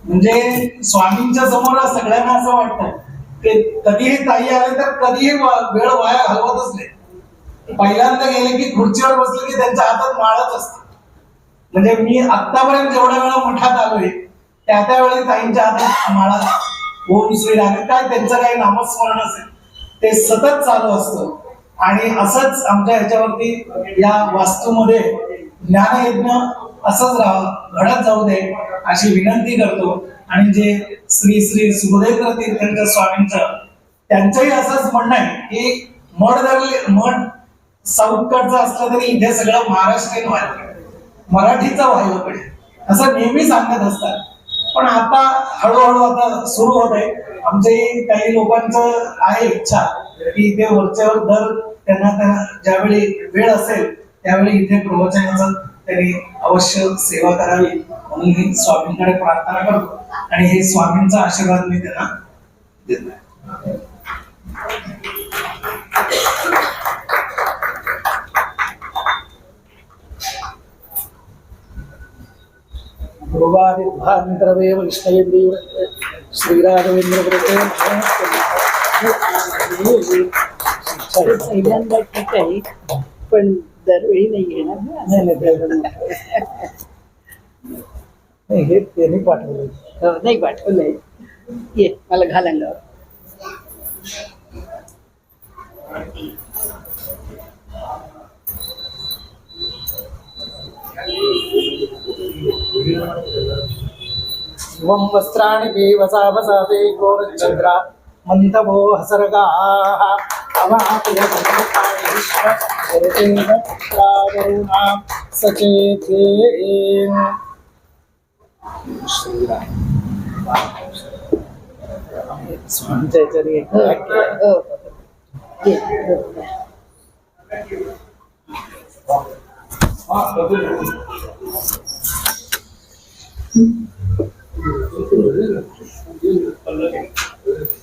S2: म्हणजे स्वामींच्या समोर सगळ्यांना असं वाटतं ते कधीही ताई आले तर कधीही वेळ वाया घालवतच नाही. पहिल्यांदा गेले की खुर्चीवर बसले की त्यांच्या हातात माळच असते. म्हणजे मी आतापर्यंत जेवढ्या वेळा मठात आलोय त्या वेळी ताईंच्या हातात माळा, ओम श्री राम काय त्यांचं काही नामस्मरण असेल ते सतत चालू असतं. आणि असंच आमच्या ह्याच्यावरती या वास्तूमध्ये ज्ञानयज्ञ असंच घडत जाऊ दे अशी विनंती करतो. आणि जे श्री श्री सुखदेव तीर्थांच्या स्वामींचं त्यांचंही असंच म्हणणं आहे की मठ साऊथकडचं असलं तरी इथे सगळं महाराष्ट्रीयन व्हायला, मराठीचं व्हायला पाहिजे असं नेहमी सांगत असतात. पण आता हळूहळू आता सुरू होत आहे. आमच्याही काही लोकांचं आहे इच्छा की इथे वरच्यावर दर त्यांना ज्यावेळी वेळ असेल त्यावेळी इथे प्रवचनाचं त्यांनी अवश्य सेवा करावी म्हणून मी स्वामींकडे प्रार्थना करतो. आणि हे स्वामींचा आशीर्वाद मी त्यांना देतो. गुरुवादिध्वान्तरवे वैष्णवेन्द्रीव श्रीराघवेंद्र
S1: पहिल्यांदा ठीक आहे पण दरवेळी नाही घेणार.
S2: हे त्यांनी पाठवलं.
S1: नाही पाठवलंय. ये मला घाल अंगावर.
S2: शिवं वस्त्राणि देवसा वसाते गोरचन्द्रा मन्तभो हसर्गाः अवापयवरुणा सचेते. स्वामींच्या ह्याच्याने एक वाक्य आहे.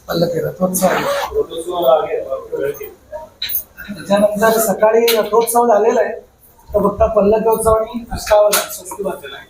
S2: पल्लकी रथोत्सव. त्याच्यानंतर सकाळी रथोत्सव झालेला आहे तर फक्त पल्लकोत्सव आणि अष्टावधान स्वस्ती वाचलेला आहे.